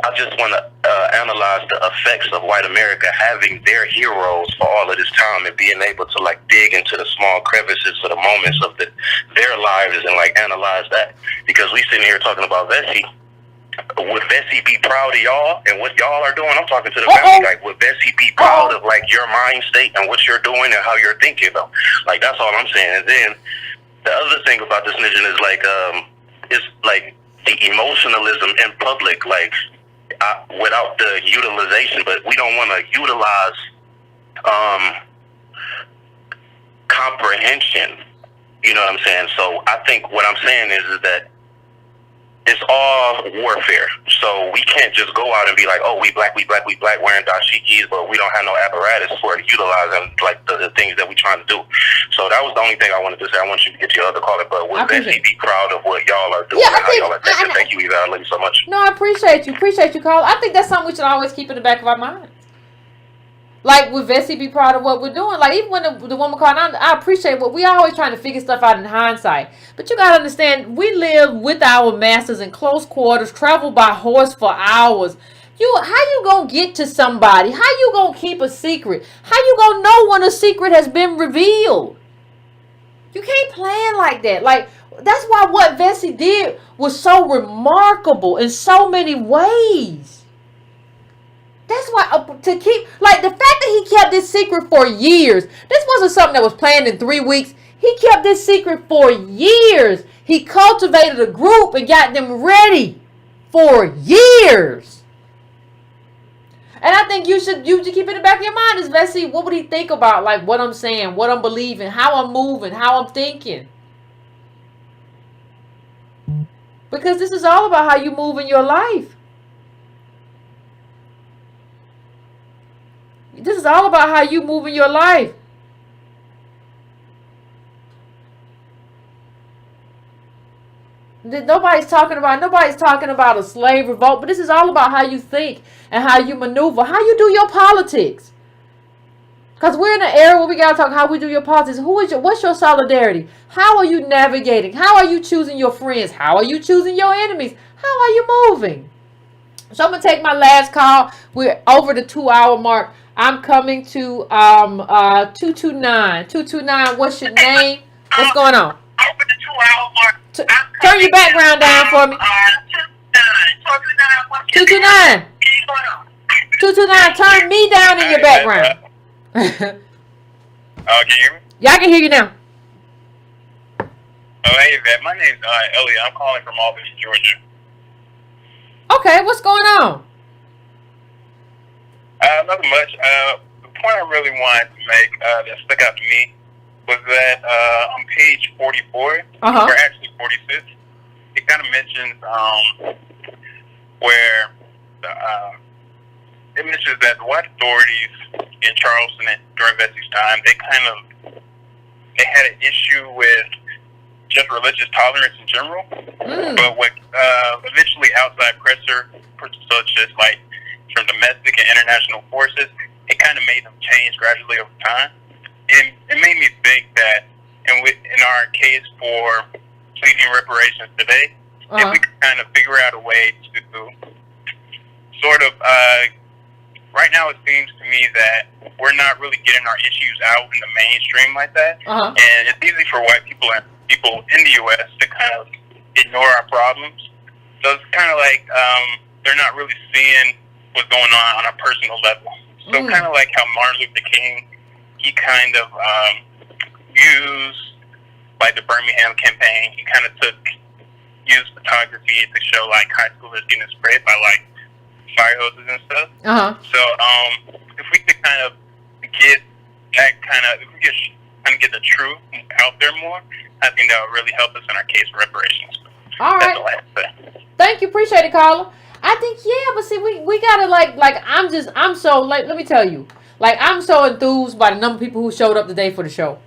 I just want to analyze the effects of white America having their heroes for all of this time and being able to, like, dig into the small crevices of the moments of their lives and, like, analyze that. Because we sitting here talking about Vesey. Would Vesey be proud of y'all and what y'all are doing? I'm talking to the family. Like, would Vesey be proud of, like, your mind state and what you're doing and how you're thinking, though? Like, that's all I'm saying. And then the other thing about this snitching is, like, it's, like, the emotionalism in public, like, without the utilization, but we don't want to utilize comprehension. You know what I'm saying? So I think what I'm saying is that it's all warfare. So we can't just go out and be like, oh, we black, wearing dashikis, but we don't have no apparatus for utilizing, like, the things that we're trying to do. So that was the only thing I wanted to say. I want you to get your other caller, but would Vesey be proud of what y'all are doing and how y'all are thinking? Thank you, Yvette. I love you so much. No, I appreciate you. Carl. I think that's something we should always keep in the back of our minds. Like, would Vesey be proud of what we're doing? Like, even when the woman called, I appreciate what we always trying to figure stuff out in hindsight. But you got to understand, we live with our masters in close quarters, travel by horse for hours. How you going to get to somebody? How you going to keep a secret? How you going to know when a secret has been revealed? You can't plan like that. Like, that's why what Vesey did was so remarkable in so many ways. That's why, to keep, like, the fact that he kept this secret for years. This wasn't something that was planned in 3 weeks. He kept this secret for years. He cultivated a group and got them ready for years. And I think you should keep it in the back of your mind is, Vesey, what would he think about, like, what I'm saying, what I'm believing, how I'm moving, how I'm thinking? Because this is all about how you move in your life. This is all about how you move in your life. Nobody's talking about a slave revolt, but this is all about how you think and how you maneuver, how you do your politics. Because we're in an era where we got to talk how we do your politics. What's your solidarity? How are you navigating? How are you choosing your friends? How are you choosing your enemies? How are you moving? So I'm going to take my last call. We're over the 2-hour mark. I'm coming to 229. 229, what's your name? What's going on? Over the 2-hour mark. Turn your background down for me. 229. 229, turn me down in your background. Can you hear me? Yeah, I can hear you now. Oh, hey, Yvette. My name's Elliot. I'm calling from Albany, Georgia. Okay, what's going on? Nothing much. The point I really wanted to make that stuck out to me was that on page 44, or actually 46, it kind of mentions where it mentions that the white authorities in Charleston during Vesey's time, they had an issue with just religious tolerance in general, but what eventually outside pressure, such as like from domestic and international forces, it kind of made them change gradually over time. And it made me think that in our case for pleading reparations today, if we could kind of figure out a way to sort of, right now it seems to me that we're not really getting our issues out in the mainstream like that. And it's easy for white people and people in the U.S. to kind of ignore our problems. So it's kind of like they're not really seeing what's going on a personal level. So kind of like how Martin Luther King, he kind of used, like the Birmingham campaign, he kind of used photography to show like high schoolers getting sprayed by like fire hoses and stuff. So if we could kind of get that if we could kind of get the truth out there more, I think that would really help us in our case for reparations. All right. That's all I have to say. Thank you, appreciate it, Carla. I think but see, we gotta like I'm so like, let me tell you, like I'm so enthused by the number of people who showed up today for the show.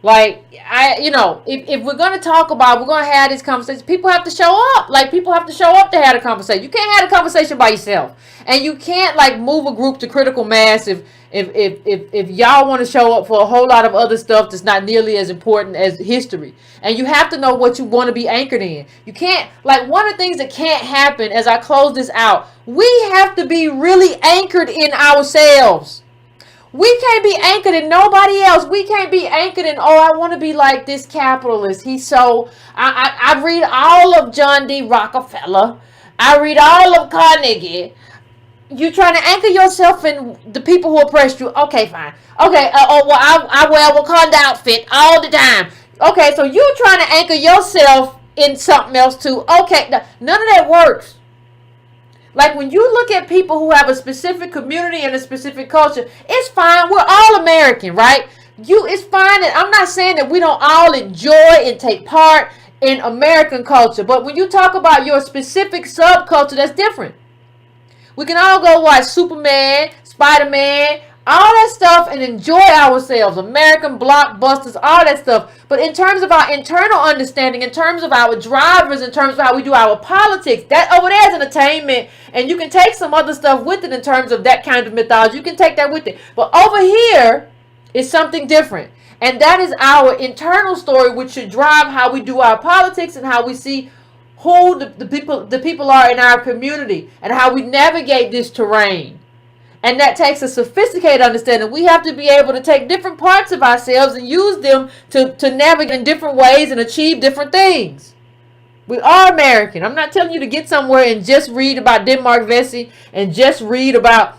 Like if we're gonna talk about, we're gonna have this conversation, people have to show up. Like people have to show up to have a conversation. You can't have a conversation by yourself, and you can't like move a group to critical mass if y'all want to show up for a whole lot of other stuff that's not nearly as important as history. And you have to know what you want to be anchored in. You can't, like, one of the things that can't happen as I close this out, we have to be really anchored in ourselves. We can't be anchored in nobody else. We can't be anchored in, I want to be like this capitalist. He's so, I read all of John D. Rockefeller. I read all of Carnegie. You trying to anchor yourself in the people who oppressed you. Okay, fine. Okay, I wear a Wakanda outfit all the time. Okay, so you trying to anchor yourself in something else too. Okay, none of that works. Like when you look at people who have a specific community and a specific culture, it's fine. We're all American, right? It's fine. And I'm not saying that we don't all enjoy and take part in American culture. But when you talk about your specific subculture, that's different. We can all go watch Superman, Spider-Man, all that stuff and enjoy ourselves. American blockbusters, all that stuff. But in terms of our internal understanding, in terms of our drivers, in terms of how we do our politics, that over there is entertainment. And you can take some other stuff with it in terms of that kind of mythology. You can take that with it. But over here is something different. And that is our internal story, which should drive how we do our politics and how we see who the people are in our community and how we navigate this terrain. And that takes a sophisticated understanding. We have to be able to take different parts of ourselves and use them to navigate in different ways and achieve different things. We are American. I'm not telling you to get somewhere and just read about Denmark Vesey and just read about,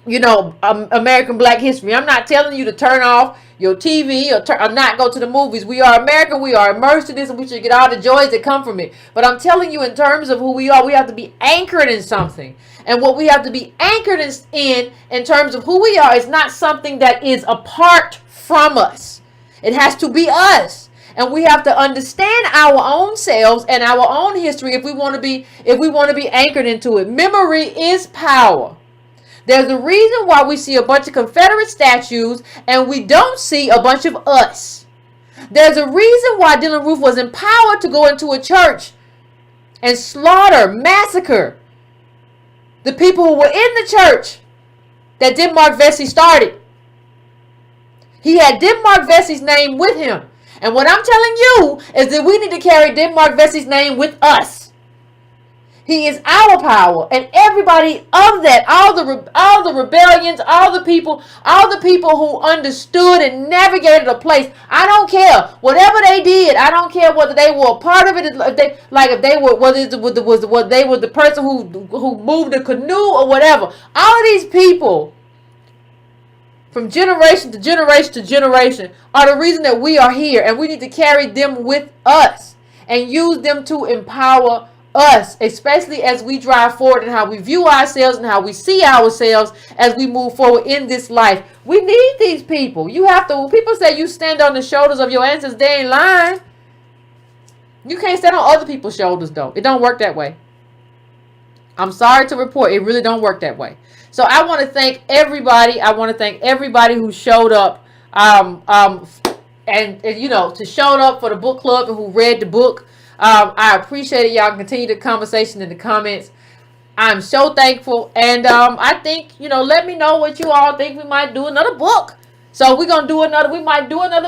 American Black history. I'm not telling you to turn off your TV or not go to the movies. We are American. We are immersed in this, and we should get all the joys that come from it. But I'm telling you, in terms of who we are, we have to be anchored in something. And what we have to be anchored in terms of who we are, is not something that is apart from us. It has to be us. And we have to understand our own selves and our own history if we want to be anchored into it. Memory is power. There's a reason why we see a bunch of Confederate statues and we don't see a bunch of us. There's a reason why Dylann Roof was empowered to go into a church and massacre the people who were in the church that Denmark Vesey started. He had Denmark Vesey's name with him. And what I'm telling you is that we need to carry Denmark Vesey's name with us. He is our power, and everybody of that, all the rebellions, all the people who understood and navigated a place. I don't care whatever they did. I don't care whether they were a part of it, if they were the person who moved the canoe or whatever. All of these people, from generation to generation to generation, are the reason that we are here, and we need to carry them with us and use them to empower us, especially as we drive forward and how we view ourselves and how we see ourselves as we move forward in this life. We need these people. You have to, when people say you stand on the shoulders of your ancestors, they ain't lying. You can't stand on other people's shoulders though. It don't work that way. I'm sorry to report, it really don't work that way. So I want to thank everybody. I want to thank everybody who showed up and to showed up for the book club and who read the book. I appreciate it. Y'all continue the conversation in the comments. I'm so thankful. And I think, let me know what you all think. We might do another book. So we might do another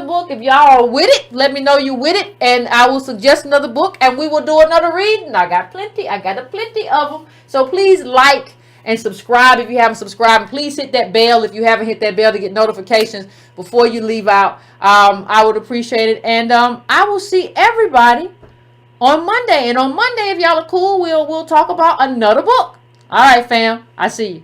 book. If y'all are with it, let me know you with it. And I will suggest another book and we will do another reading. I got plenty of them. So please like and subscribe if you haven't subscribed. Please hit that bell if you haven't hit that bell to get notifications before you leave out. I would appreciate it. And I will see everybody on Monday. And on Monday, if y'all are cool, we'll talk about another book. All right, fam. I see you.